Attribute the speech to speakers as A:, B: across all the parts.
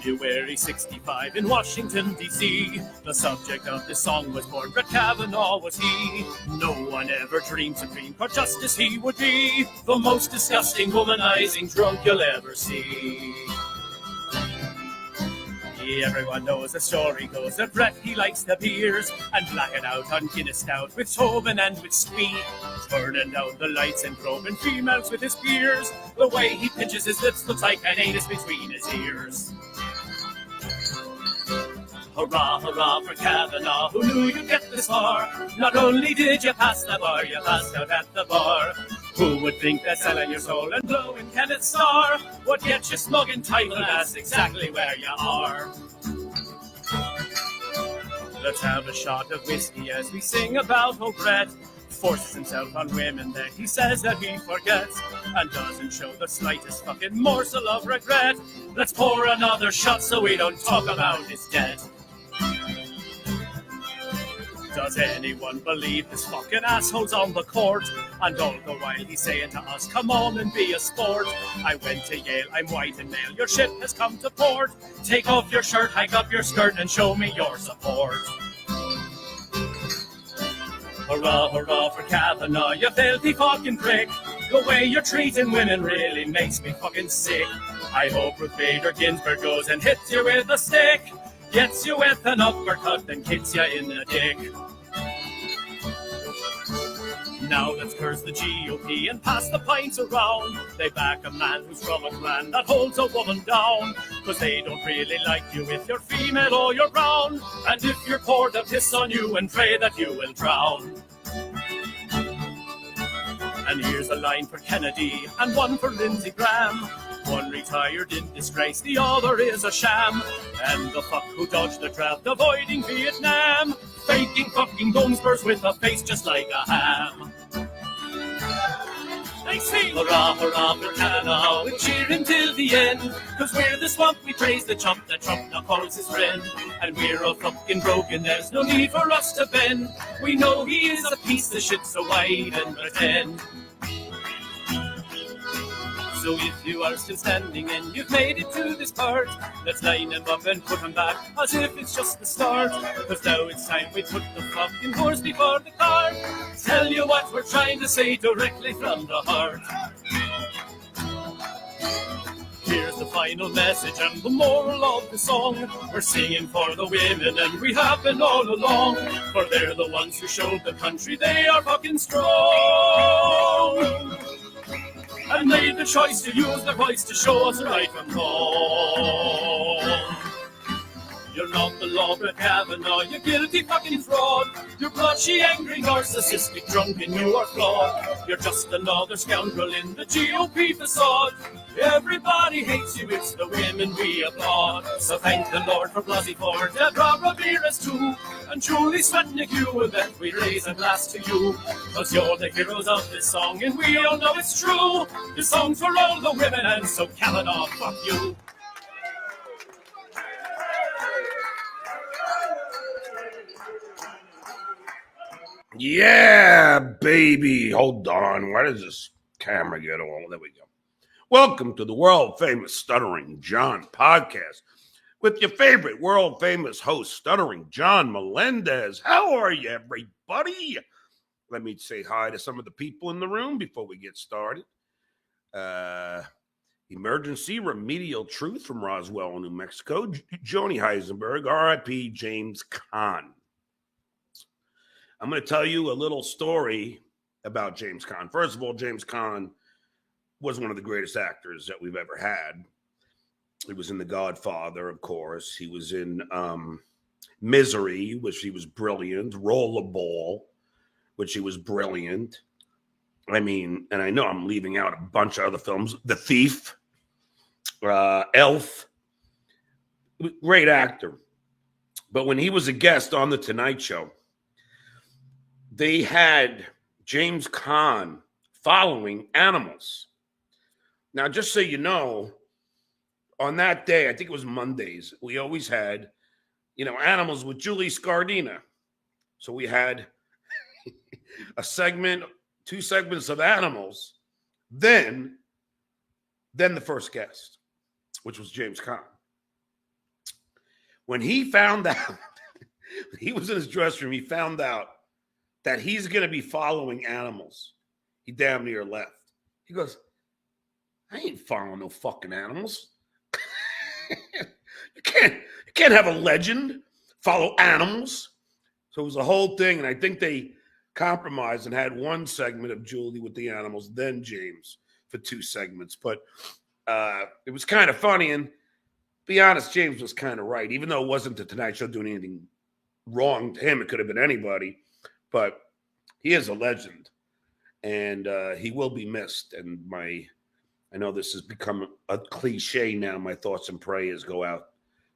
A: February 65 in Washington, D.C. The subject of this song was born, Brett Kavanaugh was he. No one ever dreamed Supreme Court Justice he would be. The most disgusting, womanizing drunk you'll ever see. Everyone knows the story goes that Brett, he likes the beers and blacking out on Guinness stout with tobin and with squee, turning down the lights and probing females with his beers. The way he pinches his lips looks like an anus between his ears. Hurrah, hurrah for Kavanaugh, who knew you'd get this far? Not only did you pass the bar, you passed out at the bar. Who would think that selling your soul and blowing Kenneth's star would get you smug and tight, and that's exactly where you are. Let's have a shot of whiskey as we sing about how Brett forces himself on women that he says that he forgets and doesn't show the slightest fucking morsel of regret. Let's pour another shot so we don't talk about his debt. Does anyone believe this fucking asshole's on the court? And all the while he's saying to us, come on and be a sport. I went to Yale, I'm white and male, your ship has come to port. Take off your shirt, hike up your skirt and show me your support. Hurrah, hurrah for Kavanaugh, you filthy fucking prick. The way you're treating women really makes me fucking sick. I hope Ruth Bader Ginsburg goes and hits you with a stick. Gets you with an uppercut and kicks you in the dick. Now let's curse the GOP and pass the pints around. They back a man who's from a clan that holds a woman down. Cause they don't really like you if you're female or you're brown. And if you're poor, they'll piss on you and pray that you will drown. And here's a line for Kennedy and one for Lindsey Graham. One retired in disgrace, the other is a sham. And the fuck who dodged the draft, avoiding Vietnam. Faking fucking bone spurs with a face just like a ham. They sing hurrah, hurrah for Kavanaugh, we cheer him till the end. Cause we're the swamp, we praise the chump that Trump now calls his friend. And we're all fucking broken, there's no need for us to bend. We know he is a piece of shit, so why even pretend? So if you are still standing and you've made it to this part, let's line him up and put him back as if it's just the start. Cause now it's time we put the fucking horse before the cart. Tell you what we're trying to say directly from the heart. Here's the final message and the moral of the song. We're singing for the women and we have been all along. For they're the ones who showed the country they are fucking strong. And made the choice to use their voice to show us right from wrong. You're not the law, Brett Kavanaugh, you guilty fucking fraud. You're blotchy, angry, narcissistic, drunk, and you are flawed. You're just another scoundrel in the GOP facade. Everybody hates you, it's the women we applaud. So thank the Lord for Blasey Ford, Deborah Ramirez too, and Julie Swetnick, you, that we raise a glass to you. Cause you're the heroes of this song, and we all know it's true. This song's for all the women, and so Kavanaugh, fuck you.
B: Yeah, baby. Hold on. Why does this camera get on? There we go. Welcome to the world-famous Stuttering John Podcast with your favorite world-famous host, Stuttering John Melendez. How are you, everybody? Let me say hi to some of the people in the room before we get started. Emergency Remedial Truth from Roswell, New Mexico. Joni Heisenberg, R.I.P. James Caan. I'm going to tell you a little story about James Caan. First of all, James Caan was one of the greatest actors that we've ever had. He was in The Godfather, of course. He was in Misery, which he was brilliant. Rollerball, which he was brilliant. I mean, and I know I'm leaving out a bunch of other films. The Thief, Elf. Great actor. But when he was a guest on The Tonight Show, they had James Caan following animals. Now, just so you know, on that day, I think it was Mondays, we always had, animals with Julie Scardina. So we had a segment, 2 segments of animals, then the first guest, which was James Caan. When he found out, he was in his dressing room, he found out that he's going to be following animals. He damn near left. He goes, I ain't following no fucking animals. You can't have a legend follow animals. So it was a whole thing, and I think they compromised and had one segment of Julie with the animals, then James for 2 segments. But it was kind of funny, and be honest, James was kind of right. Even though it wasn't the Tonight Show doing anything wrong to him, it could have been anybody. But he is a legend, and he will be missed. And I know this has become a cliche now. My thoughts and prayers go out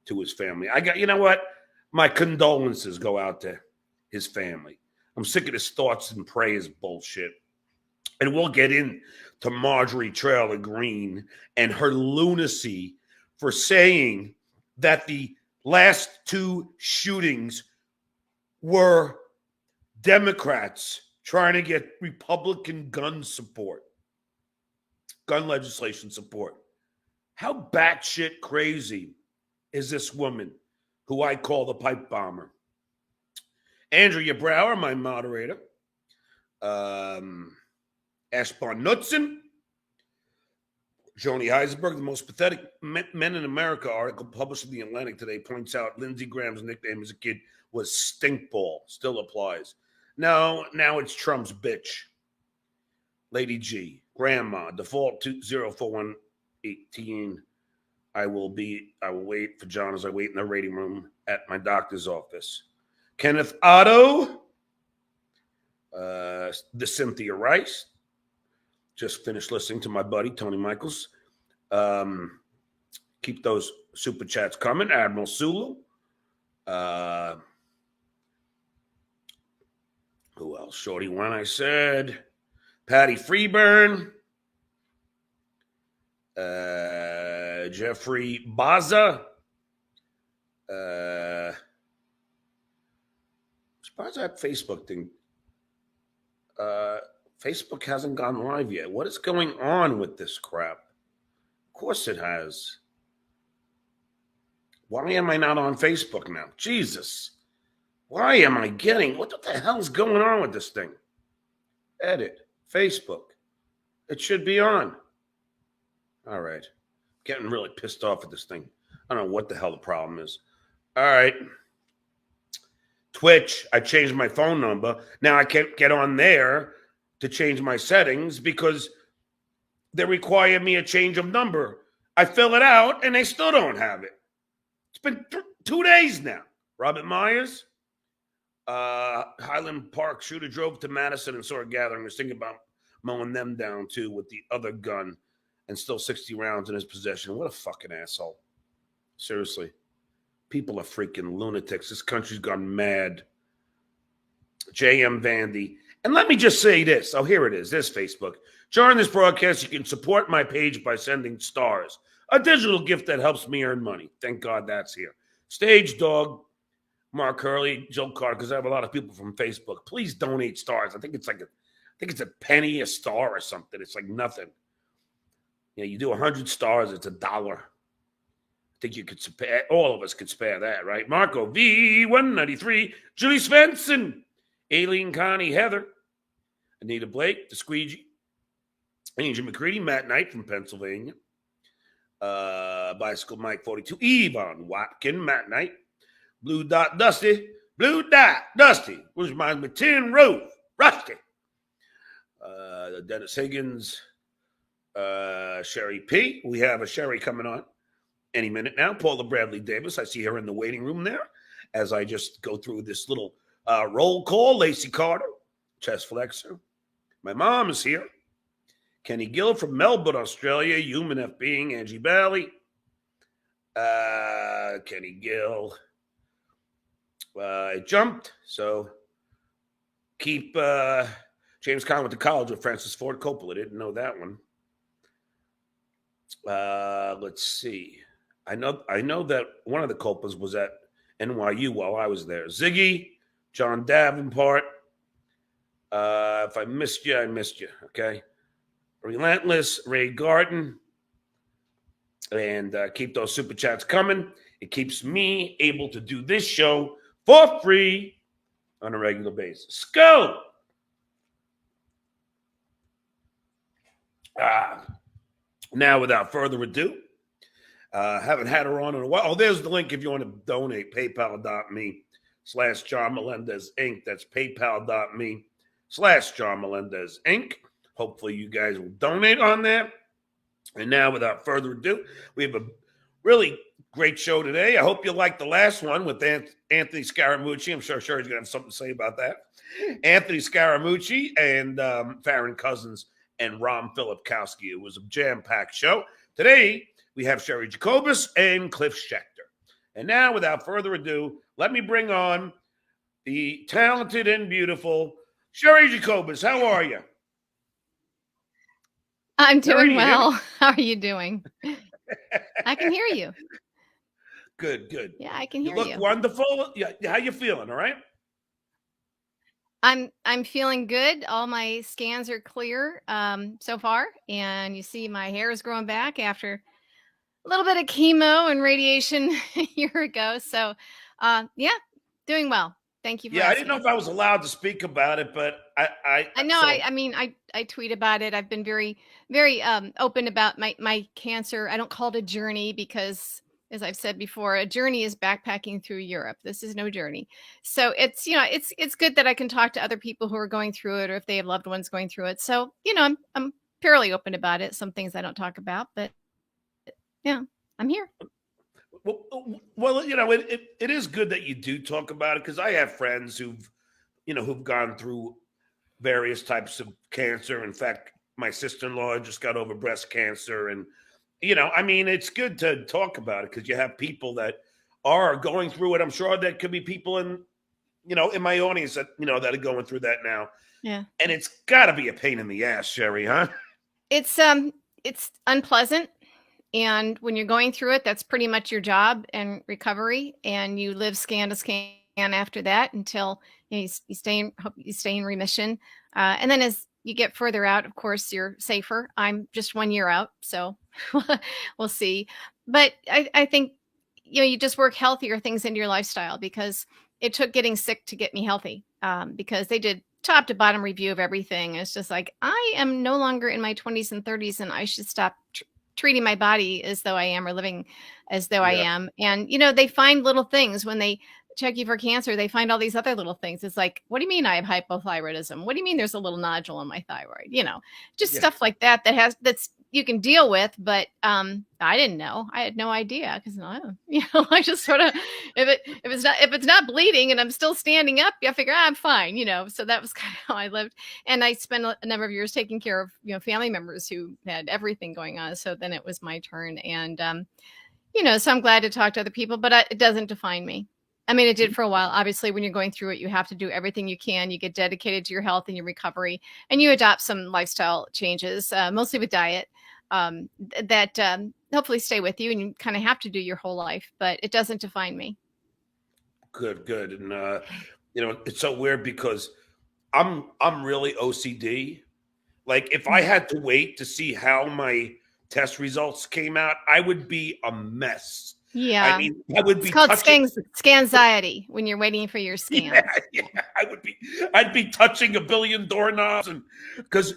B: to his family. You know what? My condolences go out to his family. I'm sick of this thoughts and prayers bullshit. And we'll get into Marjorie Taylor Greene and her lunacy for saying that the last 2 shootings were Democrats trying to get Republican gun legislation support. How batshit crazy is this woman who I call the pipe bomber? Andrea Brower, my moderator. Ashbon Knudsen. Joni Heisenberg, the most pathetic men in America article published in The Atlantic today points out Lindsey Graham's nickname as a kid was Stinkball. Still applies. No, now it's Trump's bitch. Lady G. Grandma. Default 204118. I will wait for John as I wait in the waiting room at my doctor's office. Kenneth Otto. The Cynthia Rice. Just finished listening to my buddy, Tony Michaels. Keep those super chats coming. Admiral Sulu. Who else? Shorty One, I said. Patty Freeburn. Jeffrey Baza. Surprised that Facebook thing. Facebook hasn't gone live yet. What is going on with this crap? Of course it has. Why am I not on Facebook now? Jesus. Why am I getting... What the hell's going on with this thing? Edit. Facebook. It should be on. All right. Getting really pissed off at this thing. I don't know what the hell the problem is. All right. Twitch. I changed my phone number. Now I can't get on there to change my settings because they require me a change of number. I fill it out and they still don't have it. It's been 2 days now. Robert Myers, Highland Park shooter drove to Madison and saw a gathering. Was thinking about mowing them down too with the other gun and still 60 rounds in his possession. What a fucking asshole. Seriously. People are freaking lunatics. This country's gone mad. J.M. Vandy. And let me just say this. Oh, here it is. This Facebook. During this broadcast, you can support my page by sending stars. A digital gift that helps me earn money. Thank God that's here. Stage Dog, Mark Hurley, Joe Carter, because I have a lot of people from Facebook. Please donate stars. I think it's a penny a star or something. It's like nothing. You know, you do 100 stars, it's $1. I think you could spare, all of us could spare that, right? Marco V193, Julie Svensson, Aileen Connie, Heather, Anita Blake, the Squeegee, Angel McCready, Matt Knight from Pennsylvania, Bicycle Mike 42, Yvonne Watkin, Matt Knight, Blue Dot Dusty, which reminds me, Tin Roof, Rusty, Dennis Higgins, Sherry P. We have a Sherry coming on any minute now. Paula Bradley Davis. I see her in the waiting room there as I just go through this little roll call. Lacey Carter, chest flexor. My mom is here. Kenny Gill from Melbourne, Australia. Human F being Angie Bally. Kenny Gill. It jumped. So keep James Conn went to college with Francis Ford Coppola. Didn't know that one. Let's see. I know that one of the Coppolas was at NYU while I was there. Ziggy, John Davenport. If I missed you, I missed you. Okay. Relentless, Ray Garden. And keep those super chats coming. It keeps me able to do this show for free on a regular basis. Go! Now, without further ado, haven't had her on in a while. Oh, there's the link if you want to donate, paypal.me/John Melendez Inc. That's paypal.me/John Melendez Inc. Hopefully you guys will donate on there. And now, without further ado, we have a really great show today. I hope you liked the last one with Anthony Scaramucci. I'm sure Cheri's going to have something to say about that. Anthony Scaramucci and Farron Cousins and Ron Filipkowski. It was a jam-packed show. Today, we have Cheri Jacobus and Cliff Schecter. And now, without further ado, let me bring on the talented and beautiful Cheri Jacobus. How are you?
C: I'm doing well. How are you doing? I can hear you.
B: Good.
C: Yeah, I can hear
B: you. Look wonderful. Yeah, how you feeling? All right.
C: I'm feeling good. All my scans are clear so far, and you see my hair is growing back after a little bit of chemo and radiation a year ago. So, yeah, doing well. Thank you for asking.
B: I didn't know if I was allowed to speak about it, but I
C: know. So. I tweet about it. I've been very, very open about my cancer. I don't call it a journey because, as I've said before, a journey is backpacking through Europe. This is no journey. So it's good that I can talk to other people who are going through it, or if they have loved ones going through it. So, I'm fairly open about it. Some things I don't talk about, but yeah, I'm here.
B: Well, it is good that you do talk about it, because I have friends who've gone through various types of cancer. In fact, my sister-in-law just got over breast cancer, and it's good to talk about it because you have people that are going through it. I'm sure that could be people in my audience that that are going through that now.
C: Yeah,
B: and it's got to be a pain in the ass, Cheri, huh?
C: It's unpleasant. And when you're going through it, that's pretty much your job and recovery. And you live scan to scan after that until you stay in remission. And then as you get further out, of course, you're safer. I'm just 1 year out, so we'll see. But I think you just work healthier things into your lifestyle, because it took getting sick to get me healthy. Because they did top to bottom review of everything. It's just like, I am no longer in my 20s and 30s, and I should stop treating my body as though I am, or living as though I am. And, they find little things when they check you for cancer. They find all these other little things. It's like, what do you mean I have hypothyroidism? What do you mean there's a little nodule on my thyroid? Stuff like that's you can deal with. But I didn't know. I had no idea, because I just sort of, if it's not bleeding and I'm still standing up, I figure I'm fine. So that was kind of how I lived. And I spent a number of years taking care of family members who had everything going on. So then it was my turn, and so I'm glad to talk to other people, but it doesn't define me. I mean, it did for a while. Obviously, when you're going through it, you have to do everything you can. You get dedicated to your health and your recovery, and you adopt some lifestyle changes, mostly with diet, that hopefully stay with you, and you kind of have to do your whole life, but it doesn't define me.
B: Good. And, it's so weird because I'm really OCD. Like, if I had to wait to see how my test results came out, I would be a mess.
C: Yeah,
B: I mean, I would be.
C: It's called scanxiety when you're waiting for your scan.
B: Yeah, I'd be touching a billion doorknobs, and because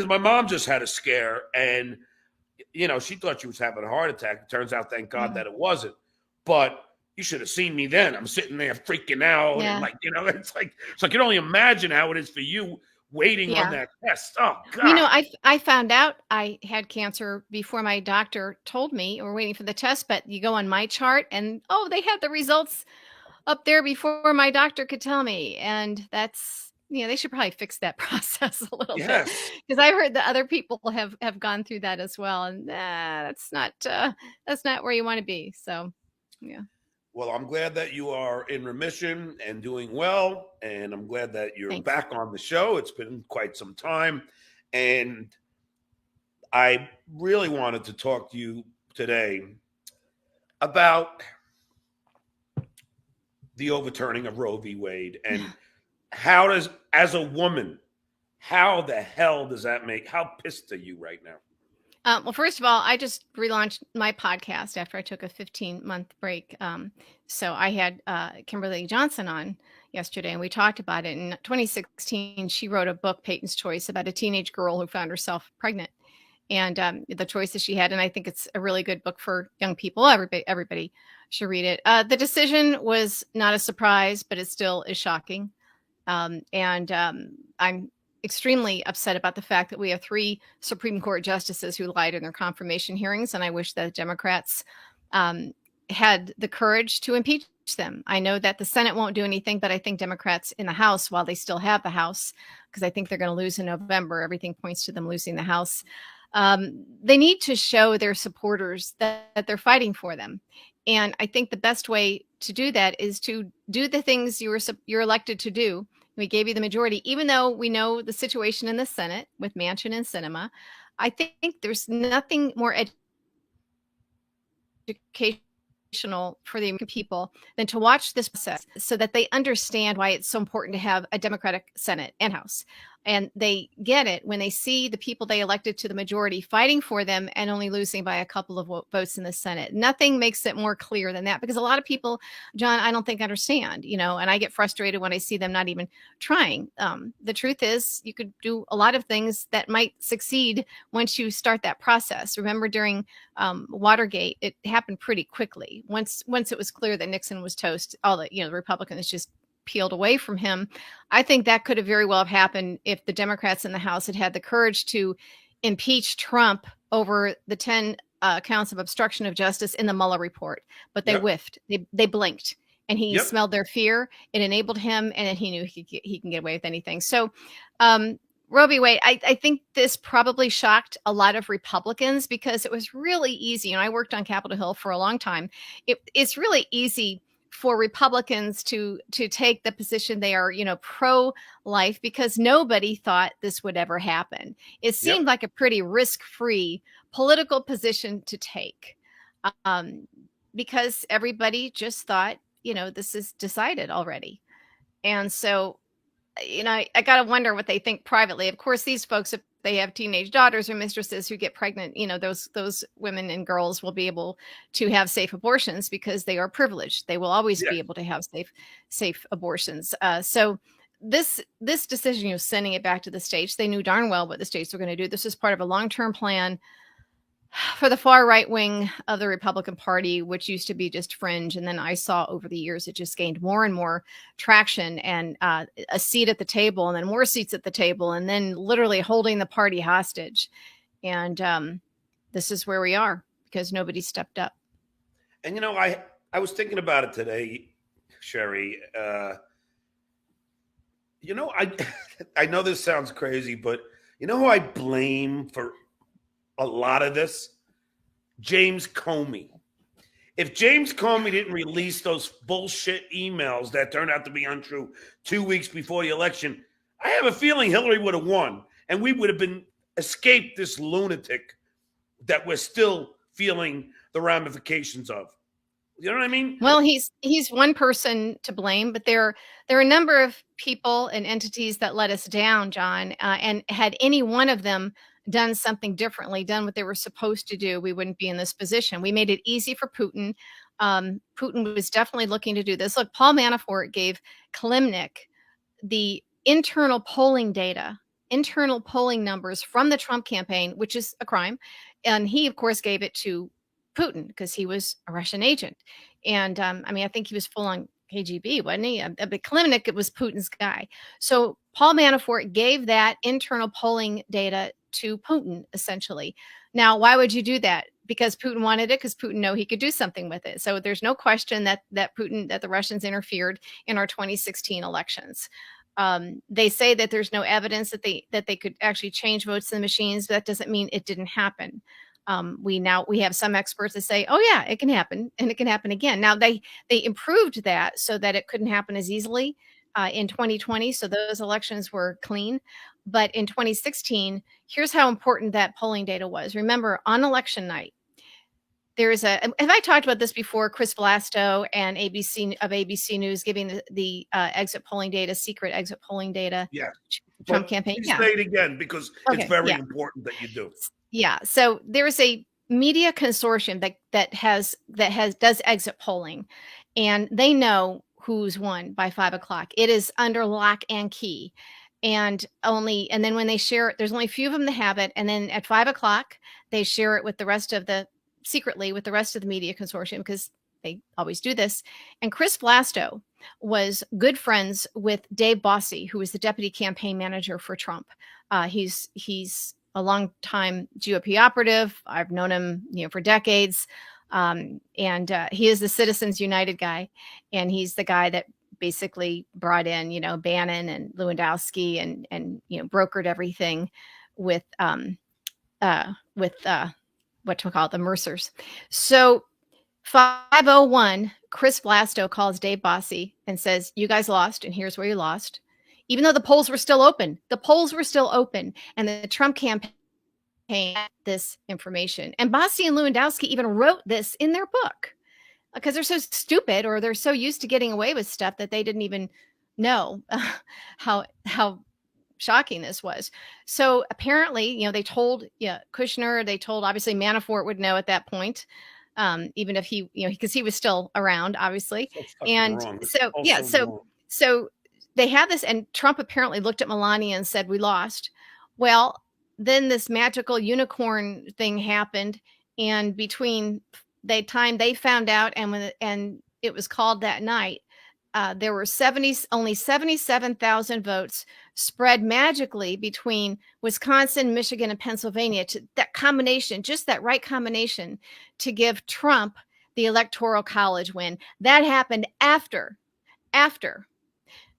B: my mom just had a scare, and she thought she was having a heart attack. It turns out, thank God, that it wasn't. But you should have seen me then. I'm sitting there freaking out, and it's like you can only imagine how it is for you waiting on that test. Oh God!
C: I found out I had cancer before my doctor told me, or waiting for the test. But you go on my chart, and they had the results up there before my doctor could tell me, and that's they should probably fix that process a little bit, because I've heard that other people have gone through that as well, and that's not where you want to be. So, yeah.
B: Well, I'm glad that you are in remission and doing well, and I'm glad that you're back on the show. It's been quite some time, and I really wanted to talk to you today about the overturning of Roe v. Wade, and as a woman, how the hell does that how pissed are you right now?
C: Well, first of all, I just relaunched my podcast after I took a 15-month break. So I had Kimberly Johnson on yesterday, and we talked about it. In 2016, she wrote a book, Peyton's Choice, about a teenage girl who found herself pregnant and the choices she had. And I think it's a really good book for young people. Everybody should read it. The decision was not a surprise, but it still is shocking. I'm extremely upset about the fact that we have 3 Supreme Court justices who lied in their confirmation hearings. And I wish that Democrats had the courage to impeach them. I know that the Senate won't do anything, but I think Democrats in the House, while they still have the House, because I think they're going to lose in November, everything points to them losing the House. They need to show their supporters that they're fighting for them. And I think the best way to do that is to do the things you're elected to do. We gave you the majority, even though we know the situation in the Senate with Manchin and Sinema. I think there's nothing more educational for the American people than to watch this process so that they understand why it's so important to have a Democratic Senate and House. And they get it when they see the people they elected to the majority fighting for them and only losing by a couple of votes in the Senate. Nothing makes it more clear than that, because a lot of people, John, I don't think understand, and I get frustrated when I see them not even trying. The truth is you could do a lot of things that might succeed once you start that process. Remember during Watergate, it happened pretty quickly. Once it was clear that Nixon was toast, all the Republicans just peeled away from him. I think that could have very well have happened if the Democrats in the House had had the courage to impeach Trump over the 10 counts of obstruction of justice in the Mueller report. But they whiffed. They blinked, and he smelled their fear. It enabled him, and then he knew he can get away with anything. So Roe v. Wade, I think this probably shocked a lot of Republicans because it was really easy. I worked on Capitol Hill for a long time. It's really easy for Republicans to take the position they are, pro-life, because nobody thought this would ever happen. It seemed like a pretty risk-free political position to take, because everybody just thought, this is decided already. And so, I got to wonder what they think privately. Of course, these folks, if they have teenage daughters or mistresses who get pregnant, those women and girls will be able to have safe abortions because they are privileged. They will always be able to have safe abortions. So this decision, sending it back to the states, they knew darn well what the states were going to do. This is part of a long-term plan for the far right wing of the Republican Party, which used to be just fringe. And then I saw over the years, it just gained more and more traction and a seat at the table, and then more seats at the table, and then literally holding the party hostage. And this is where we are because nobody stepped up.
B: And, I was thinking about it today, Cheri. I know this sounds crazy, but who I blame for a lot of this? James Comey. If James Comey didn't release those bullshit emails that turned out to be untrue 2 weeks before the election, I have a feeling Hillary would have won, and we would have escaped this lunatic that we're still feeling the ramifications of. You know what I mean?
C: Well, he's one person to blame, but there are a number of people and entities that let us down, John. And had any one of them done something differently, done what they were supposed to do, we wouldn't be in this position. We made it easy for Putin. Putin was definitely looking to do this. Look, Paul Manafort gave Klimnik the internal polling data, internal polling numbers from the Trump campaign, which is a crime. And he, of course, gave it to Putin because he was a Russian agent. And I think he was full on KGB, wasn't he? But Klimnik was Putin's guy. So Paul Manafort gave that internal polling data to Putin, essentially. Now, why would you do that? Because Putin wanted it, because Putin knew he could do something with it. So there's no question that the Russians interfered in our 2016 elections. They say that there's no evidence that they could actually change votes in the machines, but that doesn't mean it didn't happen. We have some experts that say, oh yeah, it can happen, and it can happen again. Now they improved that so that it couldn't happen as easily in 2020. So those elections were clean. But in 2016, here's how important that polling data was. Remember, on election night, have I talked about this before? Chris Vlasto and ABC News giving the exit polling data, secret exit polling data.
B: Yeah.
C: Trump campaign.
B: Say it again because it's very important that you do.
C: Yeah. So there's a media consortium that does exit polling, and they know who's won by 5 o'clock. It is under lock and key. And then when they share it, there's only a few of them that have it. And then at 5 o'clock, they share it with the rest of secretly with the rest of the media consortium, because they always do this. And Chris Blasto was good friends with Dave Bossy, who was the deputy campaign manager for Trump. He's a long-time GOP operative. I've known him, for decades. And he is the Citizens United guy. And he's the guy that basically brought in, Bannon and Lewandowski and brokered everything with the Mercers. So 5:01, Chris Blasto calls Dave Bossy and says, "You guys lost, and here's where you lost." Even though the polls were still open, and the Trump campaign had this information. And Bossy and Lewandowski even wrote this in their book, because they're so stupid, or they're so used to getting away with stuff, that they didn't even know how shocking this was. So apparently, they told Kushner, they told, obviously Manafort would know at that point, even if he, because he was still around, obviously. And so they had this, and Trump apparently looked at Melania and said, "We lost." Well, then this magical unicorn thing happened, and between the time they found out and it was called that night, there were only 77,000 votes spread magically between Wisconsin, Michigan, and Pennsylvania. To that combination, just that right combination, to give Trump the Electoral College win. That happened after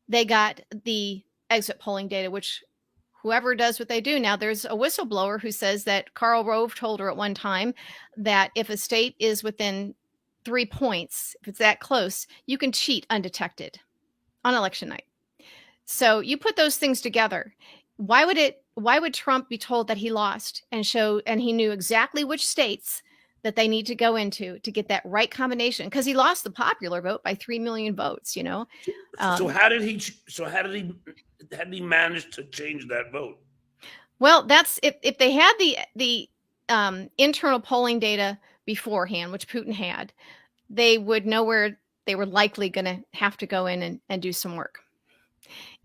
C: they got the exit polling data, which whoever does what they do. Now, there's a whistleblower who says that Karl Rove told her at one time that if a state is within 3 points, if it's that close, you can cheat undetected on election night. So you put those things together. Why would Trump be told that he lost and he knew exactly which states that they need to go into to get that right combination? Because he lost the popular vote by 3 million votes,
B: So how did he manage to change that vote?
C: Well, that's if they had the internal polling data beforehand, which Putin had, they would know where they were likely going to have to go in and do some work.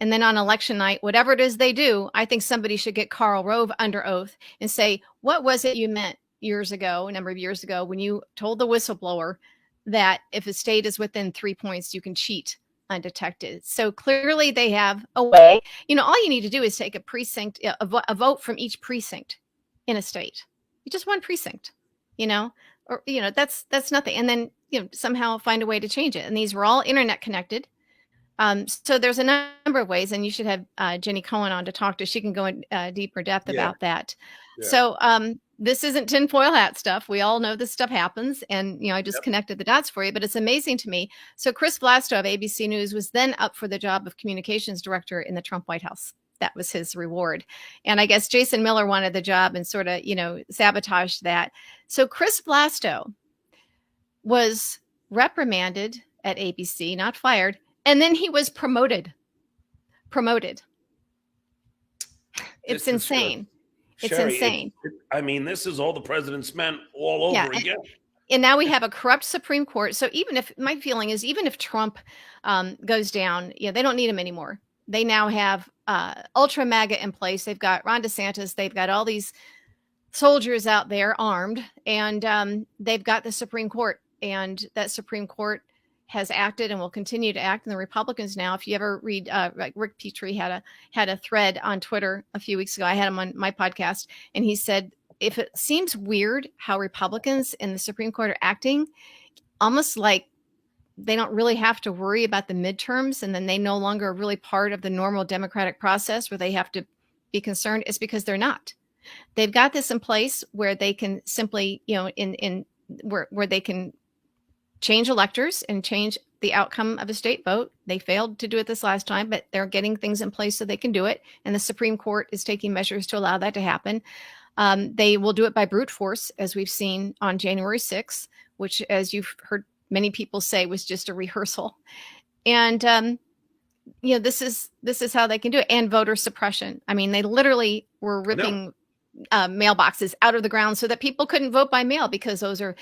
C: And then on election night, whatever it is they do, I think somebody should get Karl Rove under oath and say, what was it you meant a number of years ago, when you told the whistleblower that if a state is within 3 points, you can cheat undetected? So clearly they have a way. All you need to do is take a precinct, a vote from each precinct in a state. Just one precinct, that's nothing. And then, somehow find a way to change it. And these were all internet connected. So there's a number of ways, and you should have Jenny Cohen on to talk to. She can go in deeper depth about that. Yeah. So this isn't tinfoil hat stuff. We all know this stuff happens. And, I just connected the dots for you, but it's amazing to me. So Chris Blasto of ABC News was then up for the job of communications director in the Trump White House. That was his reward. And I guess Jason Miller wanted the job and sort of, sabotaged that. So Chris Blasto was reprimanded at ABC, not fired. And then he was promoted. It's insane. It's
B: Cheri,
C: insane.
B: This is all the president's meant all over again.
C: And now we have a corrupt Supreme Court. So my feeling is, even if Trump goes down, they don't need him anymore. They now have ultra MAGA in place. They've got Ron DeSantis. They've got all these soldiers out there armed, and they've got the Supreme Court. And that Supreme Court has acted and will continue to act. And the Republicans now, if you ever read, like Rick Petrie had a thread on Twitter a few weeks ago. I had him on my podcast, and he said, if it seems weird how Republicans in the Supreme Court are acting, almost like they don't really have to worry about the midterms, and then they no longer are really part of the normal democratic process where they have to be concerned, it's because they're not. They've got this in place where they can simply, where they can change electors and change the outcome of a state vote. They failed to do it this last time, but they're getting things in place so they can do it. And the Supreme Court is taking measures to allow that to happen. They will do it by brute force, as we've seen on January 6th, which, as you've heard many people say, was just a rehearsal. And, this is how they can do it. And voter suppression. They literally were ripping mailboxes out of the ground so that people couldn't vote by mail, because those are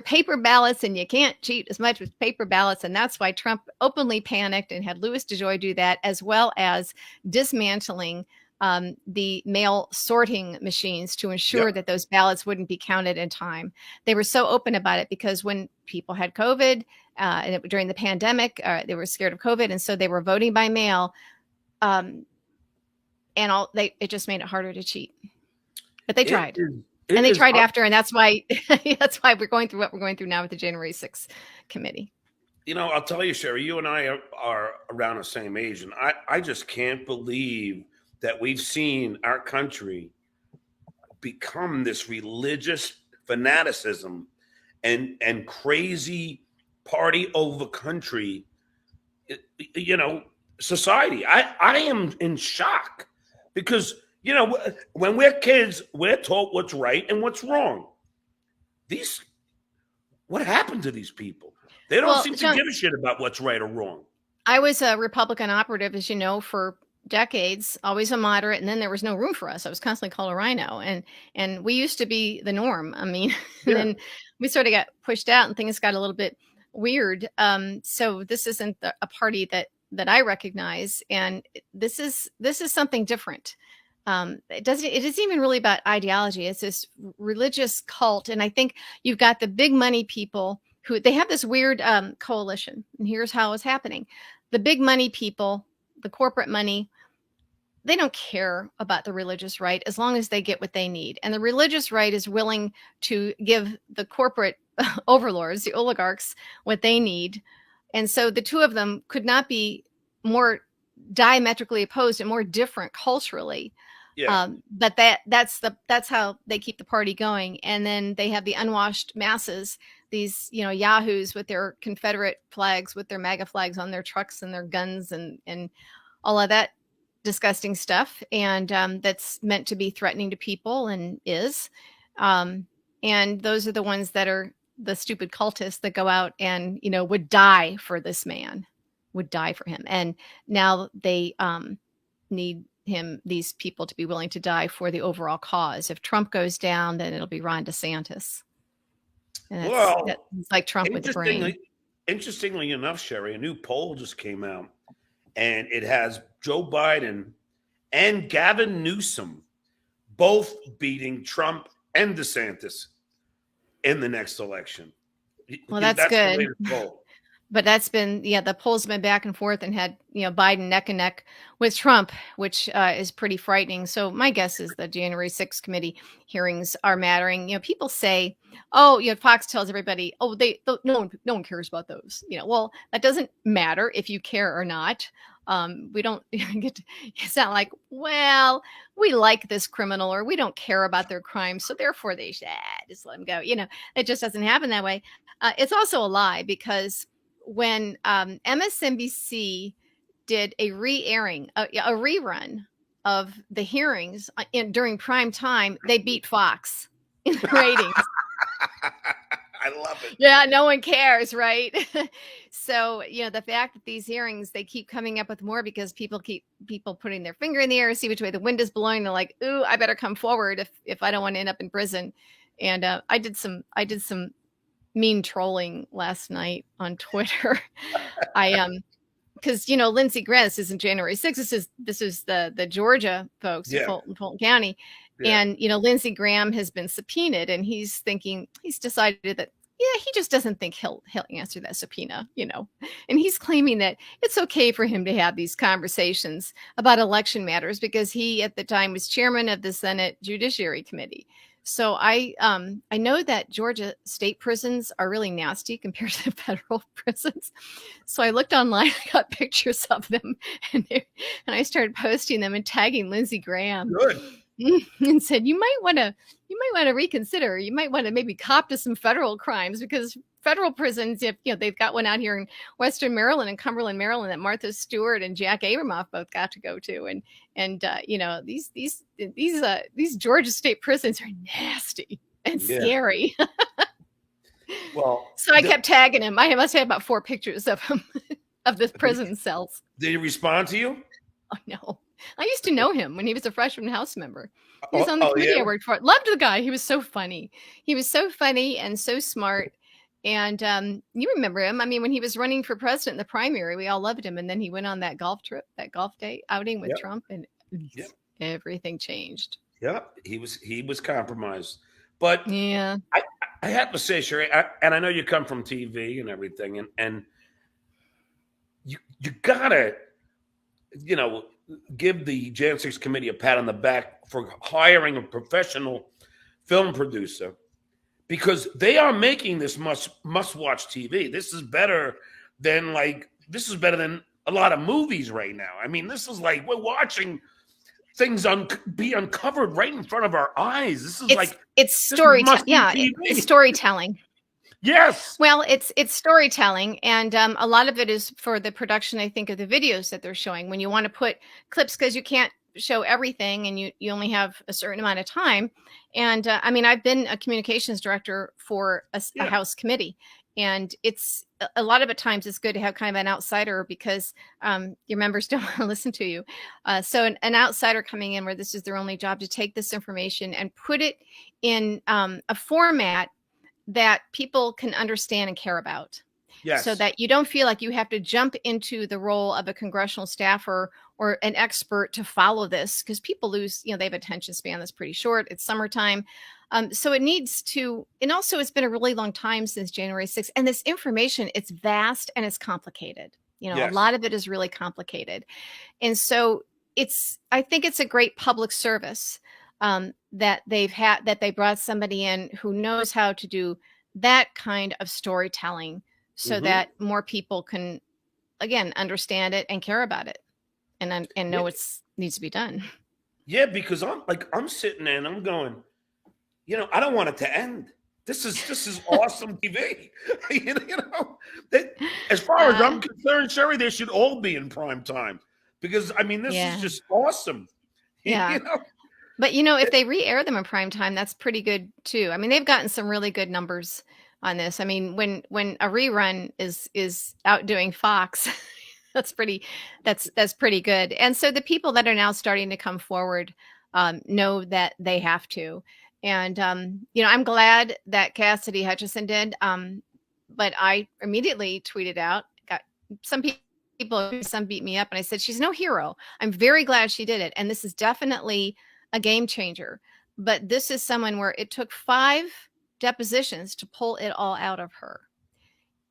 C: paper ballots, and you can't cheat as much with paper ballots. And that's why Trump openly panicked and had Louis DeJoy do that, as well as dismantling the mail sorting machines to ensure that those ballots wouldn't be counted in time. They were so open about it because when people had COVID during the pandemic, they were scared of COVID, and so they were voting by mail. It just made it harder to cheat. But they tried. They tried after, and that's why we're going through what we're going through now with the January 6th committee.
B: I'll tell you, Cheri, you and I are around the same age, and I just can't believe that we've seen our country become this religious fanaticism and crazy party over country, society. I am in shock because, when we're kids, we're taught what's right and what's wrong. What happened to these people? They don't seem to give a shit about what's right or wrong. I
C: was a Republican operative, as you know, for decades, always a moderate, and then there was no room for us. I was constantly called a rhino, and we used to be the norm. I mean, and then we sort of got pushed out, and things got a little bit weird. So this isn't a party that I recognize, and this is something different. It isn't even really about ideology. It's this religious cult, and I think you've got the big money people who they have this weird coalition, and here's how it's happening: the big money people, the corporate money, they don't care about the religious right as long as they get what they need. And the religious right is willing to give the corporate overlords, the oligarchs, what they need. And so the two of them could not be more diametrically opposed and more different culturally. But that's how they keep the party going. And then they have the unwashed masses, these, yahoos with their Confederate flags, with their MAGA flags on their trucks and their guns and all of that disgusting stuff. And that's meant to be threatening to people and is. And those are the ones that are the stupid cultists that go out and, would die for this man, would die for him. And now they need these people to be willing to die for the overall cause. If Trump goes down, then it'll be Ron DeSantis. And it's like Trump with the brain.
B: Interestingly enough, Cheri, a new poll just came out, and it has Joe Biden and Gavin Newsom both beating Trump and DeSantis in the next election.
C: Well, that's good. But that's been, the polls have been back and forth and had, Biden neck and neck with Trump, which is pretty frightening. So my guess is the January 6th committee hearings are mattering. People say, Fox tells everybody, no one cares about those. Well, that doesn't matter if you care or not. We don't get to, it's not like, well, we like this criminal or we don't care about their crimes, so therefore they should just let them go. It just doesn't happen that way. It's also a lie, because when MSNBC did a re-airing, a rerun of the hearings during prime time, they beat Fox in the ratings.
B: I love it.
C: Yeah, no one cares, right? So, the fact that these hearings, they keep coming up with more because people putting their finger in the air, see which way the wind is blowing. They're like, ooh, I better come forward if I don't want to end up in prison. And I did some mean trolling last night on Twitter. Because Lindsey Graham, this isn't January 6th. This is the Georgia folks in Fulton County, and Lindsey Graham has been subpoenaed, and he's decided that he just doesn't think he'll answer that subpoena, and he's claiming that it's okay for him to have these conversations about election matters because he at the time was chairman of the Senate Judiciary Committee. So I know that Georgia state prisons are really nasty compared to the federal prisons. So I looked online, I got pictures of them, and I started posting them and tagging Lindsey Graham.
B: Good.
C: And said, you might want to reconsider. You might want to maybe cop to some federal crimes, because federal prisons, they've got one out here in Western Maryland and Cumberland, Maryland, that Martha Stewart and Jack Abramoff both got to go to, and these Georgia state prisons are nasty and scary.
B: Well,
C: so I kept tagging him. I must have about 4 pictures of him of the prison cells.
B: Did he respond to you?
C: Oh no. I used to know him when he was a freshman House member. He was on the committee I worked for. Loved the guy. He was so funny. He was so funny and so smart. And you remember him. I mean, when he was running for president in the primary, we all loved him. And then he went on that golf trip, that golf day outing with Trump, and everything changed.
B: Yeah, he was compromised. But
C: yeah,
B: I have to say, Cheri, and I know you come from TV and everything, and you gotta, give the Jan 6 committee a pat on the back for hiring a professional film producer, because they are making this must-watch TV. This is better than a lot of movies right now. I mean, this is like we're watching things be uncovered right in front of our eyes. It's
C: storytelling. Yeah, it's storytelling.
B: Yes.
C: Well, it's storytelling, and a lot of it is for the production, I think, of the videos that they're showing. When you want to put clips, because you can't show everything, and you only have a certain amount of time. And I mean, I've been a communications director for a House committee, and it's a lot of times it's good to have kind of an outsider, because your members don't want to listen to you. So an outsider coming in where this is their only job to take this information and put it in a format that people can understand and care about. Yes. So that you don't feel like you have to jump into the role of a congressional staffer or an expert to follow this, because people lose, they have attention span that's pretty short. It's summertime. So it needs to, and also it's been a really long time since January 6th. And this information, it's vast and it's complicated. A lot of it is really complicated. And so I think it's a great public service that they brought somebody in who knows how to do that kind of storytelling, so that more people can, again, understand it and care about it, and know it needs to be done.
B: Yeah, because I'm sitting there and I'm going, I don't want it to end. This is awesome TV. As far as I'm concerned, Cheri, they should all be in prime time, because I mean, this is just awesome.
C: Yeah. But if they re-air them in prime time, that's pretty good too. I mean, they've gotten some really good numbers on this. I mean, when a rerun is outdoing Fox, that's pretty good. And so the people that are now starting to come forward know that they have to. And I'm glad that Cassidy Hutchinson did. But I immediately tweeted out, got some beat me up, and I said, she's no hero. I'm very glad she did it. And this is definitely a game changer. But this is someone where it took 5 depositions to pull it all out of her.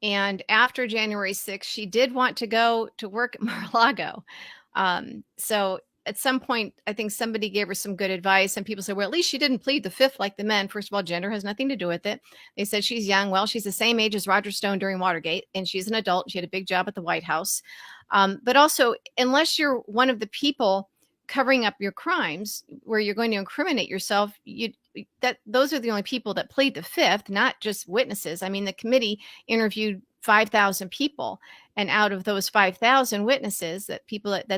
C: And after January 6th, she did want to go to work at Mar-a-Lago. So at some point, I think somebody gave her some good advice, and people said, well, at least she didn't plead the fifth like the men. First of all, gender has nothing to do with it. They said she's young. Well, she's the same age as Roger Stone during Watergate, and she's an adult. She had a big job at the White House. But also, unless you're one of the people covering up your crimes where you're going to incriminate yourself, those are the only people that plead the fifth, not just witnesses. I mean, the committee interviewed 5,000 people, and out of those 5,000 witnesses, that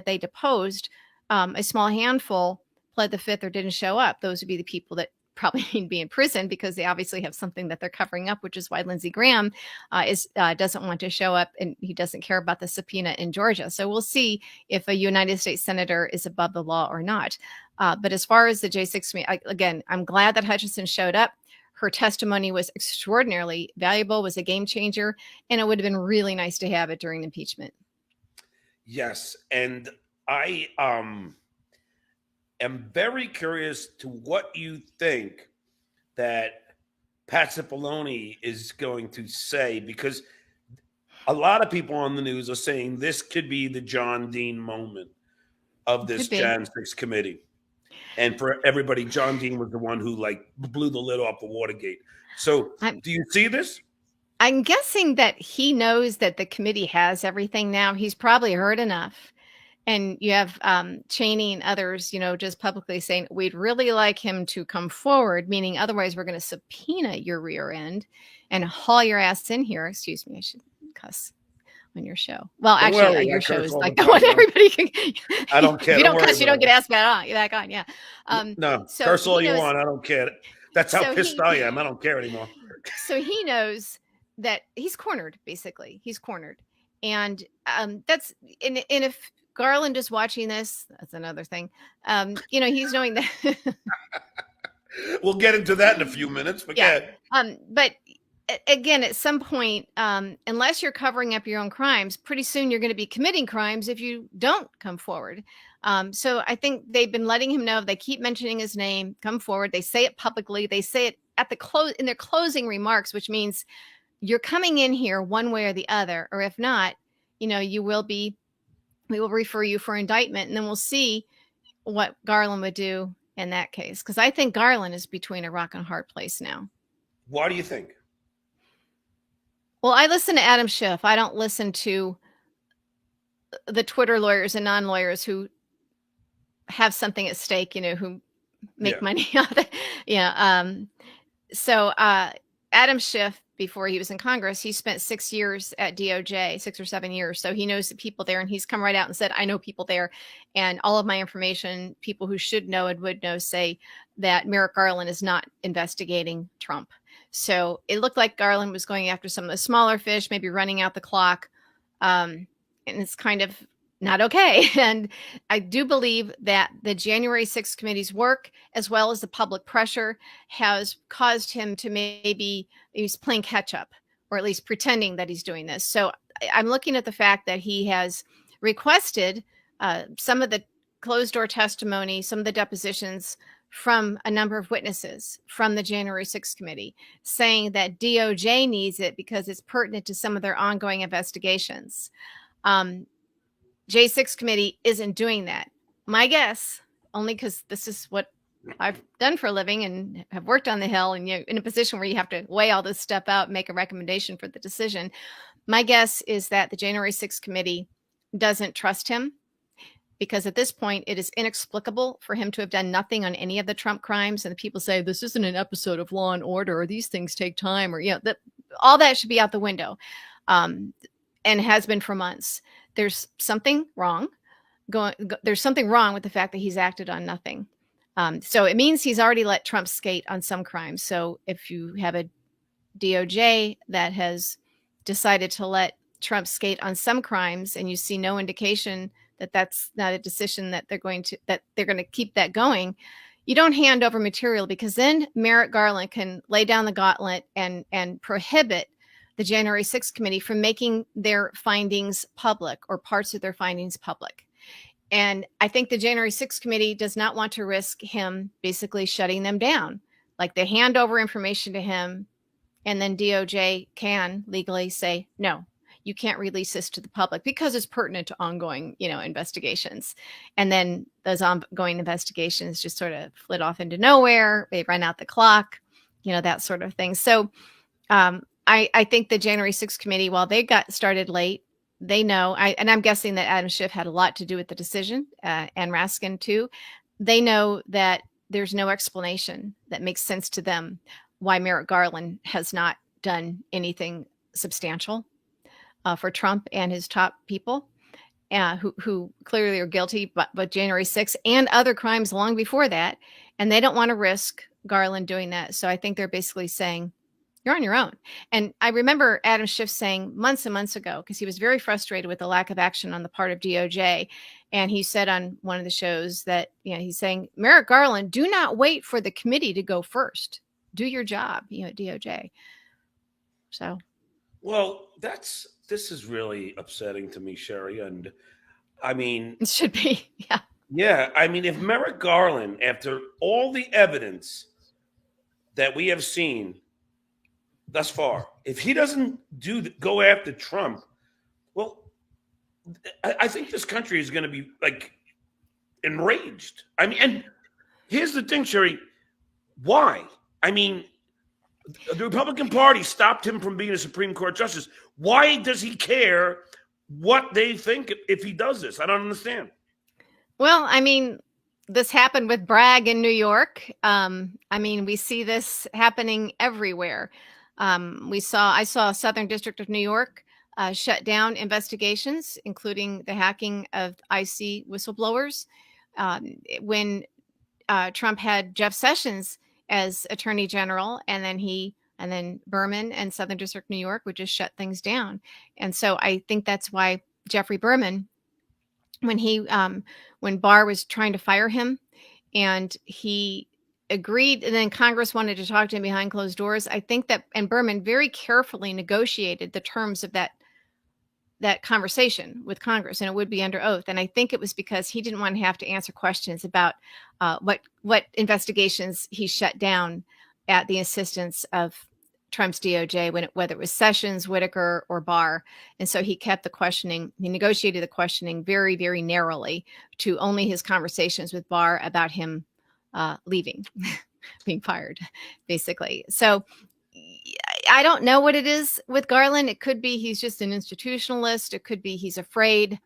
C: they deposed, a small handful pled the fifth or didn't show up. Those would be the people that probably need to be in prison, because they obviously have something that they're covering up, which is why Lindsey Graham doesn't want to show up, and he doesn't care about the subpoena in Georgia. So we'll see if a United States senator is above the law or not. But as far as the J6, again, I'm glad that Hutchinson showed up. Her testimony was extraordinarily valuable, was a game changer, and it would have been really nice to have it during impeachment.
B: Yes, and I am very curious to what you think that Pat Cipollone is going to say, because a lot of people on the news are saying this could be the John Dean moment of this Jan 6 committee. And for everybody, John Dean was the one who blew the lid off of Watergate. So do you see this?
C: I'm guessing that he knows that the committee has everything now. He's probably heard enough. And you have Cheney and others, just publicly saying, we'd really like him to come forward, meaning otherwise we're going to subpoena your rear end and haul your ass in here. Excuse me, I should cuss on your show. Well, actually, your show is like the one everybody can.
B: I don't care.
C: If you don't cuss, you don't get asked back on. Yeah.
B: No, so curse all you want. I don't care. That's how pissed I am. I don't care anymore.
C: So he knows that he's cornered, basically. He's cornered. And that's, and if Garland is watching this, that's another thing. He's knowing that.
B: We'll get into that in a few minutes. But
C: Yeah. But again, at some point, unless you're covering up your own crimes, pretty soon you're going to be committing crimes if you don't come forward. So I think they've been letting him know. They keep mentioning his name. Come forward. They say it publicly. They say it at the close in their closing remarks, which means you're coming in here one way or the other, or if not, we will refer you for indictment, and then we'll see what Garland would do in that case. Because I think Garland is between a rock and a hard place now.
B: Why do you think?
C: Well, I listen to Adam Schiff. I don't listen to the Twitter lawyers and non-lawyers who have something at stake, who make money out of it. So Adam Schiff, before he was in Congress, he spent 6 years at DOJ, 6 or 7 years. So he knows the people there, and he's come right out and said, I know people there. And all of my information, people who should know and would know, say that Merrick Garland is not investigating Trump. So it looked like Garland was going after some of the smaller fish, maybe running out the clock. And it's kind of not okay. And I do believe that the January 6th committee's work, as well as the public pressure, has caused him to maybe he's playing catch up, or at least pretending that he's doing this. So I'm looking at the fact that he has requested some of the closed door testimony, some of the depositions from a number of witnesses from the January 6th committee, saying that DOJ needs it because it's pertinent to some of their ongoing investigations. J6 committee isn't doing that. My guess, only because this is what I've done for a living and have worked on the Hill, and in a position where you have to weigh all this stuff out and make a recommendation for the decision. My guess is that the January 6th committee doesn't trust him, because at this point it is inexplicable for him to have done nothing on any of the Trump crimes. And the people say this isn't an episode of Law and Order, or these things take time, or all that should be out the window, and has been for months. There's something wrong. There's something wrong with the fact that he's acted on nothing. So it means he's already let Trump skate on some crimes. So if you have a DOJ that has decided to let Trump skate on some crimes, and you see no indication that that's not a decision that they're going to keep that going, you don't hand over material, because then Merrick Garland can lay down the gauntlet and prohibit the January 6th committee from making their findings public, or parts of their findings public. And I think the January 6th committee does not want to risk him basically shutting them down. Like, they hand over information to him, and then DOJ can legally say, no, you can't release this to the public because it's pertinent to ongoing, investigations. And then those ongoing investigations just sort of flit off into nowhere. They run out the clock, that sort of thing. So I think the January 6th committee, while they got started late, they know, and I'm guessing that Adam Schiff had a lot to do with the decision, and Raskin too. They know that there's no explanation that makes sense to them why Merrick Garland has not done anything substantial for Trump and his top people, who clearly are guilty, but January 6th and other crimes long before that. And they don't want to risk Garland doing that. So I think they're basically saying, you're on your own. And I remember Adam Schiff saying months and months ago, because he was very frustrated with the lack of action on the part of DOJ. And he said on one of the shows that, he's saying, Merrick Garland, do not wait for the committee to go first. Do your job, at DOJ. So.
B: Well, this is really upsetting to me, Cheri. And I mean,
C: it should be. Yeah.
B: Yeah. I mean, if Merrick Garland, after all the evidence that we have seen thus far, if he doesn't go after Trump, well, I think this country is going to be enraged. I mean, and here's the thing, Cheri, why? I mean, the Republican Party stopped him from being a Supreme Court justice. Why does he care what they think if he does this? I don't understand. Well,
C: I mean, this happened with Bragg in New York. We see this happening everywhere. I saw Southern District of New York shut down investigations, including the hacking of IC whistleblowers, when Trump had Jeff Sessions as Attorney General, and then Berman and Southern District New York would just shut things down. And so I think that's why Jeffrey Berman when Barr was trying to fire him, and he agreed, and then Congress wanted to talk to him behind closed doors. I think that, and Berman very carefully negotiated the terms of that conversation with Congress, and it would be under oath. And I think it was because he didn't want to have to answer questions about what investigations he shut down at the insistence of Trump's DOJ, whether it was Sessions, Whitaker, or Barr. And so he kept the questioning, he negotiated the questioning very, very narrowly to only his conversations with Barr about him leaving, being fired, basically. So I don't know what it is with Garland. It could be he's just an institutionalist. It could be he's afraid.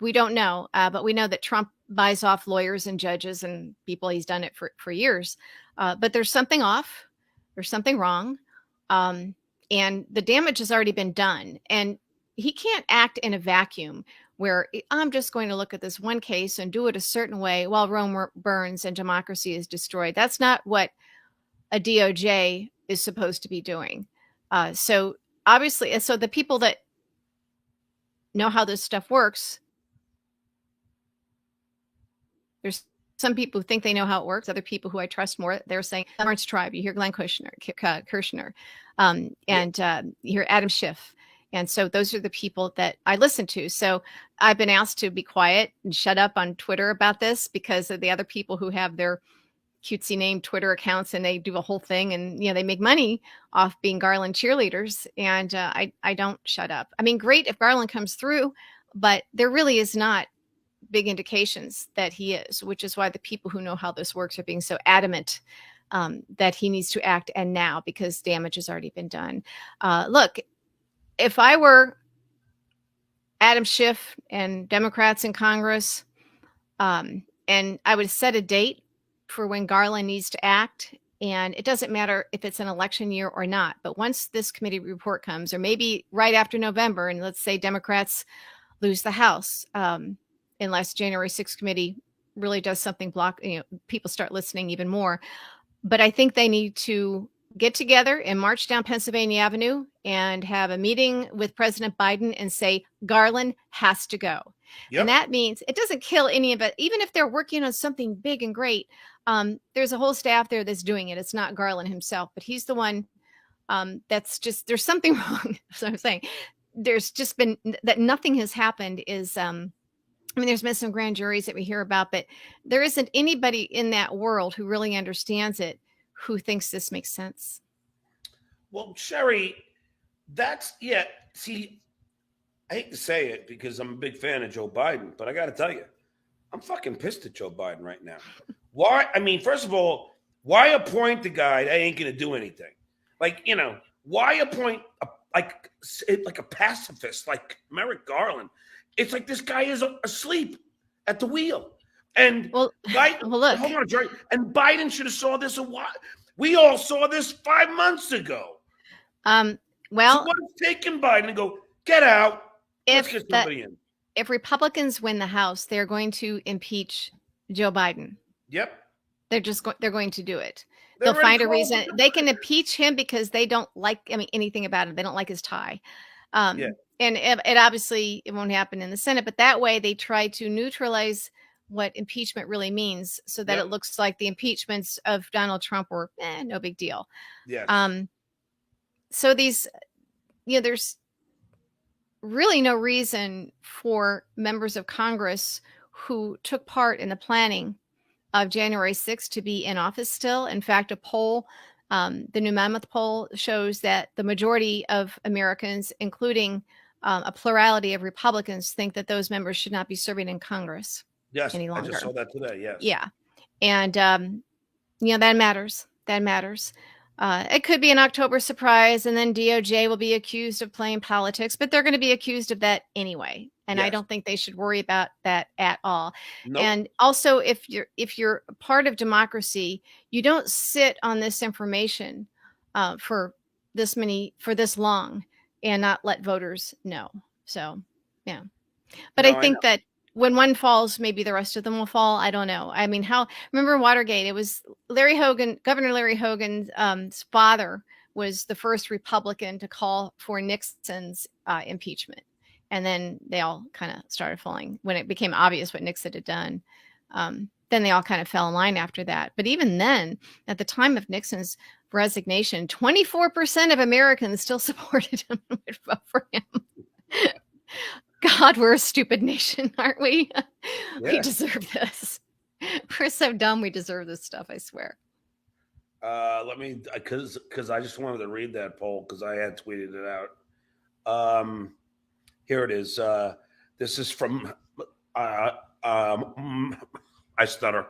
C: We don't know. But we know that Trump buys off lawyers and judges and people. He's done it for years. But there's something off. There's something wrong. And the damage has already been done. And he can't act in a vacuum where I'm just going to look at this one case and do it a certain way while Rome burns and democracy is destroyed. That's not what a DOJ is supposed to be doing. So obviously, so the people that know how this stuff works, there's some people who think they know how it works. Other people who I trust more, they're saying Lawrence Tribe. You hear Glenn Kirshner, and you hear Adam Schiff. And so those are the people that I listen to. So I've been asked to be quiet and shut up on Twitter about this because of the other people who have their cutesy name Twitter accounts, and they do a whole thing, and they make money off being Garland cheerleaders. And I don't shut up. I mean, great if Garland comes through, but there really is not big indications that he is, which is why the people who know how this works are being so adamant that he needs to act, and now, because damage has already been done. Look, if I were Adam Schiff and Democrats in Congress, and I would set a date for when Garland needs to act, and it doesn't matter if it's an election year or not, but once this committee report comes, or maybe right after November, and let's say Democrats lose the House, unless January 6th committee really does something, people start listening even more. But I think they need to get together and march down Pennsylvania Avenue and have a meeting with President Biden and say, Garland has to go. Yep. And that means it doesn't kill any of it. Even if they're working on something big and great, there's a whole staff there that's doing it. It's not Garland himself, but he's the one that's just, there's something wrong. So I'm saying there's just been that nothing has happened is, there's been some grand juries that we hear about, but there isn't anybody in that world who really understands it, who thinks this makes sense.
B: Well, Cheri, see, I hate to say it because I'm a big fan of Joe Biden, but I got to tell you, I'm fucking pissed at Joe Biden right now. Why? I mean, first of all, why appoint the guy that ain't going to do anything? Like, why appoint like a pacifist like Merrick Garland? It's like this guy is asleep at the wheel. And Biden,
C: look.
B: Hold on, Jerry. And Biden should have saw this a while. We all saw this 5 months ago. So what is taking Biden to go, get out? Let's get somebody in.
C: If Republicans win the House, they're going to impeach Joe Biden.
B: Yep.
C: They're going to do it. They'll find a reason. They can impeach him because they don't like, anything about him. They don't like his tie. And it obviously it won't happen in the Senate, but that way they try to neutralize what impeachment really means, so that it looks like the impeachments of Donald Trump were no big deal.
B: Yes.
C: So these, there's really no reason for members of Congress who took part in the planning of January 6th to be in office still. In fact, a poll, the New Mammoth poll, shows that the majority of Americans, including a plurality of Republicans, think that those members should not be serving in Congress any longer. I
B: just saw that today, yes.
C: Yeah. And, that matters. That matters. It could be an October surprise, and then DOJ will be accused of playing politics, but they're going to be accused of that anyway. And I don't think they should worry about that at all. Nope. And also, if you're a part of democracy, you don't sit on this information for this long and not let voters know. So, yeah. But I think that when one falls, maybe the rest of them will fall. I don't know. I mean, remember Watergate? It was Governor Larry Hogan's father was the first Republican to call for Nixon's impeachment. And then they all kind of started falling when it became obvious what Nixon had done. Then they all kind of fell in line after that. But even then, at the time of Nixon's resignation, 24% of Americans still supported him and would vote for him. God, we're a stupid nation, aren't we? We deserve this. We're so dumb. We deserve this stuff, I swear.
B: Let me, because I just wanted to read that poll because I had tweeted it out. Here it is. This is from, I stutter.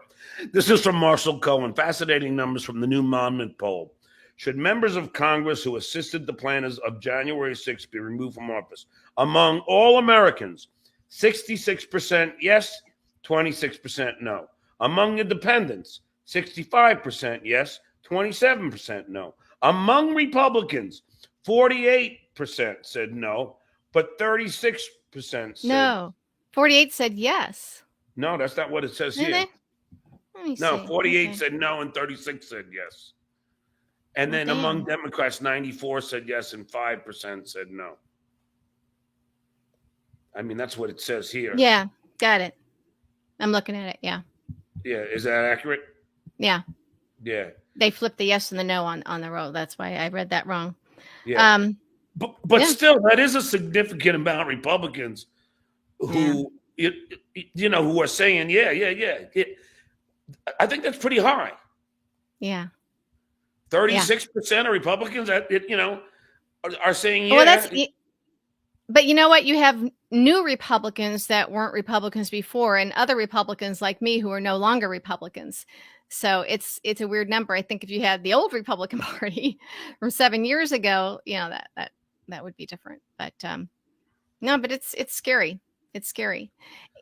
B: This is from Marshall Cohen. Fascinating numbers from the new Monmouth poll. Should members of Congress who assisted the planners of January 6th be removed from office? Among all Americans, 66% yes, 26% no. Among independents, 65% yes, 27% no. Among Republicans, 48% said no, but 36% said
C: no. 48 said yes.
B: No, that's not what it says here. No, 48 said no and 36 said yes. And then among Democrats, 94 said yes and 5% said no. I mean, that's what it says here.
C: Yeah, got it. I'm looking at it, yeah.
B: Yeah, is that accurate?
C: Yeah.
B: Yeah.
C: They flipped the yes and the no on the roll. That's why I read that wrong.
B: Yeah. But still, that is a significant amount of Republicans who, who are saying, yeah. I think that's pretty high.
C: Yeah.
B: 36% of Republicans, are saying, yeah.
C: Well, but you know what? You have new Republicans that weren't Republicans before and other Republicans like me who are no longer Republicans. So it's a weird number. I think if you had the old Republican Party from 7 years ago, that would be different. But no, but it's scary. It's scary.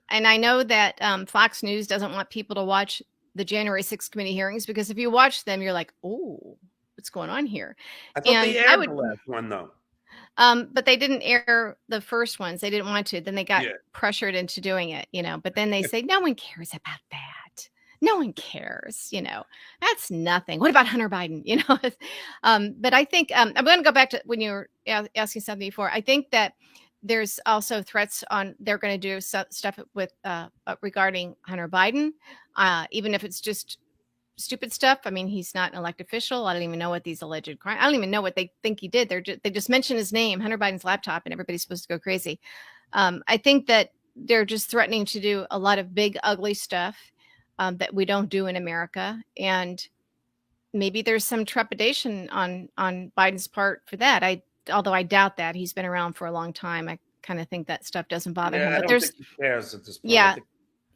C: And I know that Fox News doesn't want people to watch the January 6th committee hearings because if you watch them, you're like, oh, what's going on here?
B: I thought they aired the last one, though.
C: But they didn't air the first ones. They didn't want to. Then they got pressured into doing it, But then they say, no one cares about that. No one cares, That's nothing. What about Hunter Biden? But I think I'm going to go back to when you were asking something before. I think that there's also threats on they're going to do stuff with regarding Hunter Biden, even if it's just stupid stuff. I mean, he's not an elected official. I don't even know what these alleged crimes. I don't even know what they think he did. They just mention his name, Hunter Biden's laptop, and everybody's supposed to go crazy. I think that they're just threatening to do a lot of big, ugly stuff that we don't do in America, and maybe there's some trepidation on Biden's part for that. Although I doubt that. He's been around for a long time. I kind of think that stuff doesn't bother him. But
B: I don't think he cares at this point.
C: Yeah.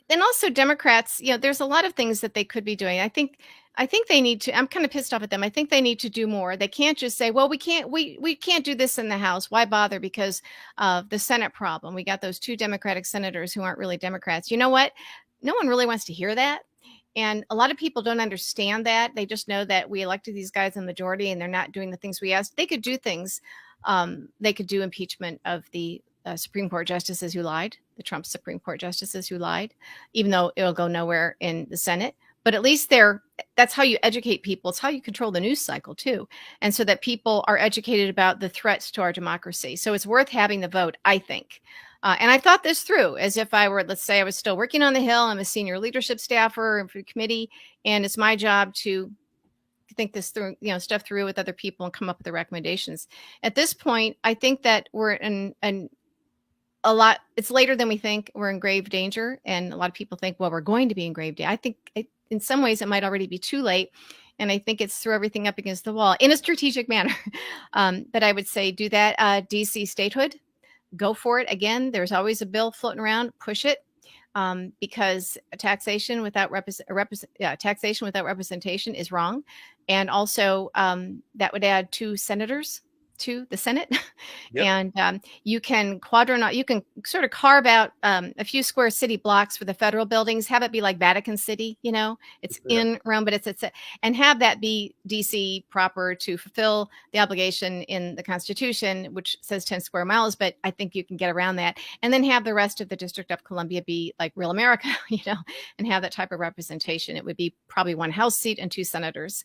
C: And also Democrats, there's a lot of things that they could be doing. I think they need to, I'm kind of pissed off at them. I think they need to do more. They can't just say, well, we can't do this in the House. Why bother? Because of the Senate problem. We got those 2 Democratic senators who aren't really Democrats. You know what? No one really wants to hear that. And a lot of people don't understand that. They just know that we elected these guys in the majority and they're not doing the things we asked. They could do things. They could do impeachment of the Supreme Court justices who lied, the Trump Supreme Court justices who lied, even though it'll go nowhere in the Senate. But at least that's how you educate people. It's how you control the news cycle, too. And so that people are educated about the threats to our democracy. So it's worth having the vote, I think. And I thought this through as if I were, let's say I was still working on the Hill. I'm a senior leadership staffer for the committee, and it's my job to think this through, stuff through with other people and come up with the recommendations. At this point, I think that we're in a lot, it's later than we think. We're in grave danger. And a lot of people think, well, we're going to be in grave danger. I think in some ways it might already be too late. And I think it's throw everything up against the wall in a strategic manner. But I would say do that. DC statehood. Go for it. Again, there's always a bill floating around. Push it because taxation without representation is wrong. And also that would add 2 senators to the Senate. Yep. And you can sort of carve out a few square city blocks for the federal buildings, have it be like Vatican City, it's in Rome, but it's and have that be DC proper to fulfill the obligation in the Constitution, which says 10 square miles. But I think you can get around that. And then have the rest of the District of Columbia be like real America, and have that type of representation. It would be probably 1 House seat and 2 senators.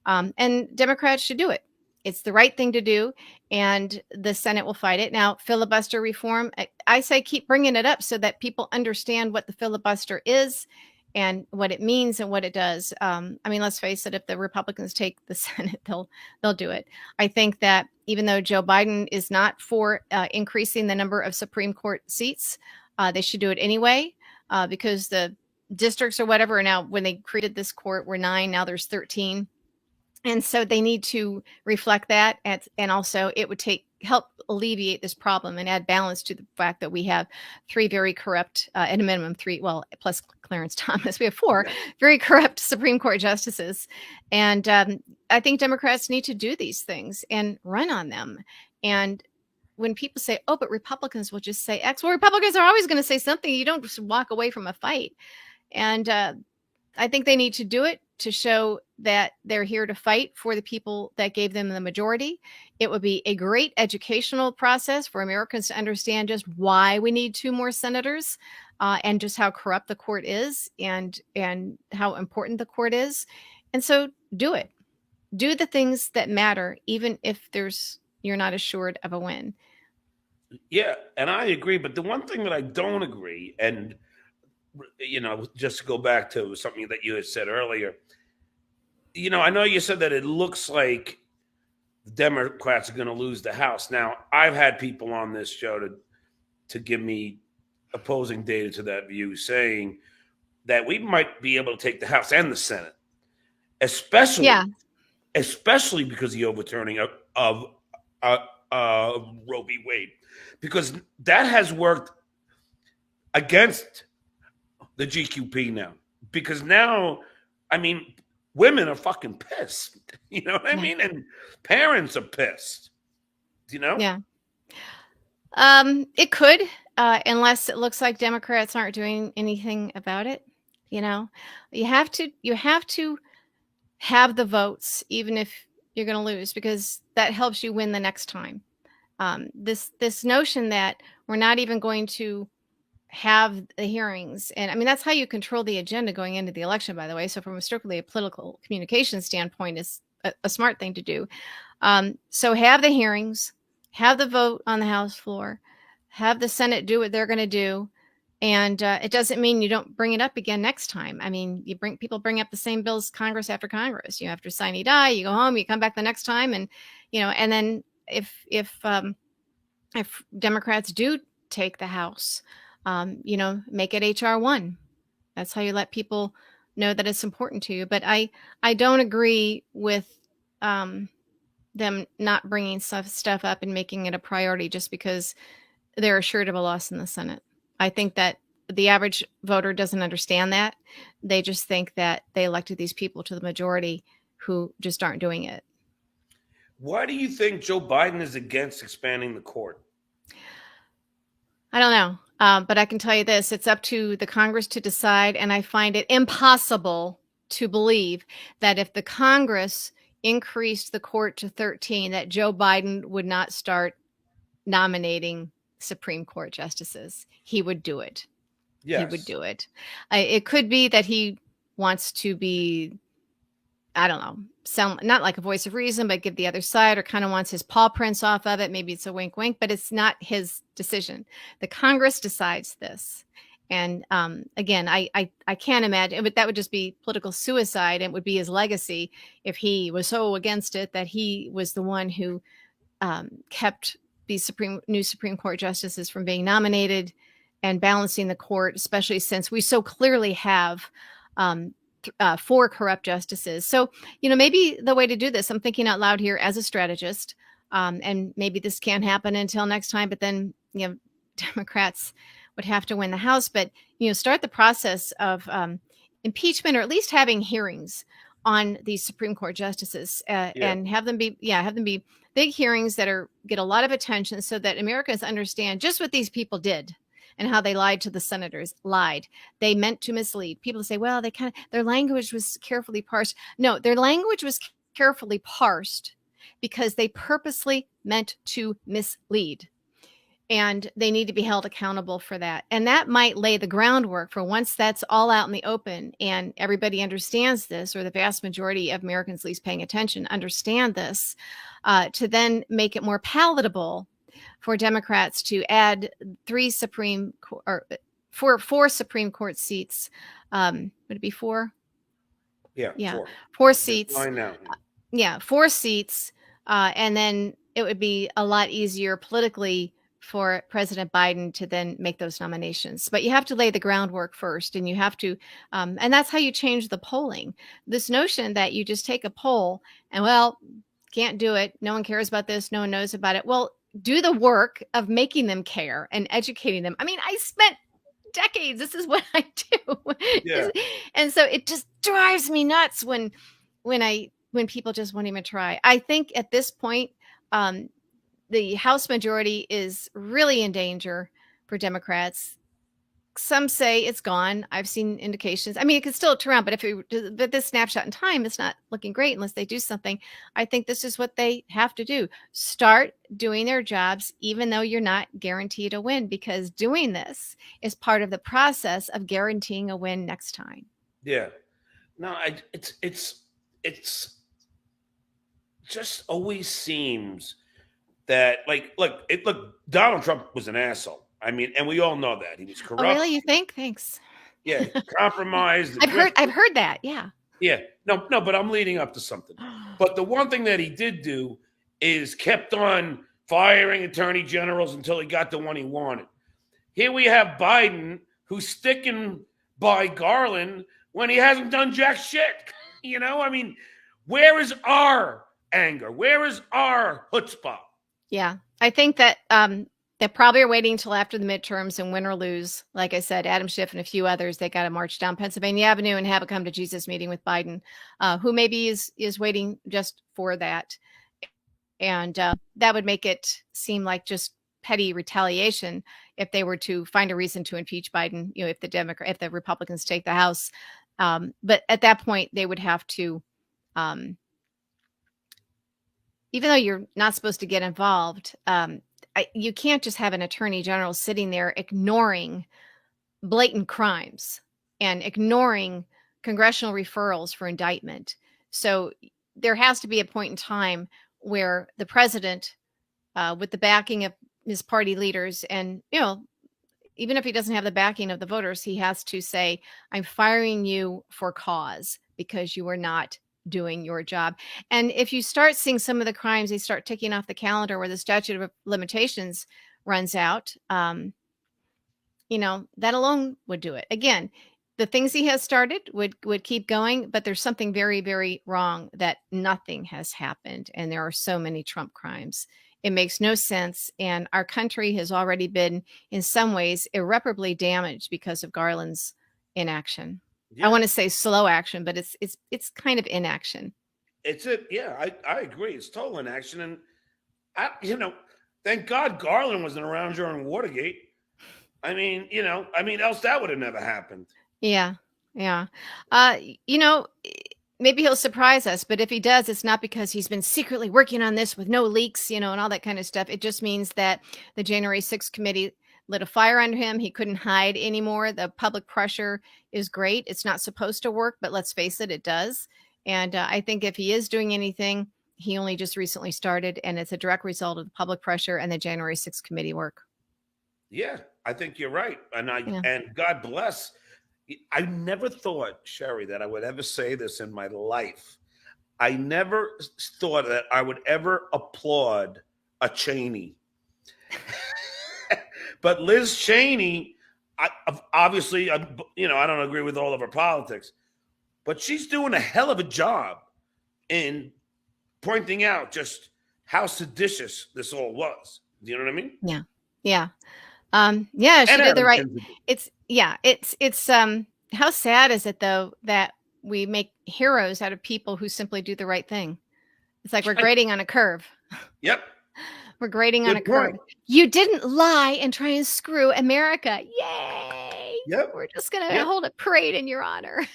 C: And Democrats should do it. It's the right thing to do, and the Senate will fight it. Now, filibuster reform, I say keep bringing it up so that people understand what the filibuster is and what it means and what it does. I mean, let's face it, if the Republicans take the Senate, they'll do it. I think that even though Joe Biden is not for increasing the number of Supreme Court seats, they should do it anyway, because the districts or whatever are now, when they created this court, were 9, now there's 13. And so they need to reflect that, and also it would help alleviate this problem and add balance to the fact that we have 3 very corrupt, at a minimum 3, well, plus Clarence Thomas, we have 4 very corrupt Supreme Court justices. And I think Democrats need to do these things and run on them. And when people say, oh, but Republicans will just say X, well, Republicans are always going to say something. You don't just walk away from a fight. And I think they need to do it to show that they're here to fight for the people that gave them the majority. It would be a great educational process for Americans to understand just why we need 2 more senators, and just how corrupt the court is, and how important the court is. And so do it. Do the things that matter, even if you're not assured of a win.
B: Yeah, and I agree. But the one thing that I don't agree, and just to go back to something that you had said earlier, I know you said that it looks like the Democrats are going to lose the House. Now, I've had people on this show to give me opposing data to that view, saying that we might be able to take the House and the Senate, especially because of the overturning of Roe v. Wade, because that has worked against the GQP now, because now, I mean, women are fucking pissed. You know what I mean? And parents are pissed.
C: Yeah. It could, unless it looks like Democrats aren't doing anything about it. You have to have the votes, even if you're going to lose, because that helps you win the next time. This notion that we're not even going to have the hearings, and I mean, that's how you control the agenda going into the election, by the way. So from a strictly political communication standpoint, is a smart thing to do. So have the hearings, have the vote on the House floor, have the Senate do what they're going to do. And it doesn't mean you don't bring it up again next time. I mean, people bring up the same bills Congress after Congress. You have to sign, die, you go home, you come back the next time. And, and then if Democrats do take the House, make it HR 1. That's how you let people know that it's important to you. But I don't agree with them not bringing stuff up and making it a priority just because they're assured of a loss in the Senate. I think that the average voter doesn't understand that. They just think that they elected these people to the majority who just aren't doing it.
B: Why do you think Joe Biden is against expanding the court?
C: I don't know. But I can tell you this, it's up to the Congress to decide. And I find it impossible to believe that if the Congress increased the court to 13, that Joe Biden would not start nominating Supreme Court justices. He would do it. Yes. He would do it. It could be that he wants to be, I don't know, sound not like a voice of reason, but give the other side, or kind of wants his paw prints off of it. Maybe it's a wink, wink, but it's not his decision. The Congress decides this. And again, I can't imagine, but that would just be political suicide. And it would be his legacy if he was so against it that he was the one who kept these new Supreme Court justices from being nominated and balancing the court, especially since we so clearly have 4 corrupt justices. So, maybe the way to do this, I'm thinking out loud here as a strategist, and maybe this can't happen until next time, but then, Democrats would have to win the House, but, start the process of impeachment, or at least having hearings on these Supreme Court justices, and have them be big hearings that get a lot of attention, so that Americans understand just what these people did and how they lied to the senators. They meant to mislead. People say, well, their language was carefully parsed. No, their language was carefully parsed because they purposely meant to mislead. and they need to be held accountable for that. And that might lay the groundwork for, once that's all out in the open and everybody understands this, or the vast majority of Americans, at least paying attention, understand this, to then make it more palatable for Democrats to add four Supreme Court seats. Would it be four?
B: Yeah.
C: Four seats.
B: Fine now.
C: Yeah, 4 seats. And then it would be a lot easier politically for President Biden to then make those nominations. But you have to lay the groundwork first, and you have to, and that's how you change the polling. This notion that you just take a poll and, well, can't do it, no one cares about this, no one knows about it. Well, do the work of making them care and educating them. I mean, I spent decades, this is what I do.
B: Yeah.
C: And so it just drives me nuts when people just won't even try. I think at this point, the House majority is really in danger for Democrats. Some say it's gone. I've seen indications. I mean, it could still turn around, but this snapshot in time is not looking great unless they do something. I think this is what they have to do. Start doing their jobs, even though you're not guaranteed a win, because doing this is part of the process of guaranteeing a win next time.
B: Yeah. No, it's just always seems that, look, Donald Trump was an asshole. I mean, and we all know that he was corrupt.
C: Oh, really? You think? Thanks.
B: Yeah, compromised.
C: I've heard that. Yeah.
B: Yeah. No, but I'm leading up to something. But the one thing that he did do is kept on firing attorney generals until he got the one he wanted. Here we have Biden, who's sticking by Garland when he hasn't done jack shit. You know, I mean, where is our anger? Where is our chutzpah?
C: Yeah, I think that they probably are waiting until after the midterms, and win or lose. Like I said, Adam Schiff and a few others, they got to march down Pennsylvania Avenue and have a come to Jesus meeting with Biden, who maybe is waiting just for that. And that would make it seem like just petty retaliation if they were to find a reason to impeach Biden, you know, if the Republicans take the House. But at that point, they would have to, even though you're not supposed to get involved, you can't just have an attorney general sitting there ignoring blatant crimes and ignoring congressional referrals for indictment. So there has to be a point in time where the president, with the backing of his party leaders, and, you know, even if he doesn't have the backing of the voters, he has to say, I'm firing you for cause because you are not doing your job. And if you start seeing some of the crimes, they start ticking off the calendar where the statute of limitations runs out, you know, that alone would do it. Again, the things he has started would keep going, but there's something very, very wrong that nothing has happened. And there are so many Trump crimes. It makes no sense. And our country has already been, in some ways, irreparably damaged because of Garland's inaction. Yeah. I want to say slow action, but it's kind of inaction.
B: Yeah, I agree. It's total inaction. And thank God Garland wasn't around during Watergate. I mean, else that would have never happened.
C: Yeah. Maybe he'll surprise us, but if he does, it's not because he's been secretly working on this with no leaks, and all that kind of stuff. It just means that the January 6th committee lit a fire under him. He couldn't hide anymore. The public pressure is great. It's not supposed to work, but let's face it, it does. And I think if he is doing anything, he only just recently started, and it's a direct result of the public pressure and the January 6th committee work.
B: Yeah, I think you're right. And God bless. I never thought, Cheri, that I would ever say this in my life. I never thought that I would ever applaud a Cheney. But Liz Cheney, obviously, I don't agree with all of her politics, but she's doing a hell of a job in pointing out just how seditious this all was. Do you know what I mean?
C: Yeah. She did the right. It's how sad is it though that we make heroes out of people who simply do the right thing? It's like we're grading on a curve.
B: Yep.
C: We're grading on a curve. You didn't lie and try and screw America. Yay!
B: Yep.
C: We're just gonna hold a parade in your honor.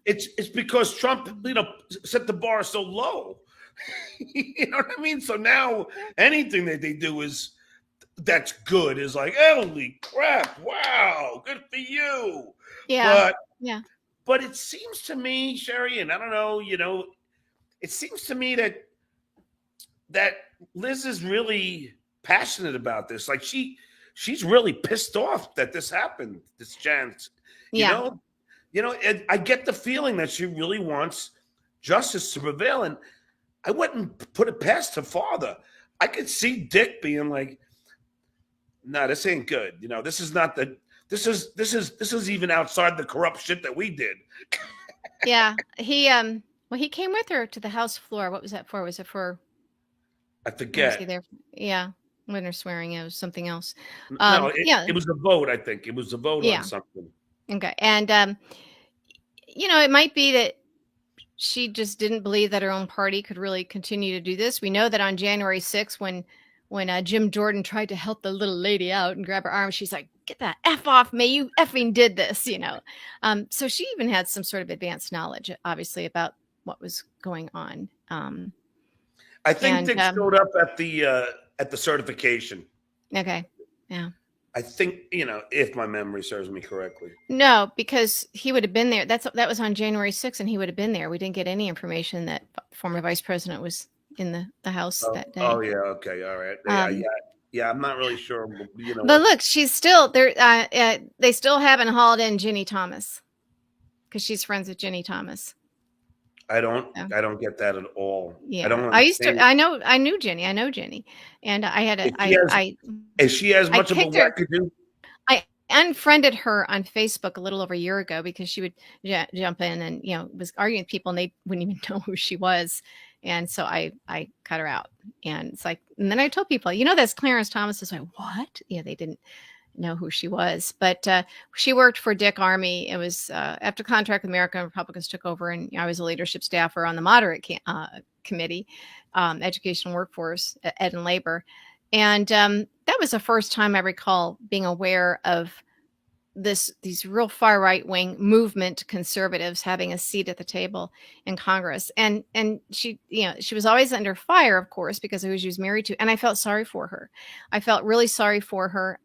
B: It's because Trump, set the bar so low. You know what I mean? So now anything that they do is that's good is like, holy crap, wow, good for you.
C: Yeah. Yeah.
B: But it seems to me, Cheri, and I don't know, it seems to me that Liz is really passionate about this. Like she's really pissed off that this happened, this chance.
C: Yeah.
B: I get the feeling that she really wants justice to prevail, and I wouldn't put it past her father. I could see Dick being like, "No, this ain't good. This is not the. This is even outside the corrupt shit that we did."
C: Yeah. He came with her to the House floor. What was that for? Was it for?
B: I
C: Was
B: forget.
C: he there? Yeah. When they're swearing, it was something else.
B: No,
C: Yeah.
B: it was a vote. I think it was a vote
C: Yeah.
B: on something.
C: Okay. And it might be that she just didn't believe that her own party could really continue to do this. We know that on January 6th, when Jim Jordan tried to help the little lady out and grab her arm, she's like, "Get that F off me, you effing did this," So she even had some sort of advanced knowledge, obviously, about what was going on.
B: I think Dick showed up at the certification.
C: Okay. Yeah.
B: I think, if my memory serves me correctly.
C: No, because he would have been there. That was on January 6th, and he would have been there. We didn't get any information that former vice president was in the house that day.
B: Oh, yeah. Okay. All right. Yeah. I'm not really sure.
C: But look, she's still there. They still haven't hauled in Ginny Thomas because she's friends with Ginny Thomas.
B: I don't get that at all.
C: Yeah.
B: I don't
C: understand. I knew Ginny. I know Ginny. And I had
B: Is she as much of a record?
C: I unfriended her on Facebook a little over a year ago because she would jump in and, was arguing with people and they wouldn't even know who she was. And so I cut her out. And it's like, and then I told people, that's Clarence Thomas. Is like, what? They didn't know who she was, but she worked for Dick Armey. It was after Contract with America, Republicans took over, and I was a leadership staffer on the moderate committee, education and workforce, ed and labor. And that was the first time I recall being aware of these real far right wing movement conservatives having a seat at the table in Congress. And she, she was always under fire, of course, because of who she was married to. And I felt sorry for her. I felt really sorry for her.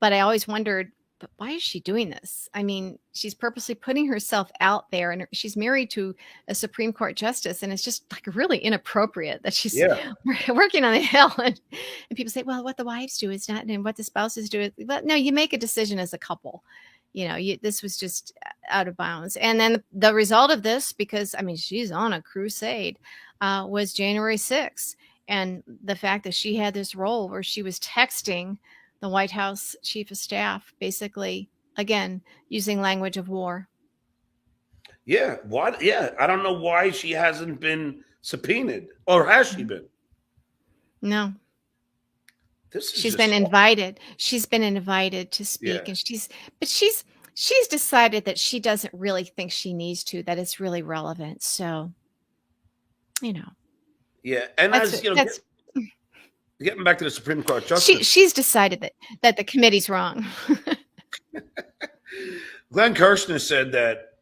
C: But I always wondered, but why is she doing this? I mean, she's purposely putting herself out there, and she's married to a Supreme Court justice. And it's just like really inappropriate that she's working on the Hill. And people say, well, what the wives do is not, and what the spouses do. But no, you make a decision as a couple. This was just out of bounds. And then the result of this, because she's on a crusade, was January 6th. And the fact that she had this role where she was texting the White House chief of staff, basically, again, using language of war.
B: Yeah. What? Yeah. I don't know why she hasn't been subpoenaed, or has she been?
C: No. She's been invited. She's been invited to speak, and she's decided that she doesn't really think she needs to, that it's really relevant. So,
B: Yeah. And getting back to the Supreme Court justice,
C: she's decided that the committee's wrong.
B: Glenn Kirshner said that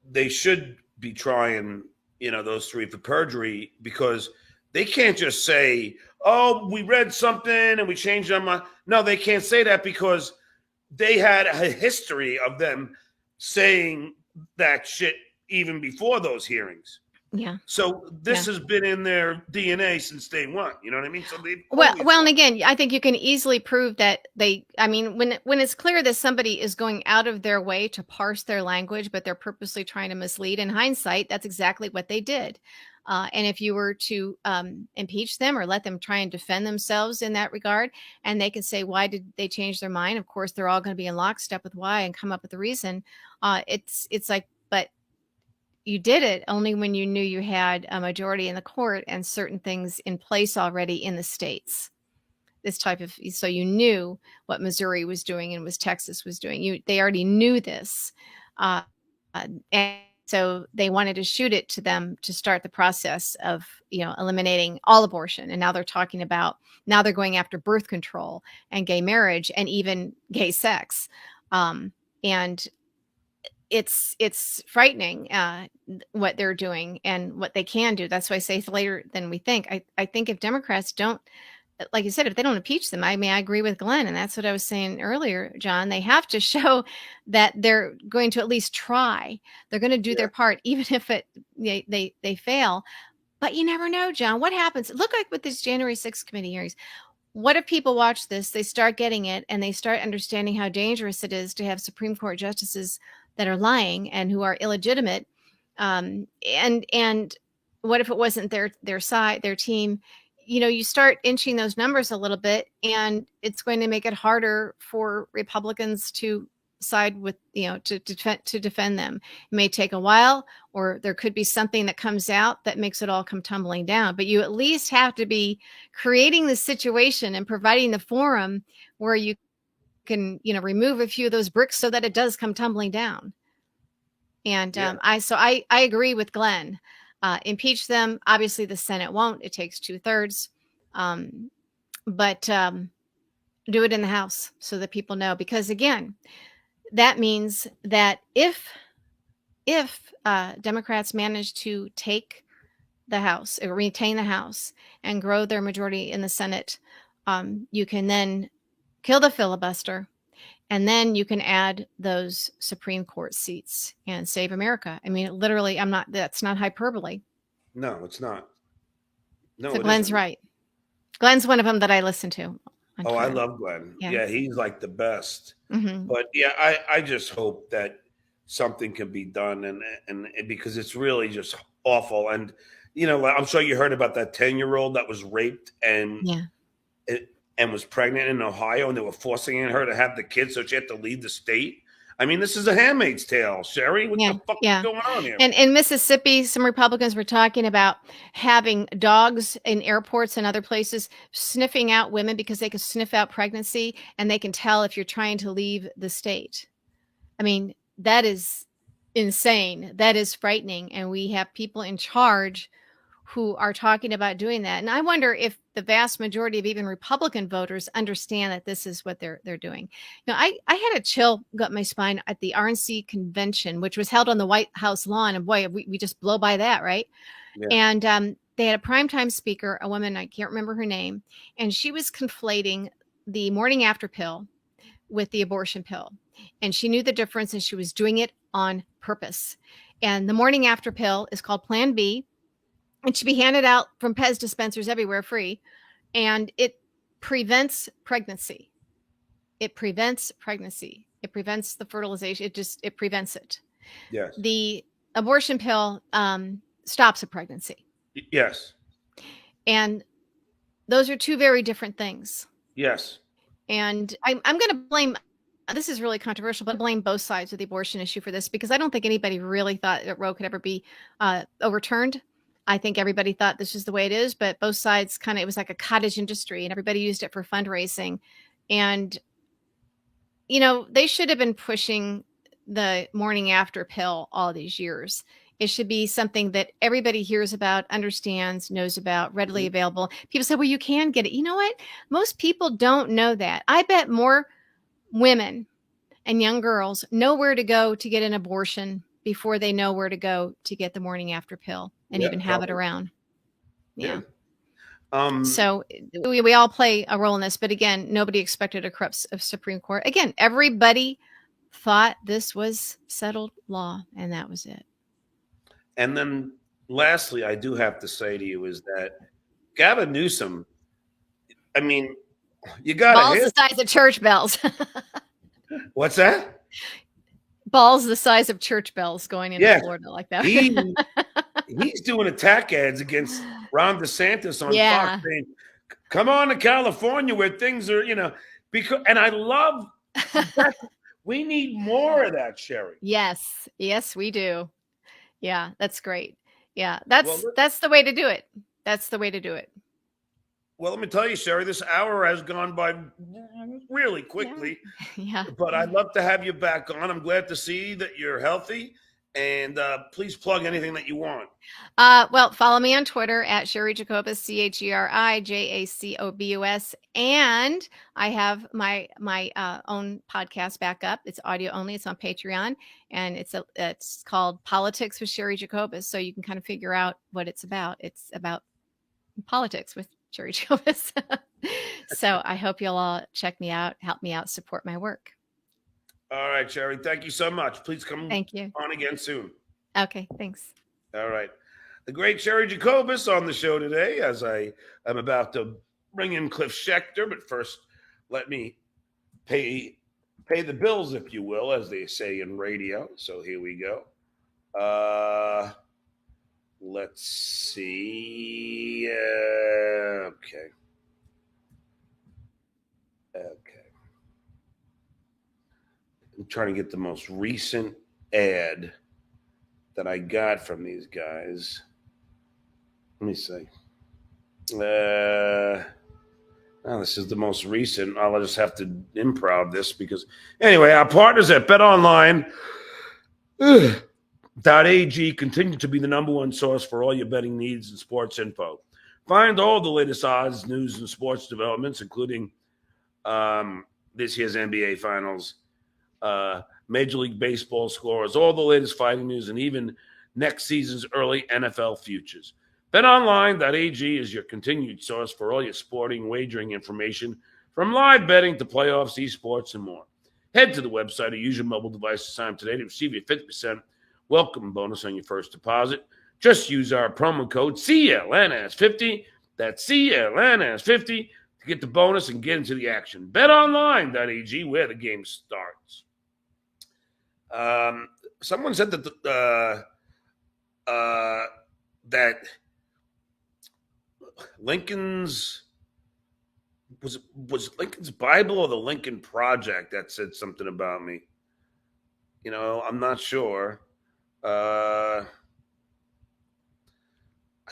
B: they should be trying, those three for perjury, because they can't just say, "Oh, we read something and we changed our mind." No, they can't say that because they had a history of them saying that shit even before those hearings. Yeah. So this has been in their DNA since day one. You know what I mean? So
C: and again, I think you can easily prove that when it's clear that somebody is going out of their way to parse their language, but they're purposely trying to mislead. In hindsight, that's exactly what they did. And if you were to impeach them or let them try and defend themselves in that regard, and they could say, why did they change their mind? Of course, they're all going to be in lockstep with why and come up with the reason. It's like, but you did it only when you knew you had a majority in the court and certain things in place already in the states. So you knew what Missouri was doing and what Texas was doing. They already knew this. And so they wanted to shoot it to them to start the process of, eliminating all abortion. And now they're going after birth control and gay marriage and even gay sex. And it's frightening what they're doing and what they can do. That's why I say it's later than we think. I think if Democrats don't like you said, if they don't impeach them, I agree with Glenn. And that's what I was saying earlier, John. They have to show that they're going to at least try. They're going to do their part, even if they fail. But you never know, John. What happens? Look like with this January 6th committee hearings. What if people watch this, they start getting it, and they start understanding how dangerous it is to have Supreme Court justices that are lying and who are illegitimate? And what if it wasn't their side, their team? You start inching those numbers a little bit, and it's going to make it harder for Republicans to side with, to defend them. It may take a while, or there could be something that comes out that makes it all come tumbling down. But you at least have to be creating the situation and providing the forum where you can, remove a few of those bricks so that it does come tumbling down. And I agree with Glenn. Impeach them. Obviously, the Senate won't. It takes 2/3. But do it in the House so that people know. Because again, that means that if Democrats manage to take the House or retain the House and grow their majority in the Senate, you can then kill the filibuster. And then you can add those Supreme Court seats and save America. I mean, literally, that's not hyperbole.
B: No, it's not. No,
C: so Glenn's right. Glenn's one of them that I listen to.
B: Oh, I love Glenn. Yeah, he's like the best.
C: Mm-hmm.
B: But yeah, I just hope that something can be done, and because it's really just awful. And I'm sure you heard about that 10-year-old that was raped and was pregnant in Ohio, and they were forcing her to have the kid, so she had to leave the state. I mean, this is a Handmaid's Tale, Cheri. What the fuck is going on here?
C: And in Mississippi, some Republicans were talking about having dogs in airports and other places sniffing out women because they can sniff out pregnancy, and they can tell if you're trying to leave the state. I mean, that is insane. That is frightening. And we have people in charge who are talking about doing that. And I wonder if the vast majority of even Republican voters understand that this is what they're doing. I had a chill up my spine at the RNC convention, which was held on the White House lawn. And boy, we just blow by that, right? Yeah. And they had a primetime speaker, a woman, I can't remember her name, and she was conflating the morning after pill with the abortion pill. And she knew the difference, and she was doing it on purpose. And the morning after pill is called Plan B. It should be handed out from Pez dispensers everywhere free. And it prevents pregnancy. It prevents pregnancy. It prevents the fertilization. It prevents it.
B: Yes.
C: The abortion pill stops a pregnancy.
B: Yes.
C: And those are two very different things.
B: Yes.
C: And I'm going to blame, this is really controversial, but blame both sides of the abortion issue for this, because I don't think anybody really thought that Roe could ever be overturned. I think everybody thought this is the way it is, but both sides it was like a cottage industry, and everybody used it for fundraising. And, they should have been pushing the morning after pill all these years. It should be something that everybody hears about, understands, knows about, readily available. People say, well, you can get it. You know what? Most people don't know that. I bet more women and young girls know where to go to get an abortion before they know where to go to get the morning after pill and even have it around. Yeah. So we all play a role in this, but again, nobody expected a corrupt Supreme Court. Again, everybody thought this was settled law, and that was it.
B: And then lastly, I do have to say to you is that Gavin Newsom, I mean, you got
C: balls the size of church bells.
B: What's that?
C: Balls the size of church bells going into Florida like that.
B: He's doing attack ads against Ron DeSantis on Fox, saying, come on to California where things are, and I love that. We need more of that, Cheri.
C: Yes, we do. Yeah, that's great. Yeah, that's the way to do it. That's the way to do it.
B: Well, let me tell you, Cheri, this hour has gone by really quickly.
C: Yeah.
B: But I'd love to have you back on. I'm glad to see that you're healthy. And please plug anything that you want.
C: Well, follow me on Twitter at Cheri Jacobus, CheriJacobus. And I have my own podcast back up. It's audio only. It's on Patreon. And it's called Politics with Cheri Jacobus. So you can kind of figure out what it's about. It's about politics with Cheri Jacobus. So I hope you'll all check me out, help me out, support my work.
B: All right, Cheri. Thank you so much. Please come
C: Thank you.
B: on again soon.
C: Okay, thanks.
B: All right. The great Cheri Jacobus on the show today, as I am about to bring in Cliff Schecter. But first, let me pay the bills, if you will, as they say in radio. So here we go. Let's see. Okay. I'm trying to get the most recent ad that I got from these guys. Let me see. This is the most recent. I'll just have to improv this because, anyway, our partners at BetOnline.ag continue to be the number one source for all your betting needs and sports info. Find all the latest odds, news, and sports developments, including this year's NBA Finals, Major League Baseball scores, all the latest fighting news, and even next season's early NFL futures. BetOnline.ag is your continued source for all your sporting wagering information, from live betting to playoffs, esports, and more. Head to the website or use your mobile device to sign up today to receive your 50% welcome bonus on your first deposit. Just use our promo code CLNS50. That's CLNS50 to get the bonus and get into the action. BetOnline.ag, where the game starts. Someone said that that Lincoln's was Lincoln's Bible or the Lincoln Project that said something about me. You know, I'm not sure. I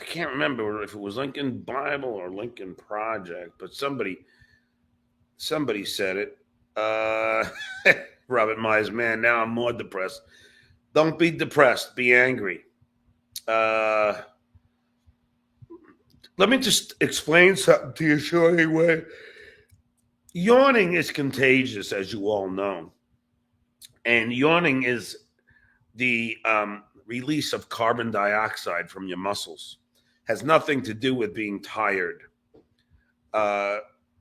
B: can't remember if it was Lincoln Bible or Lincoln Project, but somebody said it. Robert Myers, man, now I'm more depressed. Don't be depressed. Be angry. Let me just explain something to you, Shorty. Yawning is contagious, as you all know. And yawning is the release of carbon dioxide from your muscles. Has nothing to do with being tired.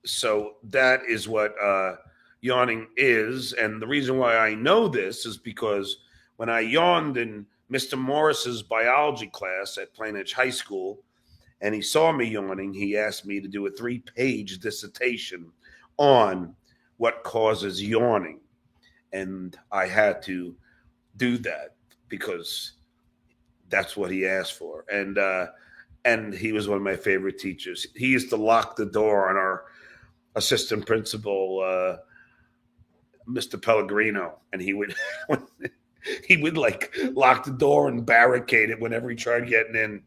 B: So that is what yawning is. And the reason why I know this is because when I yawned in Mr. Morris's biology class at Plainedge High School, and he saw me yawning, he asked me to do a 3-page dissertation on what causes yawning. And I had to do that because that's what he asked for. And he was one of my favorite teachers. He used to lock the door on our assistant principal, Mr. Pellegrino, and he would like lock the door and barricade it whenever he tried getting in.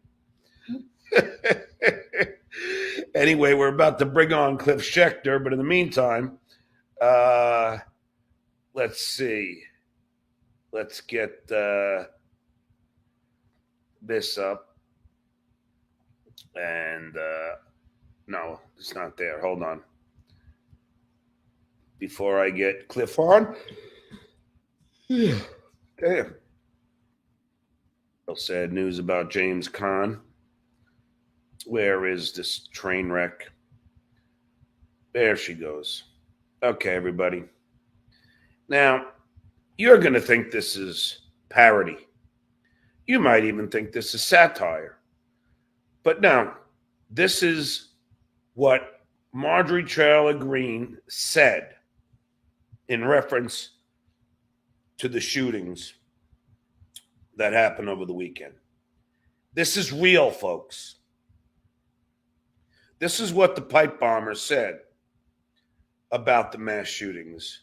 B: Anyway, we're about to bring on Cliff Schecter, but in the meantime, let's see. Let's get this up. And no, it's not there. Hold on. Before I get Cliff on. Damn. Real sad news about James Caan. Where is this train wreck? There she goes. Okay, everybody. Now, you're going to think this is parody. You might even think this is satire. But no, this is what Marjorie Taylor Greene said in reference to the shootings that happened over the weekend. This is real, folks. This is what the pipe bomber said about the mass shootings.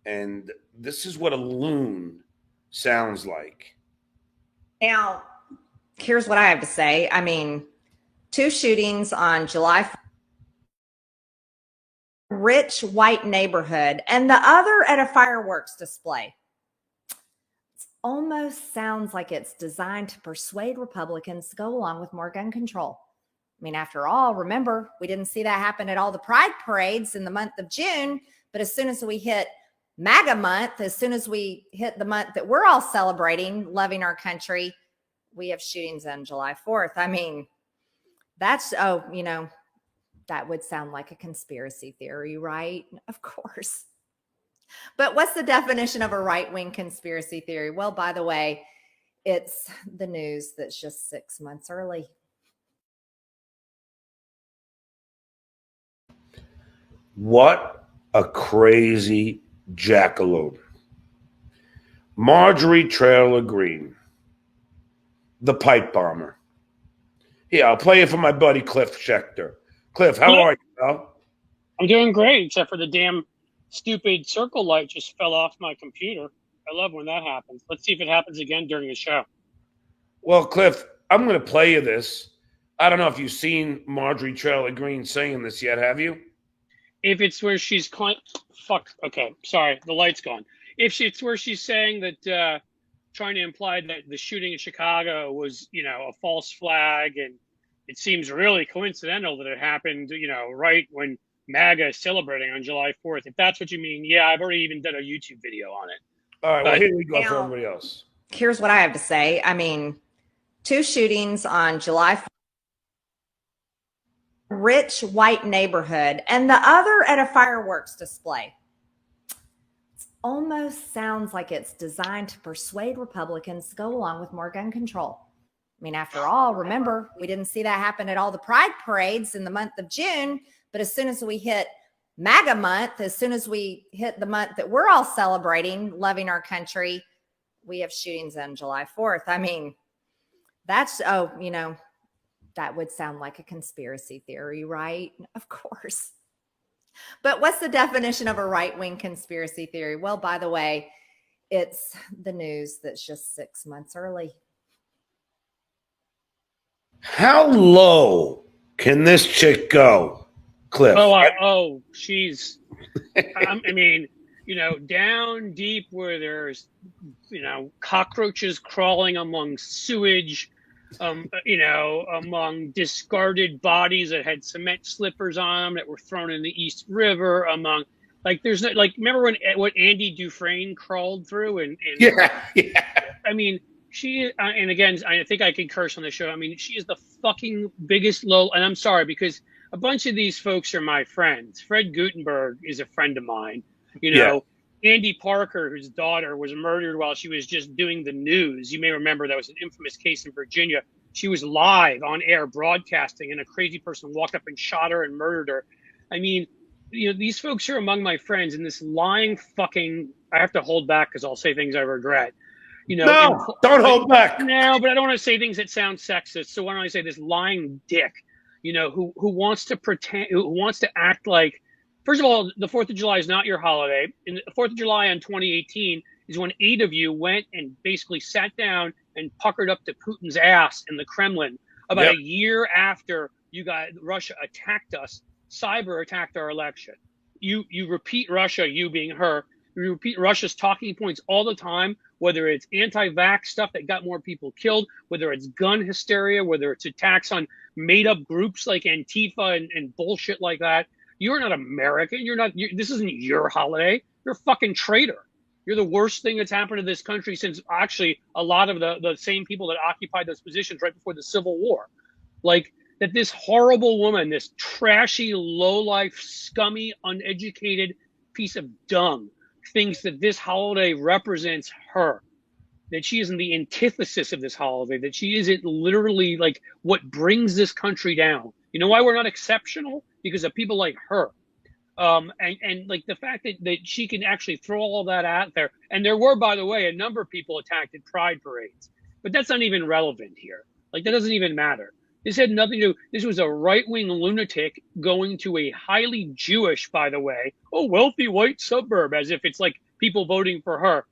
B: And this is what a loon sounds like.
D: Now, here's what I have to say. I mean, 2 shootings on July 4th, rich white neighborhood, and the other at a fireworks display. It almost sounds like it's designed to persuade Republicans to go along with more gun control. I mean, after all, remember, we didn't see that happen at all the pride parades in the month of June, but as soon as we hit MAGA month, as soon as we hit the month that we're all celebrating, loving our country, we have shootings on July 4th. I mean, That's, that would sound like a conspiracy theory, right? Of course. But what's the definition of a right-wing conspiracy theory? Well, by the way, it's the news that's just 6 months early.
B: What a crazy jackalope. Marjorie Taylor Greene, the pipe bomber. Yeah, I'll play it for my buddy Cliff Schecter. Cliff, how are you, pal?
E: I'm doing great, except for the damn stupid circle light just fell off my computer. I love when that happens. Let's see if it happens again during the show.
B: Well, Cliff, I'm going to play you this. I don't know if you've seen Marjorie Taylor Greene saying this yet, have you?
E: If it's where she's okay, sorry, the light's gone. If it's where she's saying that, trying to imply that the shooting in Chicago was, a false flag, and it seems really coincidental that it happened, right when MAGA is celebrating on July 4th. If that's what you mean, yeah, I've already even done a YouTube video on it.
B: All right, well, here we go for everybody else.
D: Here's what I have to say. I mean, 2 shootings on July 4th. Rich white neighborhood, and the other at a fireworks display. It almost sounds like it's designed to persuade Republicans to go along with more gun control. I mean, after all, remember, we didn't see that happen at all the pride parades in the month of June, but as soon as we hit MAGA month, as soon as we hit the month that we're all celebrating, loving our country, we have shootings on July 4th. I mean, that's, that would sound like a conspiracy theory, right? Of course. But what's the definition of a right-wing conspiracy theory? Well, by the way, it's the news that's just 6 months early.
B: How low can this chick go, Cliff?
E: She's, I mean, down deep where there's, cockroaches crawling among sewage, among discarded bodies that had cement slippers on them that were thrown in the East River, among there's no, remember what Andy Dufresne crawled through and
B: yeah.
E: I mean, she, and again, I think I can curse on the show. I mean, she is the fucking biggest low, and I'm sorry because a bunch of these folks are my friends. Fred Gutenberg is a friend of mine, Andy Parker, whose daughter was murdered while she was just doing the news. You may remember that was an infamous case in Virginia. She was live on air broadcasting, and a crazy person walked up and shot her and murdered her. I mean, these folks are among my friends, and this lying fucking, I have to hold back because I'll say things I regret.
B: No, don't hold back.
E: No, but I don't want to say things that sound sexist. So why don't I say this lying dick, who wants to pretend, who wants to act like, first of all, the 4th of July is not your holiday. And the 4th of July in 2018 is when 8 of you went and basically sat down and puckered up to Putin's ass in the Kremlin about a year after Russia attacked us, cyber attacked our election. You repeat Russia, you being her, you repeat Russia's talking points all the time, whether it's anti-vax stuff that got more people killed, whether it's gun hysteria, whether it's attacks on made-up groups like Antifa and bullshit like that. You're not American. This isn't your holiday. You're a fucking traitor. You're the worst thing that's happened to this country since actually a lot of the same people that occupied those positions right before the Civil War. That this horrible woman, this trashy, low-life, scummy, uneducated piece of dung thinks that this holiday represents her, that she isn't the antithesis of this holiday, that she isn't literally what brings this country down. You know why we're not exceptional? Because of people like her. And the fact that she can actually throw all that out there. And there were, by the way, a number of people attacked at pride parades, but that's not even relevant here. That doesn't even matter. This had nothing to do. This was a right-wing lunatic going to a highly Jewish, by the way, wealthy white suburb, as if it's people voting for her.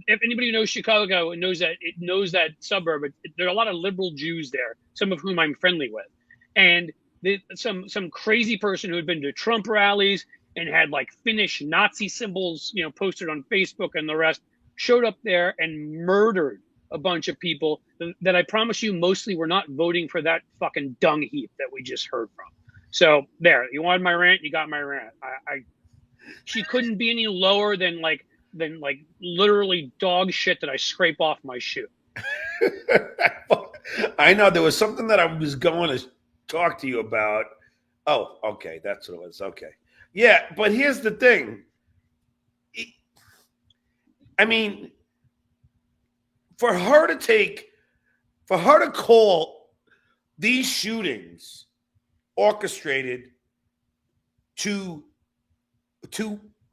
E: If anybody knows Chicago and knows that suburb, there are a lot of liberal Jews there, some of whom I'm friendly with. And some crazy person who had been to Trump rallies and had Finnish Nazi symbols, posted on Facebook and the rest, showed up there and murdered a bunch of people that I promise you mostly were not voting for that fucking dung heap that we just heard from. So there, you wanted my rant, you got my rant. She couldn't be any lower than literally dog shit that I scrape off my shoe.
B: I know there was something that I was going to talk to you about. Oh, okay, that's what it was. Okay, yeah, but here's the thing. I mean, for her to call these shootings orchestrated to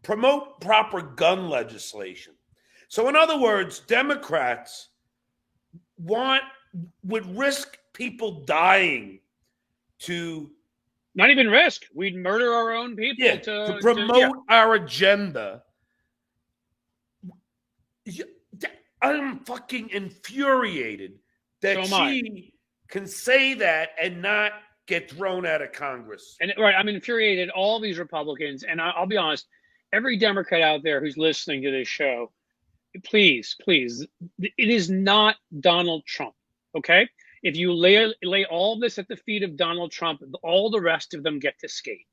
B: promote proper gun legislation. So in other words, Democrats would risk people dying to
E: not even risk. We'd murder our own people
B: to promote our agenda. I'm fucking infuriated that she can say that and not get thrown out of Congress.
E: And right, I'm infuriated. All these Republicans, and I'll be honest, every Democrat out there who's listening to this show, please, it is not Donald Trump. Okay, if you lay all this at the feet of Donald Trump, all the rest of them get to skate.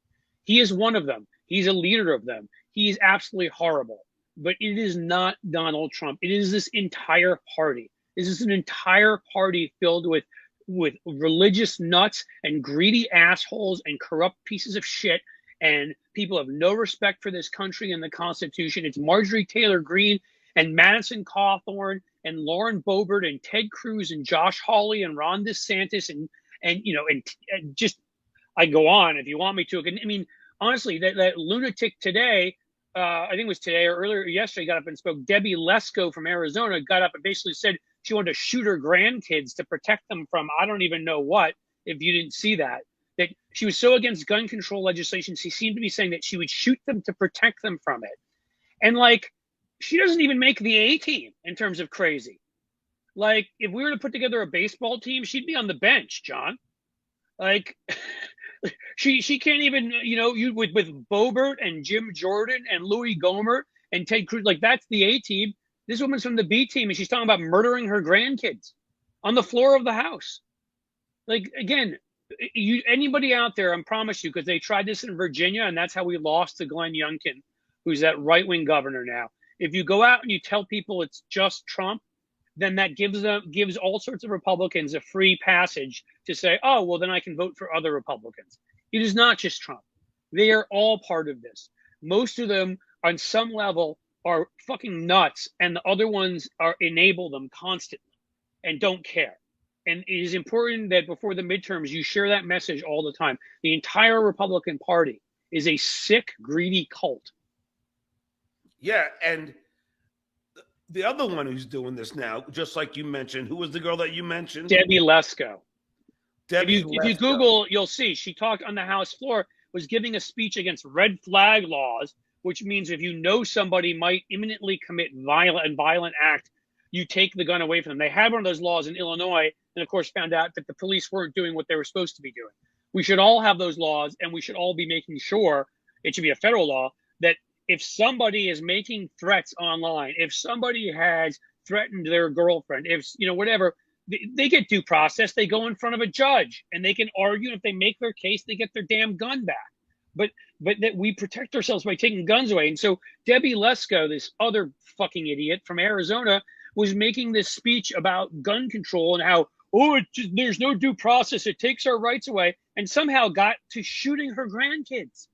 E: He is one of them. He's a leader of them. He is absolutely horrible. But it is not Donald Trump. It is this entire party. This is an entire party filled with religious nuts and greedy assholes and corrupt pieces of shit, and people have no respect for this country and the Constitution. It's Marjorie Taylor Greene and Madison Cawthorn and Lauren Boebert and Ted Cruz and Josh Hawley and Ron DeSantis and just I go on if you want me to. I mean, honestly, that lunatic today. I think it was today or earlier yesterday, got up and spoke. Debbie Lesko from Arizona got up and basically said she wanted to shoot her grandkids to protect them from I don't even know what, if you didn't see that she was so against gun control legislation, she seemed to be saying that she would shoot them to protect them from it. And like, she doesn't even make the A team in terms of crazy. Like, if we were to put together a baseball team, she'd be on the bench, John. Like, she can't even, with Boebert and Jim Jordan and Louis Gohmert and Ted Cruz, like that's the A team. This woman's from the B team, and she's talking about murdering her grandkids on the floor of the House. Like, again, anybody out there, I promise you, because they tried this in Virginia, and that's how we lost to Glenn Youngkin, who's that right-wing governor now. If you go out and you tell people it's just Trump, then that gives all sorts of Republicans a free passage to say, oh, well, then I can vote for other Republicans. It is not just Trump. They are all part of this. Most of them, on some level, are fucking nuts, and the other ones enable them constantly and don't care. And it is important that before the midterms, you share that message all the time. The entire Republican Party is a sick, greedy cult.
B: Yeah, and the other one who's doing this now, just like you mentioned, who was the girl that you mentioned?
E: Debbie Lesko. If you
B: Lesko.
E: Google, you'll see she talked on the House floor, was giving a speech against red flag laws, which means if you know somebody might imminently commit violent act, you take the gun away from them. They had one of those laws in Illinois, and of course found out that the police weren't doing what they were supposed to be doing. We should all have those laws, and we should all be making sure, it should be a federal law, that if somebody is making threats online, if somebody has threatened their girlfriend, if whatever, they get due process. They go in front of a judge and they can argue. And if they make their case, they get their damn gun back. But that we protect ourselves by taking guns away. And so Debbie Lesko, this other fucking idiot from Arizona, was making this speech about gun control and how, there's no due process. It takes our rights away, and somehow got to shooting her grandkids.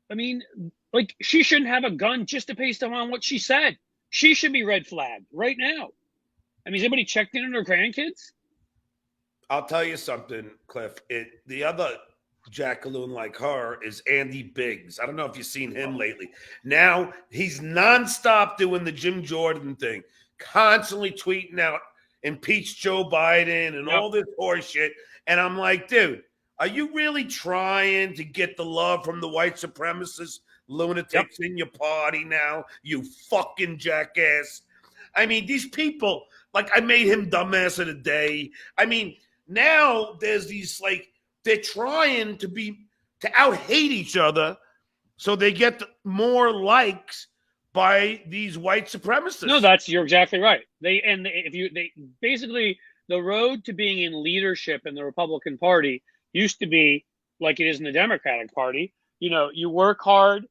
E: I mean, like, she shouldn't have a gun just based on what she said. She should be red flagged right now. I mean, has anybody checked in on her grandkids?
B: I'll tell you something, Cliff. The other jackaloon like her is Andy Biggs. I don't know if you've seen him lately. Now he's nonstop doing the Jim Jordan thing, constantly tweeting out impeach Joe Biden and all this horse shit. And I'm like, dude, are you really trying to get the love from the white supremacist lunatics in your party now, you fucking jackass? I mean, these people, like, I made him dumbass of the day. I mean, now there's these, like, they're trying to out-hate each other so they get more likes by these white supremacists.
E: No, you're exactly right. They basically, the road to being in leadership in the Republican Party used to be like it is in the Democratic Party. You work hard,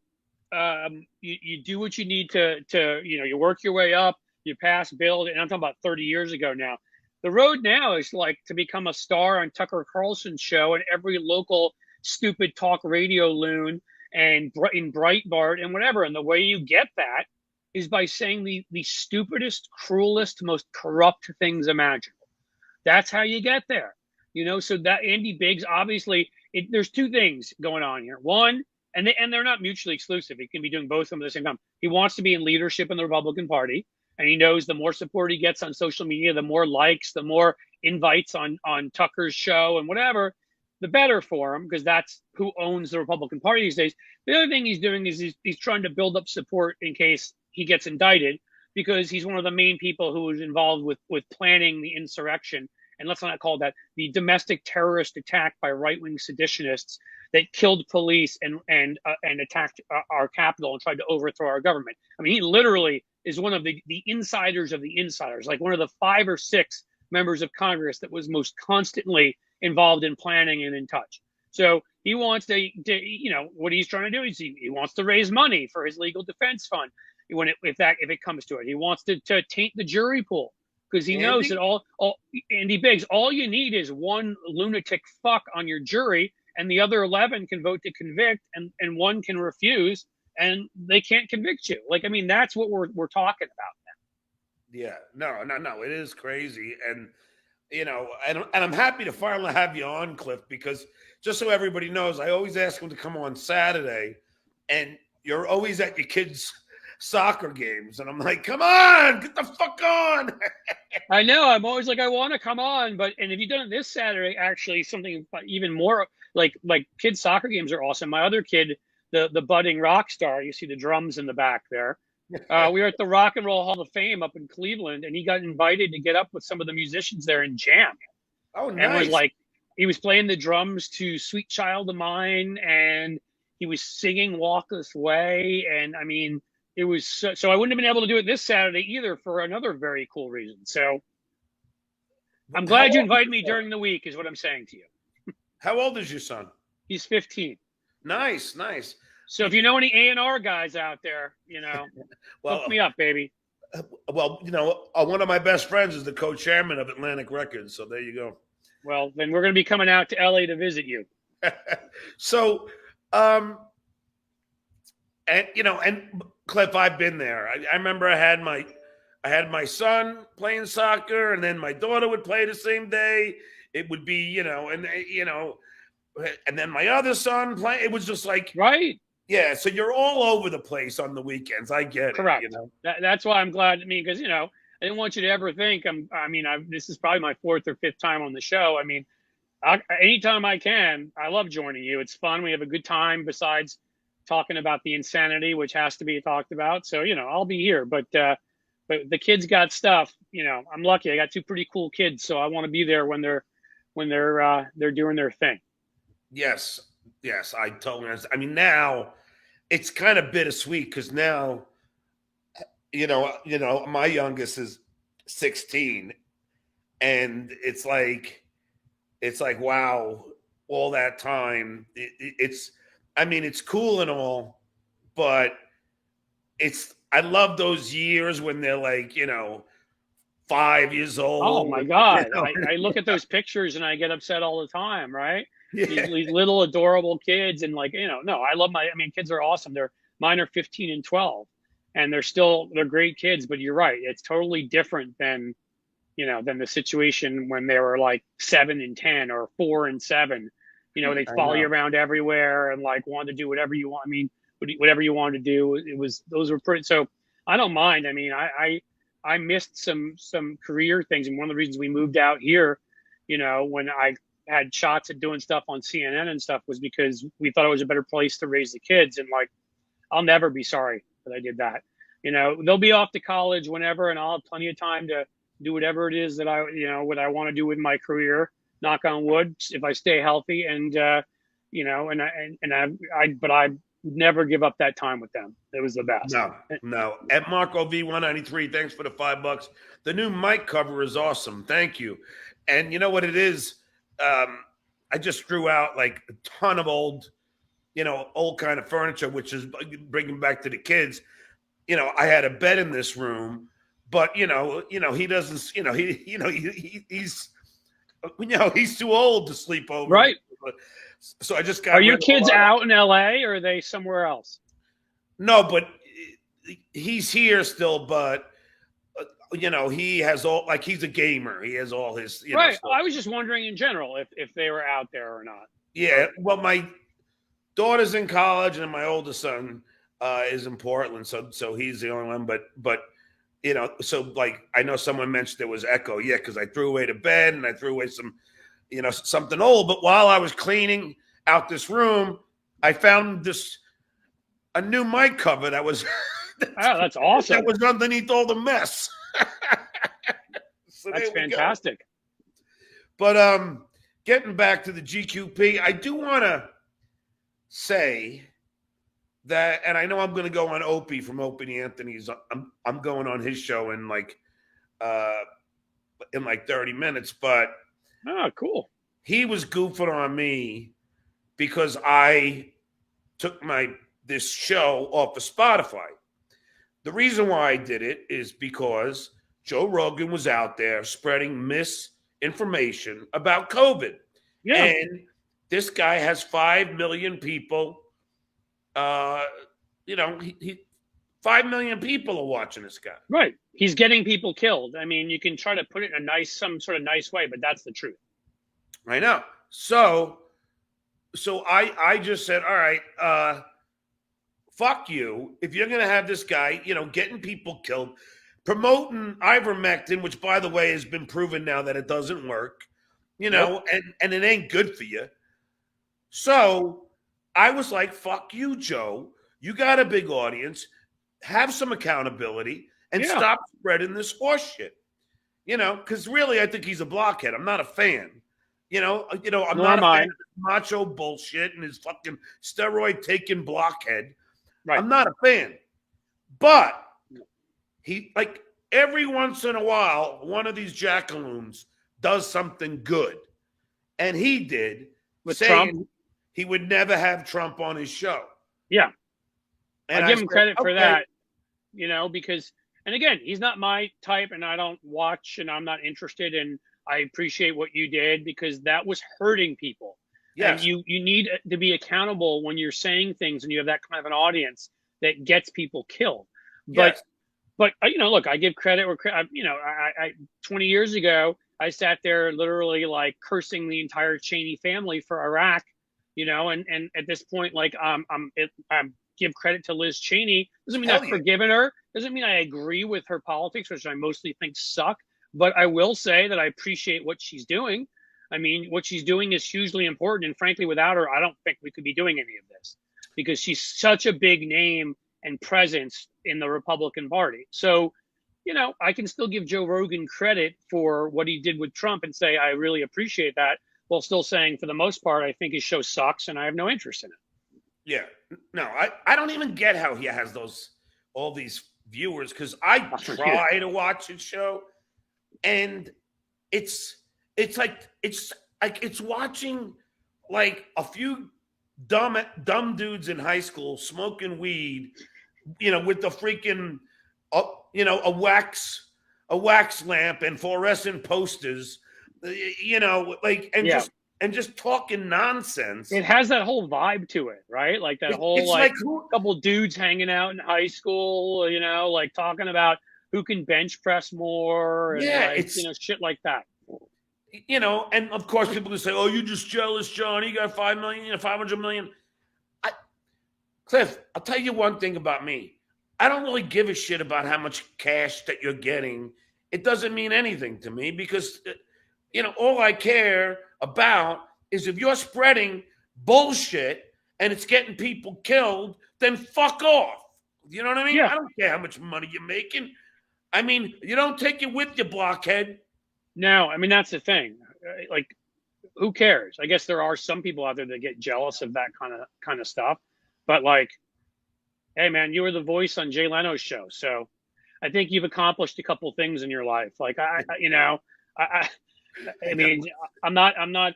E: you do what you need to you work your way up, you pass bills, and I'm talking about 30 years ago now. The road now is like to become a star on Tucker Carlson's show and every local stupid talk radio loon and in Breitbart and whatever. And the way you get that is by saying the stupidest, cruelest, most corrupt things imaginable. That's how you get there. So that Andy Biggs, obviously, there's two things going on here. One, and they're not mutually exclusive. He can be doing both of them at the same time. He wants to be in leadership in the Republican Party, and he knows the more support he gets on social media, the more likes, the more invites on Tucker's show and whatever, the better for him, because that's who owns the Republican Party these days. The other thing he's doing is he's trying to build up support in case he gets indicted, because he's one of the main people who was involved with planning the insurrection. And let's not call that the domestic terrorist attack by right-wing seditionists that killed police and attacked our Capitol and tried to overthrow our government. I mean, he literally is one of the insiders of the insiders, like one of the 5 or 6 members of Congress that was most constantly involved in planning and in touch. So he wants to what he's trying to do is he wants to raise money for his legal defense fund if it comes to it. He wants to taint the jury pool, because he knows that all Andy Biggs, all you need is one lunatic fuck on your jury, and the other 11 can vote to convict, and one can refuse, and they can't convict you. Like, I mean, that's what we're talking about now.
B: Yeah, no, it is crazy, and and I'm happy to finally have you on, Cliff, because just so everybody knows, I always ask him to come on Saturday, and you're always at your kids' soccer games, and I'm like, come on, get the fuck on.
E: I know, I'm always like, I want to come on, and if you've done it this Saturday, actually something even more like kids' soccer games are awesome. My other kid, the budding rock star, you see the drums in the back there. We were at the Rock and Roll Hall of Fame up in Cleveland, and he got invited to get up with some of the musicians there and jam.
B: Oh, nice.
E: And was like, he was playing the drums to Sweet Child of Mine, and he was singing Walk This Way. And I mean, it was so I wouldn't have been able to do it this Saturday either, for another very cool reason. So I'm glad you invited me during the week, is what I'm saying to you.
B: How old is your son? He's
E: 15.
B: Nice.
E: So if you know any A&R guys out there,
B: well,
E: hook me up, baby.
B: Well, one of my best friends is the co-chairman of Atlantic Records. So there you go.
E: Well, then we're going to be coming out to LA to visit you.
B: So, and Cliff, I've been there. I remember I had my son playing soccer, and then my daughter would play the same day. It would be, and then my other son play. It was just like,
E: right.
B: Yeah. So you're all over the place on the weekends. I get
E: Correct.
B: it.
E: That's why I'm glad. Because I didn't want you to ever think this is probably my 4th or 5th time on the show. I mean, anytime I can, I love joining you. It's fun. We have a good time, besides talking about the insanity, which has to be talked about. So, I'll be here, but the kids got stuff. I'm lucky. I got 2 pretty cool kids, so I want to be there when they're doing their thing.
B: Yes, I totally understand. I mean, now it's kind of bittersweet, because now, my youngest is 16, and it's like, wow, all that time. It's cool and all, but I love those years when they're like, 5 years old.
E: Oh my God. I look at those pictures and I get upset all the time, right? Yeah. These little adorable kids, and no, I love kids are awesome. Mine are 15 and 12, and they're great kids, but you're right. It's totally different than the situation when they were like 7 and 10 or 4 and 7. They'd follow you around everywhere and like want to do whatever you want. Whatever you wanted to do. Those were pretty, so I don't mind. I missed some career things. And one of the reasons we moved out here, when I had shots at doing stuff on CNN and stuff, was because we thought it was a better place to raise the kids. And like, I'll never be sorry that I did that. They'll be off to college whenever, and I'll have plenty of time to do whatever it is that what I want to do with my career, knock on wood, if I stay healthy. And, but I never give up that time with them. It was the best.
B: No. At Marco V193, thanks for the $5. The new mic cover is awesome. Thank you. And you know what it is? I just threw out like a ton of old kind of furniture, which is bringing back to the kids. I had a bed in this room, but he doesn't. He's too old to sleep over.
E: Right.
B: So I just got.
E: Are your kids out in LA or are they somewhere else?
B: No, but he's here still. But he has all, like, he's a gamer. He has all his
E: right.
B: stuff.
E: I was just wondering in general if they were out there or not.
B: Yeah. Well, my daughter's in college and my oldest son is in Portland, so he's the only one. But so like I know someone mentioned there was echo. Yeah, because I threw away the bed and I threw away some, something old. But while I was cleaning out this room, I found a new mic cover that was.
E: Oh, that's awesome.
B: That was underneath all the mess. So
E: that's fantastic.
B: But getting back to the GQP, I do want to say that, and I know I'm going to go on Opie from Opie Anthony's. I'm going on his show in like 30 minutes, but
E: cool.
B: He was goofing on me because I took this show off of Spotify. The reason why I did it is because Joe Rogan was out there spreading misinformation about COVID.
E: Yeah.
B: And this guy has 5 million people. 5 million people are watching this guy.
E: Right. He's getting people killed. I mean, you can try to put it in some sort of nice way, but that's the truth.
B: I know. So I just said, all right, fuck you. If you're going to have this guy, getting people killed, promoting ivermectin, which, by the way, has been proven now that it doesn't work,
E: Nope.
B: and it ain't good for you. So I was like, fuck you, Joe. You got a big audience. Have some accountability and stop spreading this horse shit. Because really, I think he's a blockhead. I'm not a fan. I'm not a fan of macho bullshit and his fucking steroid-taking blockhead.
E: Right.
B: I'm not a fan. But he, like, every once in a while, one of these jackaloons does something good. And he did.
E: With
B: saying
E: Trump?
B: He would never have Trump on his show.
E: Yeah.
B: And
E: I give him credit for
B: okay.
E: that, because, and again, he's not my type and I don't watch and I'm not interested, and I appreciate what you did because that was hurting people.
B: Yes.
E: And you need to be accountable when you're saying things and you have that kind of an audience that gets people killed.
B: Yes.
E: But look, I give credit where, 20 years ago, I sat there literally like cursing the entire Cheney family for Iraq, and at this point, like, I'm give credit to Liz Cheney. Doesn't mean I've forgiven her. Doesn't mean I agree with her politics, which I mostly think suck. But I will say that I appreciate what she's doing. I mean, what she's doing is hugely important. And frankly, without her, I don't think we could be doing any of this because she's such a big name and presence in the Republican Party. So, I can still give Joe Rogan credit for what he did with Trump and say, I really appreciate that, while still saying, for the most part, I think his show sucks and I have no interest in it.
B: Yeah. No, I don't even get how he has all these viewers, because I try to watch his show and it's like watching like a few dumb dudes in high school smoking weed, with the freaking a wax lamp and fluorescent posters, just talking nonsense.
E: It has that whole vibe to it, right? Like that whole couple dudes hanging out in high school, like talking about who can bench press more, and shit like that.
B: And of course people can say, "Oh, you're just jealous, John. You got 5 million, 500 million." Cliff, I'll tell you one thing about me. I don't really give a shit about how much cash that you're getting. It doesn't mean anything to me because, all I care about is if you're spreading bullshit and it's getting people killed, then fuck off. You know what I mean?
E: Yeah.
B: I don't care how much money you're making. I mean, you don't take it with you, blockhead.
E: No, I mean, that's the thing. Like, who cares? I guess there are some people out there that get jealous of that kind of stuff. But like, hey, man, you were the voice on Jay Leno's show, so I think you've accomplished a couple things in your life. Like, I mean, I'm not,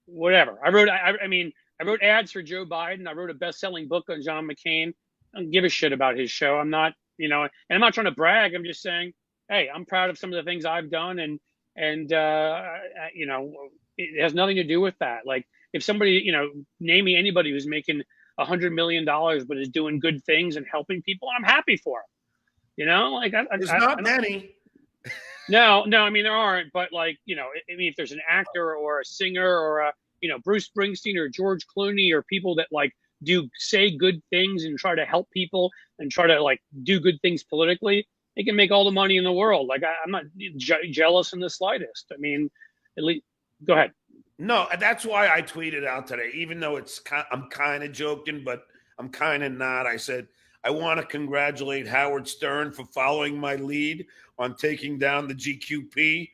E: whatever. I wrote ads for Joe Biden. I wrote a best-selling book on John McCain. I don't give a shit about his show. I'm not you know, and I'm not trying to brag. I'm just saying, hey, I'm proud of some of the things I've done, and you know, it has nothing to do with that. Like, if somebody, you know, name me anybody who's making $100 million but is doing good things and helping people, I'm happy for them. You know, like
B: There's not many.
E: No, I mean, there aren't, but like, you know, I mean, if there's an actor or a singer or a, you know, Bruce Springsteen or George Clooney or people that like say good things and try to help people and try to like do good things politically, they can make all the money in the world. Like, I'm not jealous in the slightest. I mean, at least, go ahead.
B: No, that's why I tweeted out today, even though I'm kind of joking, but I'm kind of not. I said, I want to congratulate Howard Stern for following my lead on taking down the GQP.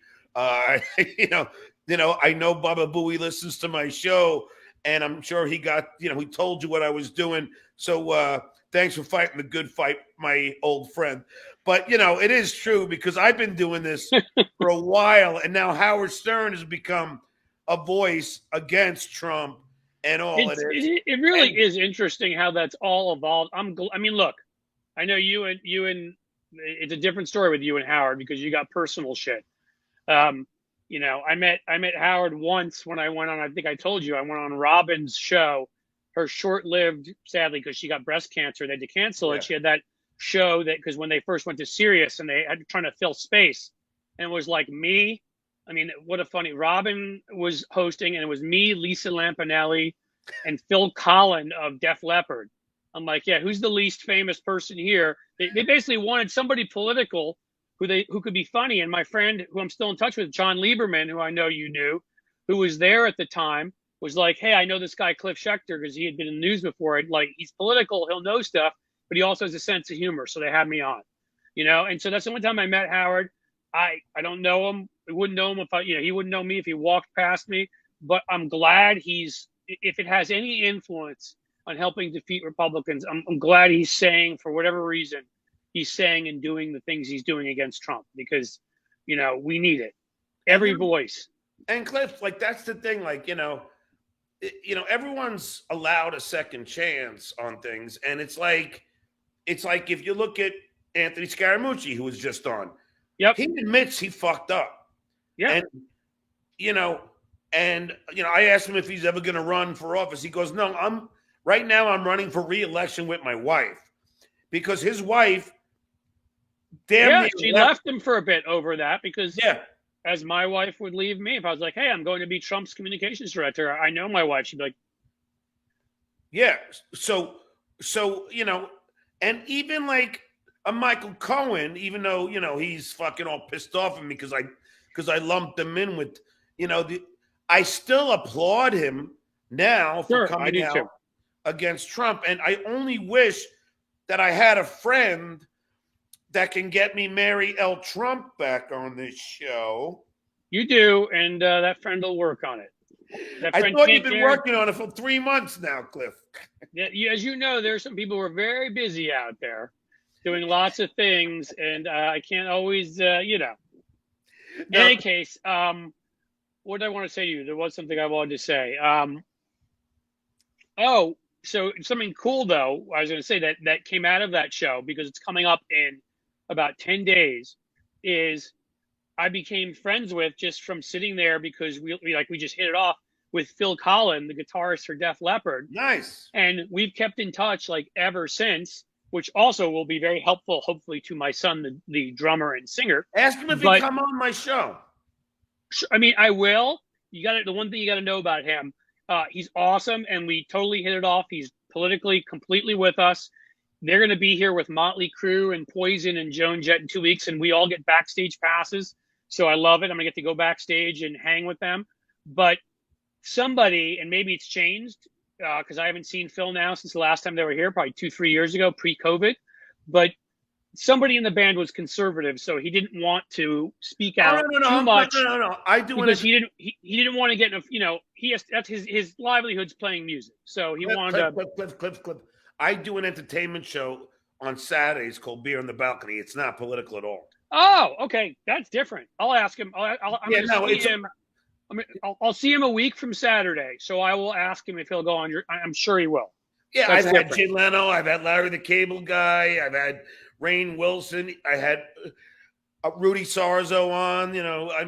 B: You know, I know Baba Booey listens to my show, and I'm sure he got, you know, he told you what I was doing. So thanks for fighting the good fight, my old friend. But, you know, it is true, because I've been doing this for a while, and now Howard Stern has become a voice against Trump and all it is.
E: It really is interesting how that's all evolved. I mean, look, I know you and it's a different story with you and Howard, because you got personal shit. You know, I met Howard once when I went on, I think I told you, I went on Robin's show, her short-lived, sadly, because she got breast cancer, they had to cancel it.
B: Yeah.
E: She had that show that, because when they first went to Sirius and they had trying to fill space, and it was like me. I mean, what a funny, Robin was hosting, and it was me, Lisa Lampanelli, and Phil Collin of Def Leppard. I'm like, yeah, who's the least famous person here? They basically wanted somebody political who could be funny. And my friend, who I'm still in touch with, John Lieberman, who I know you knew, who was there at the time, was like, hey, I know this guy Cliff Schecter, because he had been in the news before. Like, he's political, he'll know stuff, but he also has a sense of humor. So they had me on, you know? And so that's the only time I met Howard. I don't know him. I wouldn't know him if he wouldn't know me if he walked past me, but I'm glad if it has any influence on helping defeat Republicans, I'm glad he's saying, for whatever reason, he's saying and doing the things he's doing against Trump, because, you know, we need it. Every voice.
B: And Cliff, like, that's the thing, like, you know, everyone's allowed a second chance on things. And it's like if you look at Anthony Scaramucci, who was just on,
E: yep,
B: he admits he fucked up.
E: Yeah.
B: And I asked him if he's ever going to run for office. He goes, no, I'm running for re-election with my wife, because his wife,
E: she left him for a bit over that, because as my wife would leave me, if I was like, hey, I'm going to be Trump's communications director, I know my wife, she'd be like,
B: yeah. So, you know, and even like a Michael Cohen, even though, you know, he's fucking all pissed off at me because I lumped him in with, you know, I still applaud him now for coming out against Trump. And I only wish that I had a friend that can get me Mary L. Trump back on this show.
E: You do, and that friend will work on it.
B: I thought you've been working on it for 3 months now, Cliff.
E: Yeah, as you know, there's some people who are very busy out there doing lots of things, and I can't always, you know. In any case, what did I want to say to you? There was something I wanted to say. So something cool, though, I was going to say that came out of that show, because it's coming up in about 10 days, is I became friends with, just from sitting there, because we just hit it off with Phil Collin, the guitarist for Def Leppard.
B: Nice.
E: And we've kept in touch like ever since, which also will be very helpful, hopefully, to my son, the drummer and singer.
B: Ask him if he'd come on my show.
E: I mean, I will. The one thing you got to know about him, he's awesome, and we totally hit it off. He's politically completely with us. They're going to be here with Motley Crue and Poison and Joan Jett in 2 weeks, and we all get backstage passes. So I love it. I'm going to get to go backstage and hang with them. But somebody, and maybe it's changed, because I haven't seen Phil now since the last time they were here, probably 2-3 years ago, pre-COVID. But somebody in the band was conservative, so he didn't want to speak out too much.
B: No. I do,
E: because he didn't want to get, you know, that's his livelihood's playing music. So he wanted to.
B: Cliff. I do an entertainment show on Saturdays called Beer on the Balcony. It's not political at all.
E: Oh, okay, that's different. I'll ask him. I'll see him a week from Saturday, so I will ask him if he'll go on I'm sure he will.
B: Yeah, I've had Jay Leno, I've had Larry the Cable Guy, I've had Rainn Wilson. I had Rudy Sarzo on.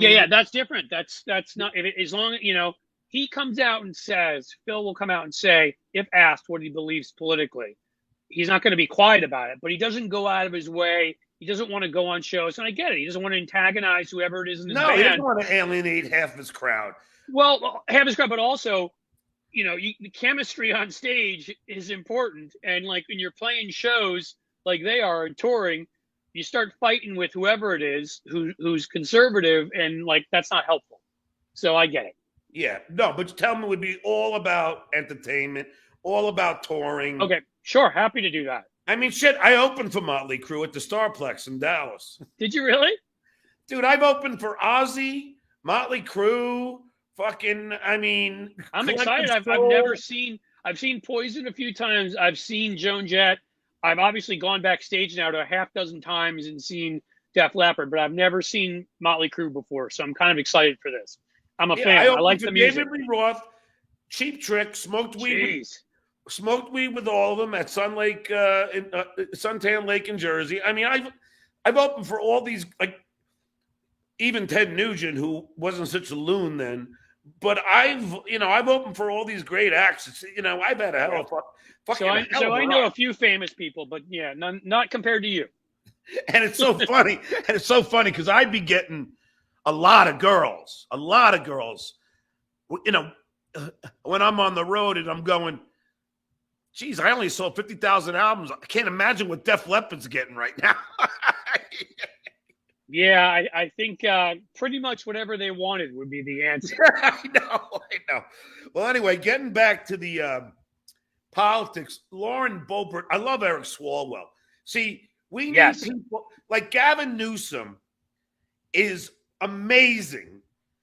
E: Yeah, that's different. That's not as long as he comes out and says, Phil will come out and say, if asked what he believes politically, he's not going to be quiet about it, but he doesn't go out of his way. He doesn't want to go on shows, and I get it. He doesn't want to antagonize whoever it is in his band.
B: He doesn't want to alienate half his crowd.
E: Well, half his crowd, but also, the chemistry on stage is important, and like when you're playing shows like they are and touring, you start fighting with whoever it is who's conservative, and like that's not helpful. So I get it.
B: Yeah, no, but tell me it would be all about entertainment, all about touring.
E: Okay, sure, happy to do that.
B: I mean, shit, I opened for Motley Crue at the Starplex in Dallas.
E: Did you really?
B: Dude, I've opened for Ozzy, Motley Crue,
E: I'm excited. I've seen Poison a few times. I've seen Joan Jett. I've obviously gone backstage now to a half dozen times and seen Def Leppard, but I've never seen Motley Crue before, so I'm kind of excited for this. I'm a fan. I like the music.
B: David Lee Roth, Cheap Trick, smoked weed with all of them at Suntan Lake in Jersey. I mean, I've opened for all these, like even Ted Nugent, who wasn't such a loon then. But I've opened for all these great acts. I've had a hell of a fucking.
E: So I know a few famous people, but yeah, not compared to you.
B: And it's so funny. Because I'd be getting a lot of girls. When I'm on the road and I'm going, geez, I only sold 50,000 albums. I can't imagine what Def Leppard's getting right now.
E: Yeah, I think pretty much whatever they wanted would be the answer.
B: I know. Well, anyway, getting back to the politics, Lauren Boebert, I love Eric Swalwell. See, we need people like Gavin Newsom is amazing.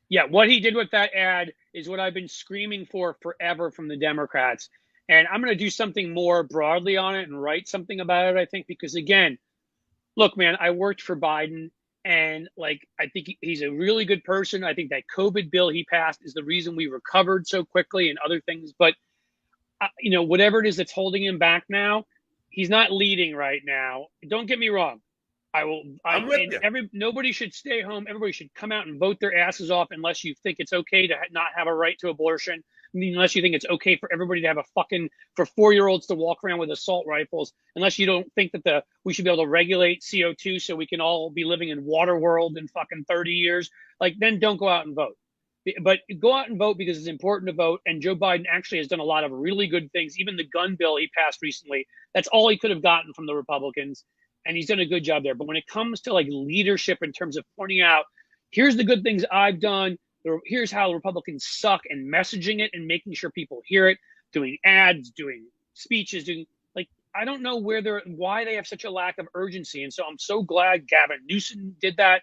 E: Yeah, what he did with that ad is what I've been screaming for forever from the Democrats. And I'm going to do something more broadly on it and write something about it, I think, because again, look, man, I worked for Biden. And like, I think he's a really good person. I think that COVID bill he passed is the reason we recovered so quickly and other things. But, whatever it is that's holding him back now, he's not leading right now. Don't get me wrong. I'm with you. Nobody should stay home. Everybody should come out and vote their asses off unless you think it's okay to not have a right to abortion. Unless you think it's okay for everybody to have for 4-year-olds to walk around with assault rifles, unless you don't think that we should be able to regulate CO2 so we can all be living in water world in fucking 30 years, then don't go out and vote. But go out and vote because it's important to vote. And Joe Biden actually has done a lot of really good things. Even the gun bill he passed recently, that's all he could have gotten from the Republicans. And he's done a good job there. But when it comes to leadership in terms of pointing out, here's the good things I've done, here's how the Republicans suck, and messaging it and making sure people hear it, doing ads, doing speeches, I don't know why they have such a lack of urgency. And so I'm so glad Gavin Newsom did that.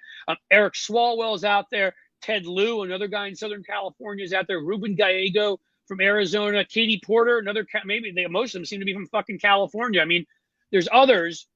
E: Eric Swalwell's out there. Ted Lieu, another guy in Southern California, is out there. Ruben Gallego from Arizona. Katie Porter, most of them seem to be from fucking California. I mean, there's others.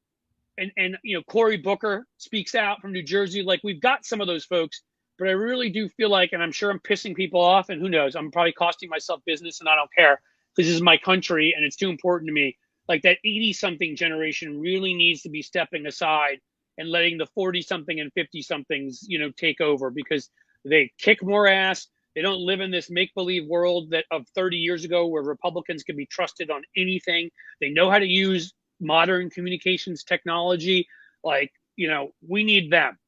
E: And Cory Booker speaks out from New Jersey. We've got some of those folks. But I really do feel like, and I'm sure I'm pissing people off, and who knows, I'm probably costing myself business, and I don't care because this is my country and it's too important to me. That 80-something generation really needs to be stepping aside and letting the 40-something and 50-somethings, take over because they kick more ass. They don't live in this make-believe world of 30 years ago where Republicans can be trusted on anything. They know how to use modern communications technology. We need them.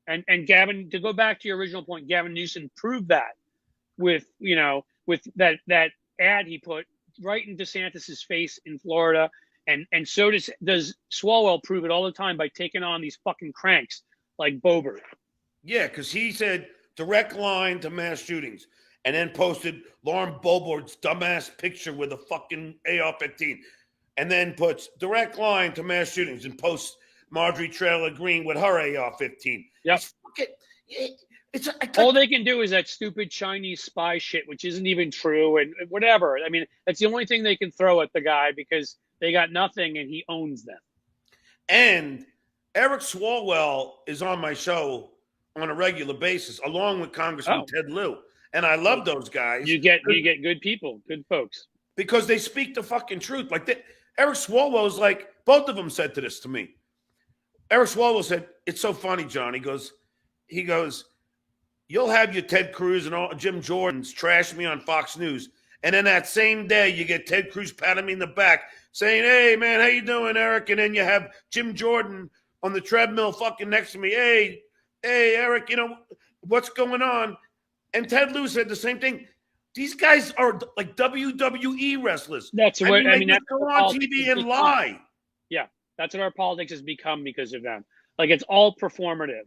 E: And Gavin, to go back to your original point, Gavin Newsom proved that with that ad he put right in DeSantis's face in Florida. And so does Swalwell prove it all the time by taking on these fucking cranks like Boebert.
B: Yeah, because he said direct line to mass shootings and then posted Lauren Boebert's dumbass picture with a fucking AR-15 and then puts direct line to mass shootings and posts Marjorie Taylor Greene with her AR-15.
E: Yep. All they can do is that stupid Chinese spy shit, which isn't even true and whatever. I mean, that's the only thing they can throw at the guy because they got nothing and he owns them.
B: And Eric Swalwell is on my show on a regular basis, along with Congressman Ted Lieu. And I love those guys.
E: You get good people, good folks.
B: Because they speak the fucking truth. Eric Swalwell's both of them said this to me. Eric Swalwell said, it's so funny, John. He goes, you'll have your Ted Cruz and all Jim Jordan's trash me on Fox News. And then that same day, you get Ted Cruz patting me in the back saying, hey, man, how you doing, Eric? And then you have Jim Jordan on the treadmill fucking next to me. Hey, Eric, what's going on? And Ted Lou said the same thing. These guys are like WWE wrestlers.
E: That's what
B: they
E: that's
B: go on TV and lie.
E: Yeah, that's what our politics has become because of them. Like, it's all performative.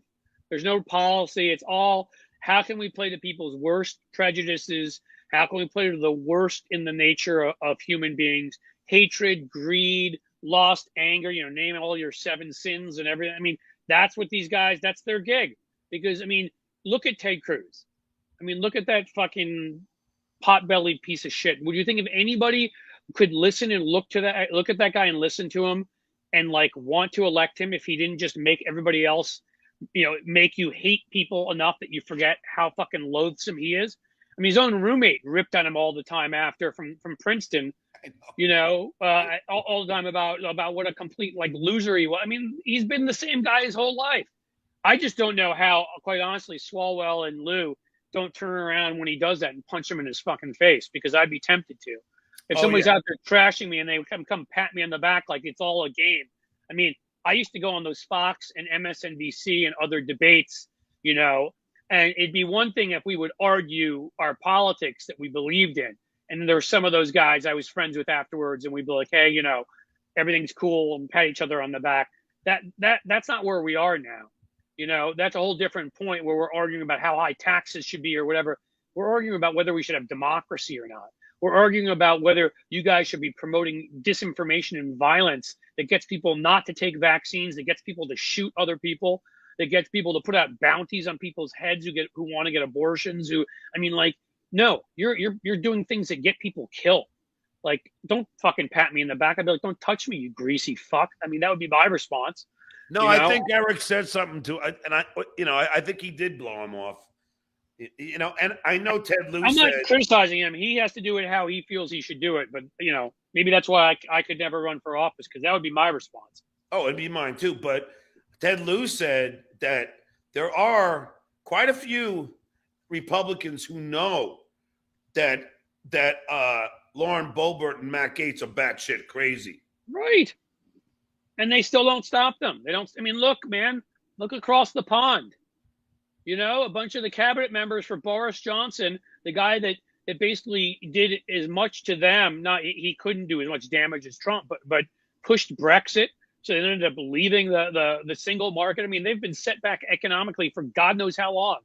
E: There's no policy. It's all, how can we play to people's worst prejudices? How can we play to the worst in the nature of human beings? Hatred, greed, lust, anger, name all your 7 sins and everything. I mean, that's what these guys, that's their gig. Because, I mean, look at Ted Cruz. I mean, look at that fucking pot-bellied piece of shit. Would you think if anybody could listen and look at that guy and listen to him and like want to elect him if he didn't just make everybody else, make you hate people enough that you forget how fucking loathsome he is? I mean, his own roommate ripped on him all the time after from Princeton, all the time about what a complete like loser he was. I mean, he's been the same guy his whole life. I just don't know how, quite honestly, Swalwell and Lou don't turn around when he does that and punch him in his fucking face, because I'd be tempted to. If somebody's out there trashing me and they come pat me on the back like it's all a game. I mean, I used to go on those Fox and MSNBC and other debates, and it'd be one thing if we would argue our politics that we believed in. And there were some of those guys I was friends with afterwards, and we'd be like, hey, everything's cool, and pat each other on the back. That's not where we are now. That's a whole different point where we're arguing about how high taxes should be or whatever. We're arguing about whether we should have democracy or not. We're arguing about whether you guys should be promoting disinformation and violence that gets people not to take vaccines, that gets people to shoot other people, that gets people to put out bounties on people's heads who want to get abortions. No, you're doing things that get people killed. Like, don't fucking pat me in the back. I'd be like, don't touch me, you greasy fuck. I mean, that would be my response.
B: No, I think Eric said something and I think he did blow him off. And I know Ted Lou
E: I'm not criticizing him. He has to do it how he feels he should do it. But, maybe that's why I could never run for office, because that would be my response. Oh,
B: it'd be mine too. But Ted Lou said that there are quite a few Republicans who know that Lauren Boebert and Matt Gaetz are batshit crazy.
E: Right. And they still don't stop them. They don't. I mean, look, man, look across the pond. A bunch of the cabinet members for Boris Johnson, the guy that basically did as much to them, he couldn't do as much damage as Trump, but pushed Brexit. So they ended up leaving the single market. I mean, they've been set back economically for God knows how long.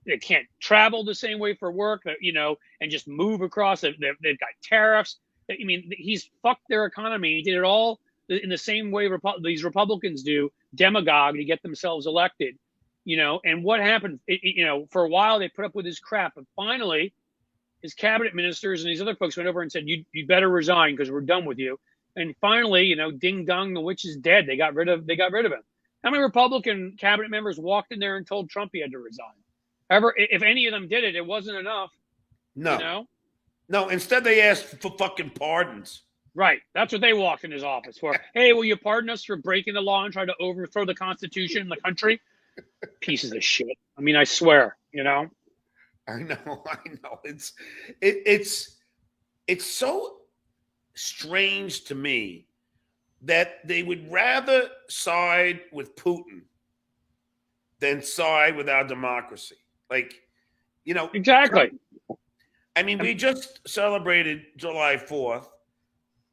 E: They can't travel the same way for work, and just move across. They've got tariffs. I mean, he's fucked their economy. He did it all in the same way these Republicans do, demagogue to get themselves elected. And what happened, for a while they put up with his crap, but finally his cabinet ministers and these other folks went over and said, you better resign because we're done with you. And finally, ding dong, the witch is dead. They got rid of him. How many Republican cabinet members walked in there and told Trump he had to resign? However, if any of them did it, it wasn't enough.
B: No. No, instead they asked for fucking pardons.
E: Right. That's what they walked in his office for. Hey, will you pardon us for breaking the law and trying to overthrow the Constitution in the country? Pieces of shit. I mean, I swear,
B: I know. It's so strange to me that they would rather side with Putin than side with our democracy.
E: Exactly.
B: I mean, we just celebrated July 4th,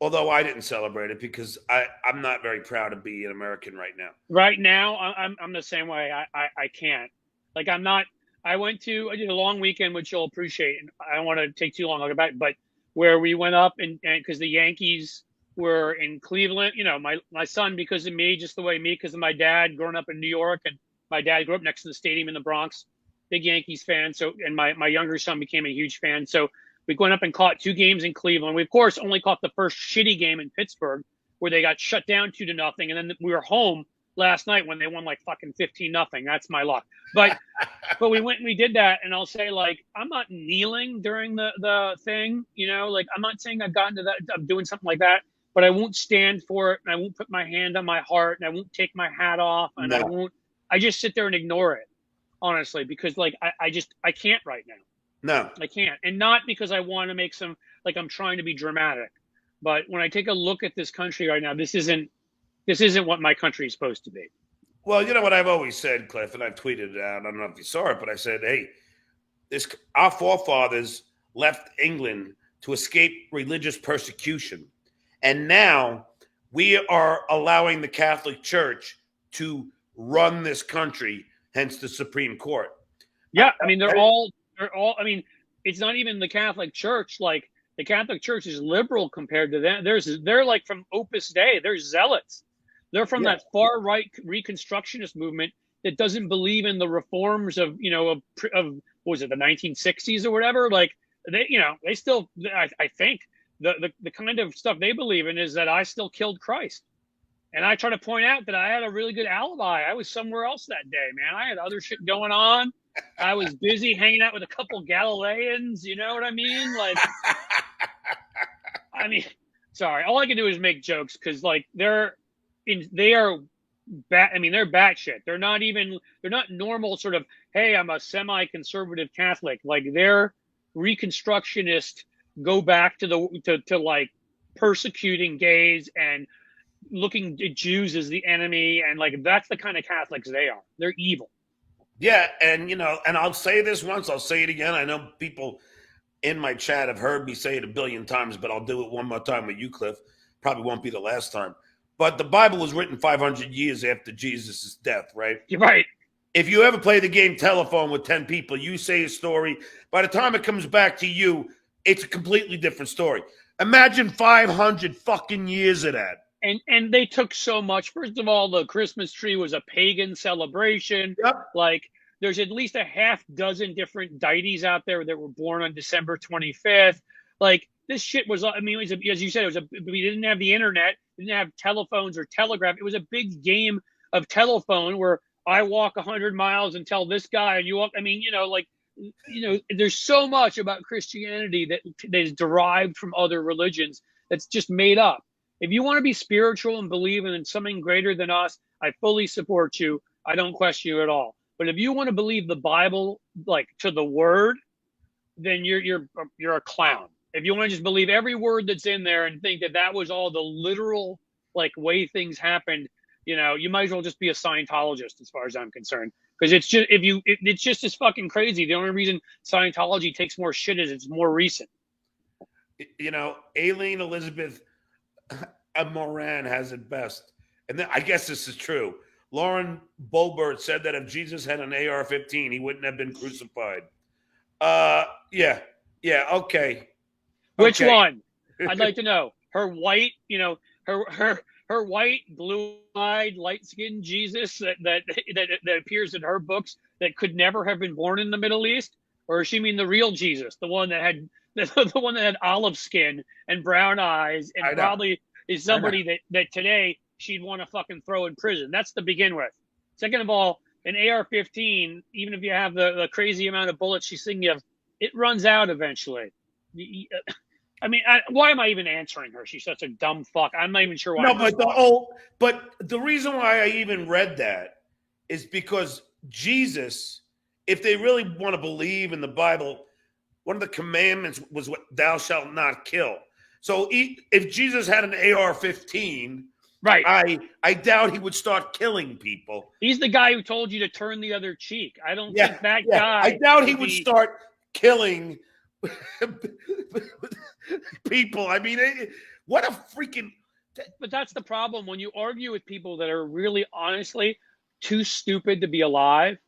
B: although I didn't celebrate it because I'm not very proud to be an American right now.
E: Right now, I'm the same way. I can't. I'm not. I did a long weekend, which you'll appreciate, and I don't want to take too long. I'll get back, but where we went up and because the Yankees were in Cleveland, my son, because of me, just the way me, because of my dad growing up in New York, and my dad grew up next to the stadium in the Bronx, big Yankees fan. So, and my younger son became a huge fan. So we went up and caught 2 games in Cleveland. We, of course, only caught the first shitty game in Pittsburgh where they got shut down 2-0. And then we were home last night when they won fucking 15-0. That's my luck. But we went and we did that. And I'll say, I'm not kneeling during the thing, I'm not saying I've gotten to that, I'm doing something like that. but I won't stand for it, and I won't put my hand on my heart, and I won't take my hat off, and I just sit there and ignore it, honestly, because like I can't right now.
B: No,
E: I can't. And not because I want to make some, like I'm trying to be dramatic, but when I take a look at this country right now, this isn't what my country is supposed to be.
B: well, you know what I've always said, Cliff, and I've tweeted it out. I don't know if you saw it, but I said, hey, our forefathers left England to escape religious persecution. And now we are allowing the Catholic Church to run this country, hence the Supreme Court.
E: Yeah, I mean, they're all, I mean, it's not even the Catholic Church. Like, the Catholic Church is liberal compared to them. They're like from Opus Dei. They're zealots. They're from that far right Reconstructionist movement that doesn't believe in the reforms of, you know, of what was it, the 1960s or whatever. Like, they still, I think the kind of stuff they believe in is that I still killed Christ. And I try to point out that I had a really good alibi. I was somewhere else that day, man. I had other shit going on. I was busy hanging out with a couple Galileans. You know what I mean? Like, I mean, sorry. All I can do is make jokes because, like, they're batshit. They're not normal sort of, hey, I'm a semi-conservative Catholic. Like, they're Reconstructionist, go back to like persecuting gays and looking at Jews as the enemy, and like that's the kind of Catholics they are. They're evil.
B: Yeah, and and I'll say this once, I'll say it again. I know people in my chat have heard me say it a billion times, but I'll do it one more time with you, Cliff. Probably won't be the last time. But the Bible was written 500 years after Jesus' death, right?
E: You're right.
B: If you ever play the game telephone with 10 people, you say a story. By the time it comes back to you, it's a completely different story. Imagine 500 fucking years of that.
E: And they took so much. First of all, the Christmas tree was a pagan celebration.
B: Yep.
E: Like, there's at least a half dozen different deities out there that were born on December 25th. Like, this shit was, I mean, as you said, we didn't have the internet, didn't have telephones or telegraph. It was a big game of telephone where I walk 100 miles and tell this guy, and you walk, I mean, there's so much about Christianity that is derived from other religions that's just made up. If you want to be spiritual and believe in something greater than us, I fully support you. I don't question you at all. But if you want to believe the Bible, like, to the word, then you're a clown. If you want to just believe every word that's in there and think that was all the literal, like, way things happened, you might as well just be a Scientologist as far as I'm concerned. Because it's just, it's just as fucking crazy. The only reason Scientology takes more shit is it's more recent.
B: Aileen Elizabeth Moran has it best. And then, I guess this is true. Lauren Bolbert said that if Jesus had an AR-15, he wouldn't have been crucified. Yeah, okay.
E: Which one? I'd like to know. Her white, her white, blue-eyed, light-skinned Jesus that appears in her books that could never have been born in the Middle East, or does she mean the real Jesus, the one that had olive skin and brown eyes, and probably is somebody that today she'd want to fucking throw in prison? That's to begin with. Second of all, an AR-15, even if you have the crazy amount of bullets she's thinking of, it runs out eventually. I mean, why am I even answering her? She's such a dumb fuck. I'm not even sure why.
B: No, but the reason why I even read that is because Jesus, if they really want to believe in the Bible, one of the commandments was what thou shalt not kill. So if Jesus had an AR-15, right, I doubt he would start killing people.
E: He's the guy who told you to turn the other cheek. I don't think that guy.
B: I doubt he would start killing people. I mean, what a freaking.
E: But that's the problem when you argue with people that are really, honestly, too stupid to be alive.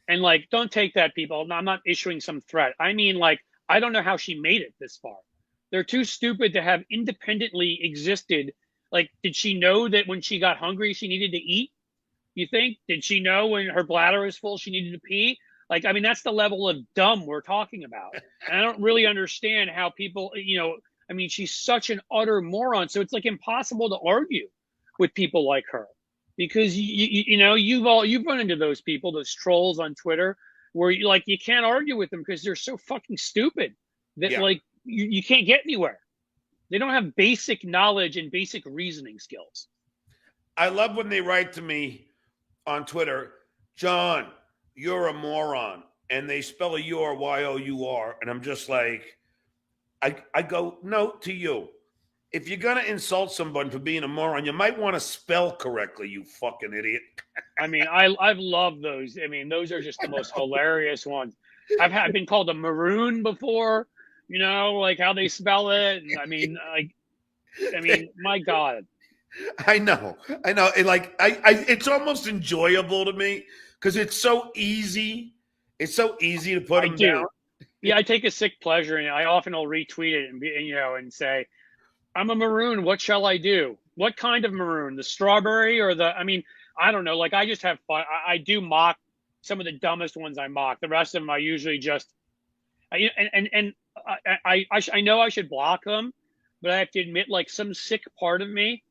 E: And like, don't take that, people. I'm not issuing some threat. I mean, like, I don't know how she made it this far. They're too stupid to have independently existed. Like, did she know that when she got hungry, she needed to eat? You think? Did she know when her bladder was full, she needed to pee? Like, I mean, that's the level of dumb we're talking about. And I don't really understand how people, I mean, she's such an utter moron. So it's like impossible to argue with people like her, because you've run into those people, those trolls on Twitter, where you can't argue with them because they're so fucking stupid that like you can't get anywhere. They don't have basic knowledge and basic reasoning skills.
B: I love when they write to me on Twitter, John, you're a moron. And they spell a U-R, Y-O-U-R. And I'm just like, I go, no to you. If you're going to insult someone for being a moron, you might want to spell correctly, you fucking idiot.
E: I mean, I've loved those. I mean, those are just the most hilarious ones. I've been called a maroon before, you know, like how they spell it. And I mean, my God.
B: I know. It's almost enjoyable to me because it's so easy. It's so easy to put them down.
E: Yeah, I take a sick pleasure, and I often will retweet it and say, I'm a maroon. What shall I do? What kind of maroon? The strawberry or the? I mean, I don't know. Like, I just have fun. I do mock some of the dumbest ones. I mock the rest of them. I usually just, I know I should block them, but I have to admit, like, some sick part of me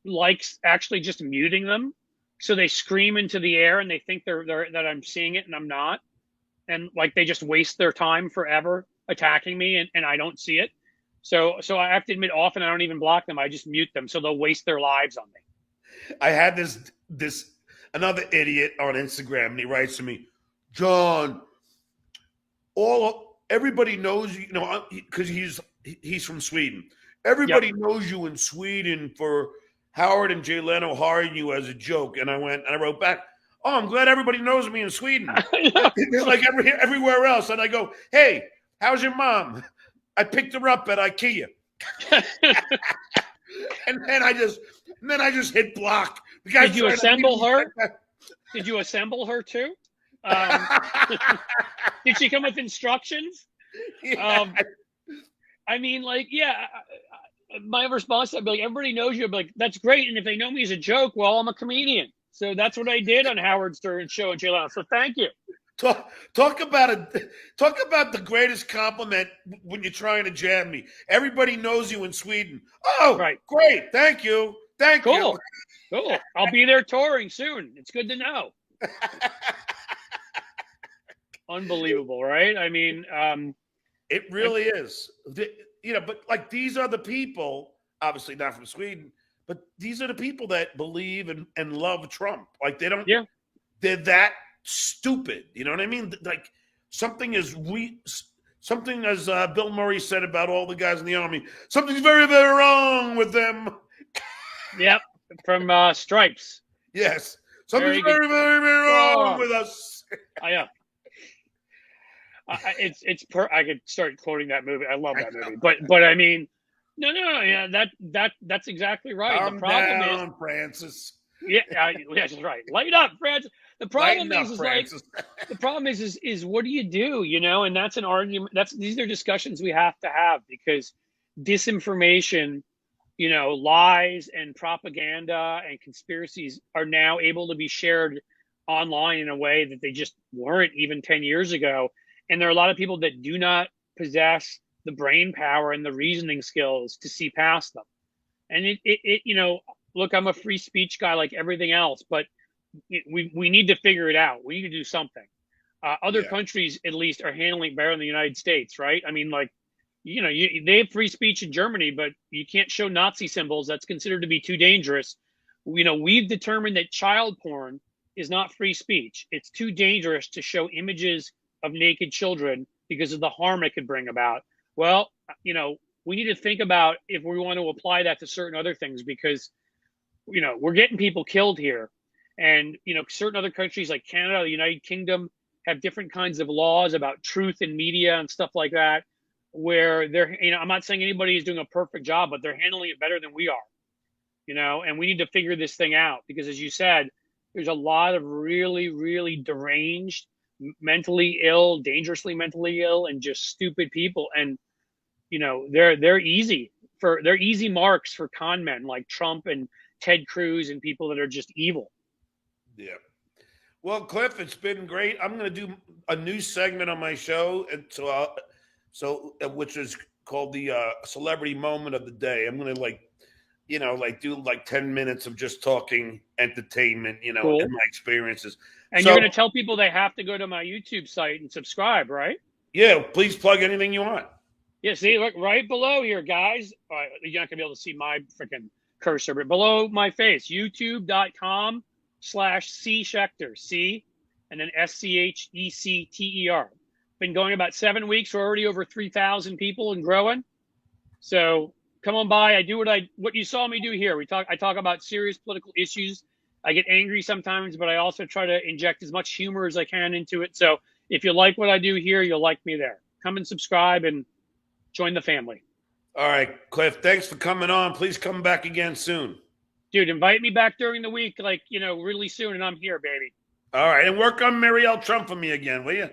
E: likes actually just muting them, so they scream into the air and they think they're that I'm seeing it and I'm not, and like they just waste their time forever attacking me and I don't see it. So I have to admit, often I don't even block them. I just mute them so they'll waste their lives on me.
B: I had this another idiot on Instagram, and he writes to me, John, everybody knows you know, because he's from Sweden. Everybody knows you in Sweden for Howard and Jay Leno hiring you as a joke. And I wrote back, oh, I'm glad everybody knows me in Sweden. Like everywhere else. And I go, hey, how's your mom? I picked her up at IKEA. and then I just hit block.
E: Did you assemble her? Did you assemble her too? Did she come with instructions?
B: Yeah.
E: I mean, like, yeah. My response, I'd be like, everybody knows you. I'd be like, that's great. And if they know me as a joke, well, I'm a comedian. So that's what I did on Howard Stern's show and Jay Leno. So thank you.
B: Talk about the greatest compliment when you're trying to jab me. Everybody knows you in Sweden. Oh, right. Great. Thank you. Thank you.
E: Cool. I'll be there touring soon. It's good to know. Unbelievable, right? I mean,
B: it really is. You know, but like these are the people, obviously not from Sweden, but these are the people that believe and love Trump. Like they're that stupid. You know what I mean? Like something as Bill Murray said about all the guys in the army, something's very, very wrong with them.
E: Yep. From Stripes.
B: Yes. Something's very, very, very wrong with us.
E: Yeah. I could start quoting that movie. I love that movie, but I mean, no, yeah, that's exactly right.
B: Calm
E: the problem
B: down,
E: is,
B: Francis.
E: Yeah, that's right. Light up, Francis. The problem
B: Francis.
E: The problem is what do you do? You know, and that's an argument. These are discussions we have to have because disinformation, you know, lies and propaganda and conspiracies are now able to be shared online in a way that they just weren't even 10 years ago. And there are a lot of people that do not possess the brain power and the reasoning skills to see past them. And it you know, look, I'm a free speech guy like everything else, but we need to figure it out. We need to do something. Other countries, at least, are handling it better than the United States, right? I mean, like, you know, they have free speech in Germany, but you can't show Nazi symbols. That's considered to be too dangerous. You know, we've determined that child porn is not free speech. It's too dangerous to show images of naked children because of the harm it could bring about. Well, you know, we need to think about if we want to apply that to certain other things because, you know, we're getting people killed here. And, you know, certain other countries like Canada, the United Kingdom have different kinds of laws about truth in media and stuff like that, where they're, you know, I'm not saying anybody is doing a perfect job, but they're handling it better than we are, you know, and we need to figure this thing out because, as you said, there's a lot of really, really deranged, mentally ill, dangerously mentally ill, and just stupid people. And, you know, they're easy marks for con men like Trump and Ted Cruz and people that are just evil.
B: Yeah. Well, Cliff, it's been great. I'm going to do a new segment on my show, and so which is called the Celebrity Moment of the Day. I'm going to do 10 minutes of just talking entertainment, you know, cool. And my experiences.
E: And you're going to tell people they have to go to my YouTube site and subscribe, right?
B: Yeah, please plug anything you want.
E: Yeah, see, look right below here, guys. You're not gonna be able to see my freaking cursor, but below my face, youtube.com/C Schecter, C, and then SCHECTER. Been going about 7 weeks. We're already over 3,000 people and growing. So come on by. I do what you saw me do here. I talk about serious political issues. I get angry sometimes, but I also try to inject as much humor as I can into it. So if you like what I do here, you'll like me there. Come and subscribe and join the family.
B: All right, Cliff, thanks for coming on. Please come back again soon.
E: Dude, invite me back during the week, really soon, and I'm here, baby.
B: All right, and work on Marielle Trump for me again, will you?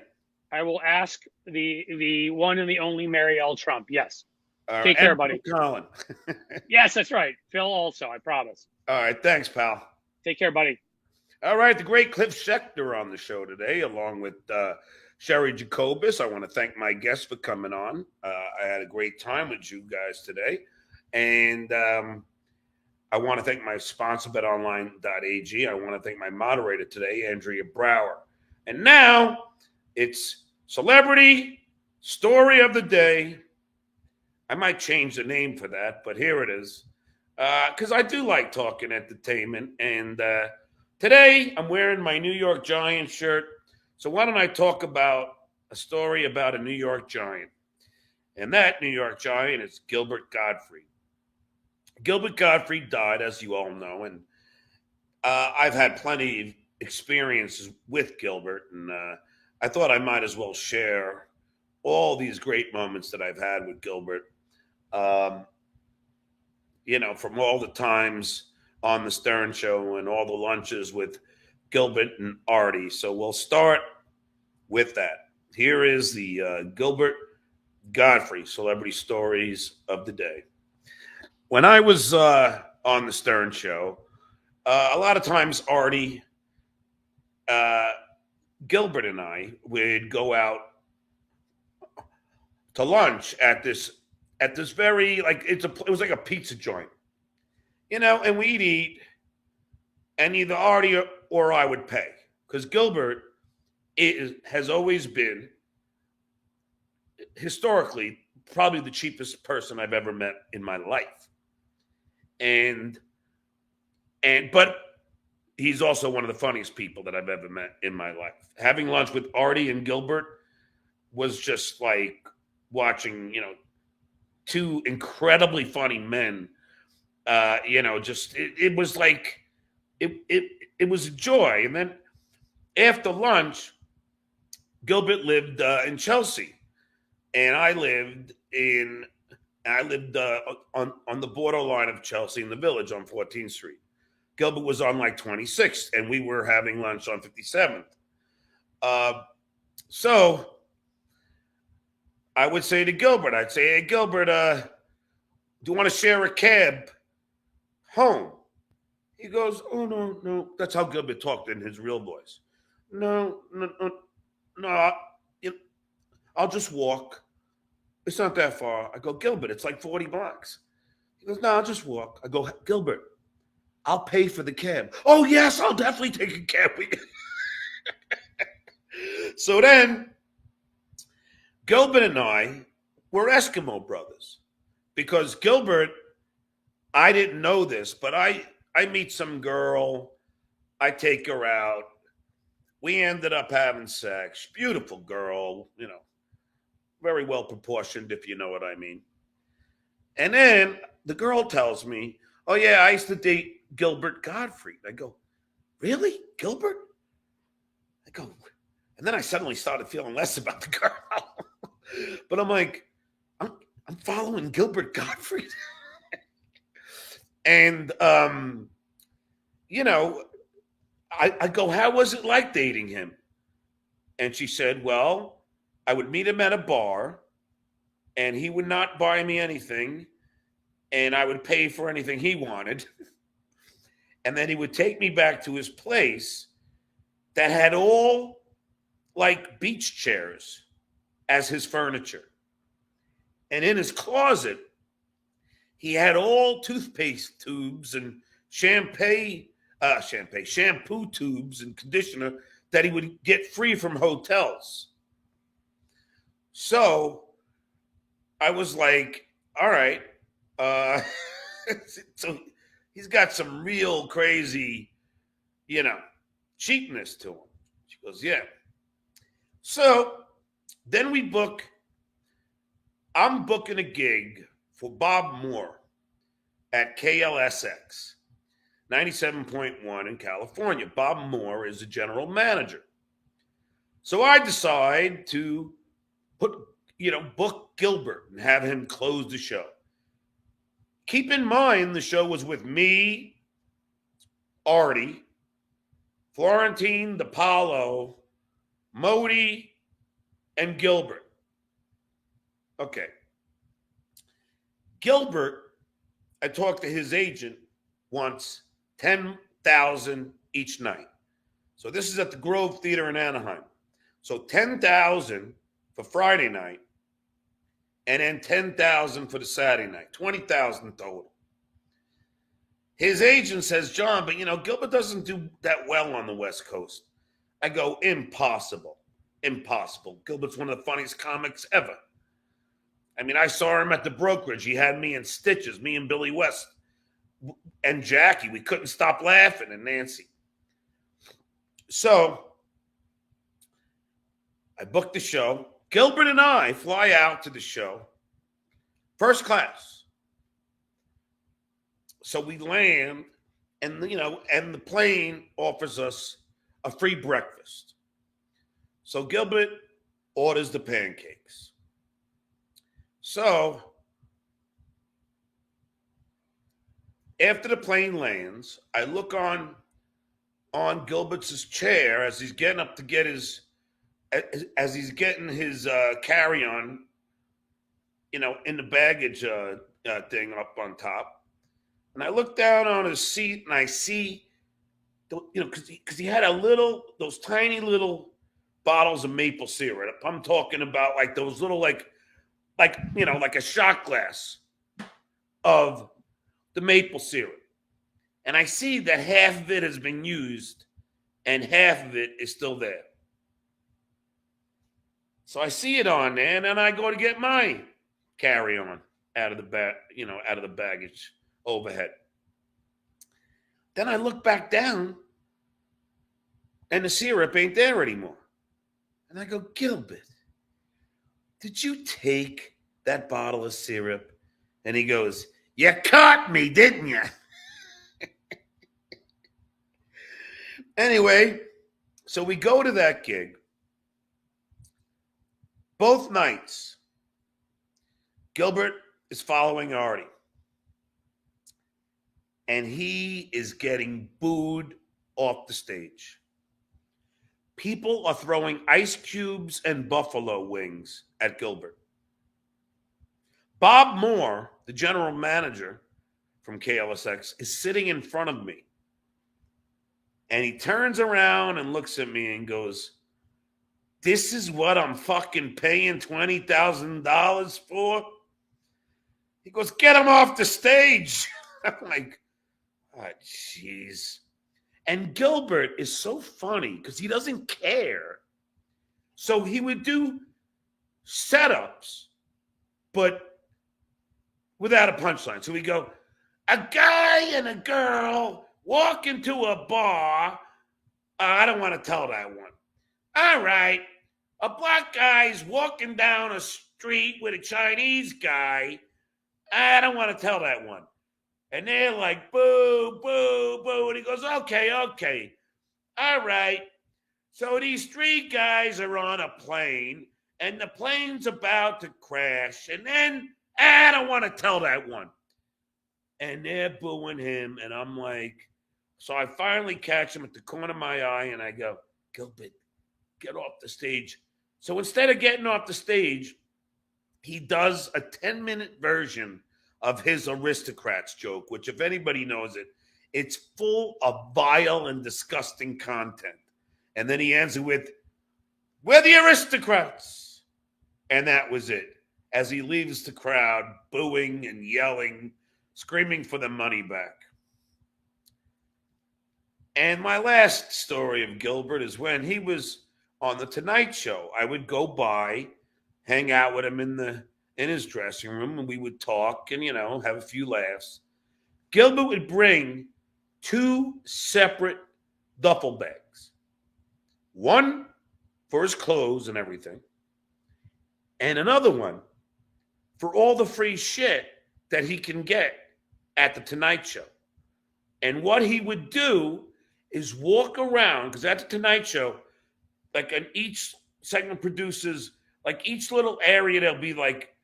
E: I will ask the one and the only Marielle Trump. Yes.
B: All
E: Take
B: right.
E: care, buddy.
B: Colin.
E: Yes, that's right. Phil also, I promise.
B: All right, thanks, pal.
E: Take care, buddy.
B: All right, the great Cliff Schecter on the show today, along with Cheri Jacobus. I want to thank my guests for coming on. I had a great time with you guys today. And I want to thank my sponsor, betonline.ag. I want to thank my moderator today, Andrea Brower. And now it's Celebrity Story of the Day. I might change the name for that, but here it is. Because I do like talking entertainment. And today I'm wearing my New York Giants shirt. So why don't I talk about a story about a New York Giant? And that New York Giant is Gilbert Gottfried. Gilbert Gottfried died, as you all know, and I've had plenty of experiences with Gilbert, and I thought I might as well share all these great moments that I've had with Gilbert. From all the times on the Stern Show and all the lunches with Gilbert and Artie. So we'll start with that. Here is the Gilbert Gottfried Celebrity Stories of the Day. When I was on the Stern Show, a lot of times Artie, Gilbert and I would go out to lunch at this very, it was like a pizza joint, and we'd eat, and either Artie or I would pay, because Gilbert has always been historically probably the cheapest person I've ever met in my life. But he's also one of the funniest people that I've ever met in my life. Having lunch with Artie and Gilbert was just like watching, two incredibly funny men. It was like it was a joy. And then after lunch, Gilbert lived in Chelsea, and I lived on the borderline of Chelsea in the Village on 14th Street. Gilbert was on 26th, and we were having lunch on 57th. So I would say to Gilbert, hey, Gilbert, do you want to share a cab home? He goes, oh, no. That's how Gilbert talked in his real voice. No, I'll just walk. It's not that far. I go, Gilbert, it's like 40 blocks. He goes, no, I'll just walk. I go, Gilbert, I'll pay for the cab. Oh, yes, I'll definitely take a cab with you. So then Gilbert and I were Eskimo brothers, because Gilbert, I didn't know this, but I meet some girl. I take her out. We ended up having sex. Beautiful girl, very well proportioned, if you know what I mean. And then the girl tells me, oh, yeah, I used to date Gilbert Gottfried. I go, really? Gilbert? I go, and then I suddenly started feeling less about the girl. But I'm like, I'm following Gilbert Gottfried. And, I go, how was it like dating him? And she said, well, I would meet him at a bar, and he would not buy me anything, and I would pay for anything he wanted. And then he would take me back to his place that had all beach chairs as his furniture. And in his closet, he had all toothpaste tubes and shampoo tubes and conditioner that he would get free from hotels. So I was like, all right. So he's got some real crazy, cheapness to him. She goes, yeah. So then I'm booking a gig for Bob Moore at KLSX 97.1 in California. Bob Moore is the general manager. So I decide to book Gilbert and have him close the show. Keep in mind, the show was with me, Artie, Florentine, DePaulo, Modi, and Gilbert. Okay. Gilbert, I talked to his agent once, 10,000 each night. So this is at the Grove Theater in Anaheim. So 10,000 for Friday night, and then 10,000 for the Saturday night, 20,000 total. His agent says, John, but Gilbert doesn't do that well on the West Coast. I go, impossible. Gilbert's one of the funniest comics ever. I mean, I saw him at the brokerage. He had me in stitches, me and Billy West and Jackie. We couldn't stop laughing, and Nancy. So I booked the show. Gilbert and I fly out to the show, first class. So we land, and the plane offers us a free breakfast. So Gilbert orders the pancakes. So after the plane lands, I look on Gilbert's chair as he's getting up to get his carry-on, in the baggage thing up on top. And I look down on his seat and I see, because he had those tiny little bottles of maple syrup. I'm talking about like those little, like a shot glass of the maple syrup. And I see that half of it has been used and half of it is still there. So I see it on there, and then I go to get my carry-on out of the baggage overhead. Then I look back down, and the syrup ain't there anymore. And I go, Gilbert, did you take that bottle of syrup? And he goes, you caught me, didn't you? Anyway, so we go to that gig. Both nights, Gilbert is following Artie. And he is getting booed off the stage. People are throwing ice cubes and buffalo wings at Gilbert. Bob Moore, the general manager from KLSX, is sitting in front of me. And he turns around and looks at me and goes, this is what I'm fucking paying $20,000 for? He goes, get him off the stage. I'm like, oh, jeez. And Gilbert is so funny because he doesn't care. So he would do setups, but without a punchline. So we go, a guy and a girl walk into a bar. I don't want to tell that one. All right. A black guy's walking down a street with a Chinese guy. I don't want to tell that one. And they're like, boo, boo, boo. And he goes, okay. All right. So these three guys are on a plane, and the plane's about to crash. And then, I don't want to tell that one. And they're booing him. And I'm like, so I finally catch him at the corner of my eye, and I go, Gilbert, get off the stage. So instead of getting off the stage, he does a 10-minute version of his aristocrats joke, which if anybody knows it, it's full of vile and disgusting content. And then he ends it with, we're the aristocrats. And that was it. As he leaves the crowd booing and yelling, screaming for the money back. And my last story of Gilbert is when he was on the Tonight Show. I would go by, hang out with him in in his dressing room, and we would talk and, have a few laughs. Gilbert would bring 2 separate duffel bags. One for his clothes and everything, and another one for all the free shit that he can get at the Tonight Show. And what he would do is walk around, because at the Tonight Show, like in each segment produces, like each little area, there'll be like,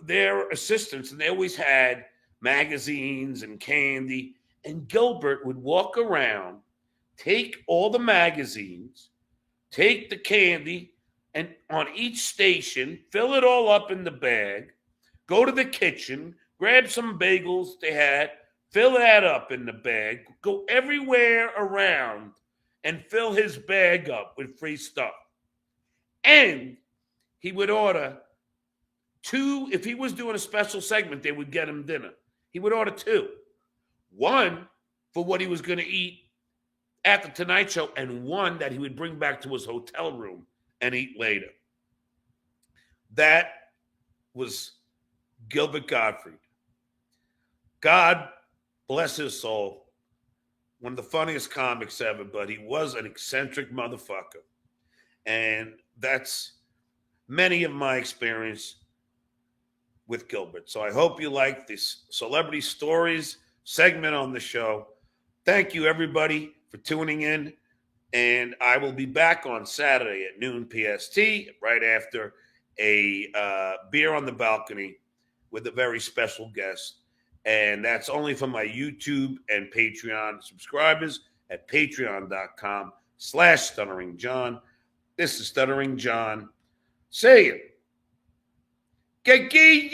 B: their assistants, and they always had magazines and candy. And Gilbert would walk around, take all the magazines, take the candy, and on each station, fill it all up in the bag, go to the kitchen, grab some bagels they had, fill that up in the bag, go everywhere around and fill his bag up with free stuff. And he would order 2, if he was doing a special segment, they would get him dinner. He would order 2. One for what he was going to eat at the Tonight Show, and one that he would bring back to his hotel room and eat later. That was Gilbert Gottfried. God bless his soul. One of the funniest comics ever, but he was an eccentric motherfucker. And that's many of my experience with Gilbert. So I hope you like this Celebrity Stories segment on the show. Thank you, everybody, for tuning in. And I will be back on Saturday at noon PST, right after a beer on the balcony with a very special guest. And that's only for my YouTube and Patreon subscribers at patreon.com/Stuttering John. This is Stuttering John saying, Gagee!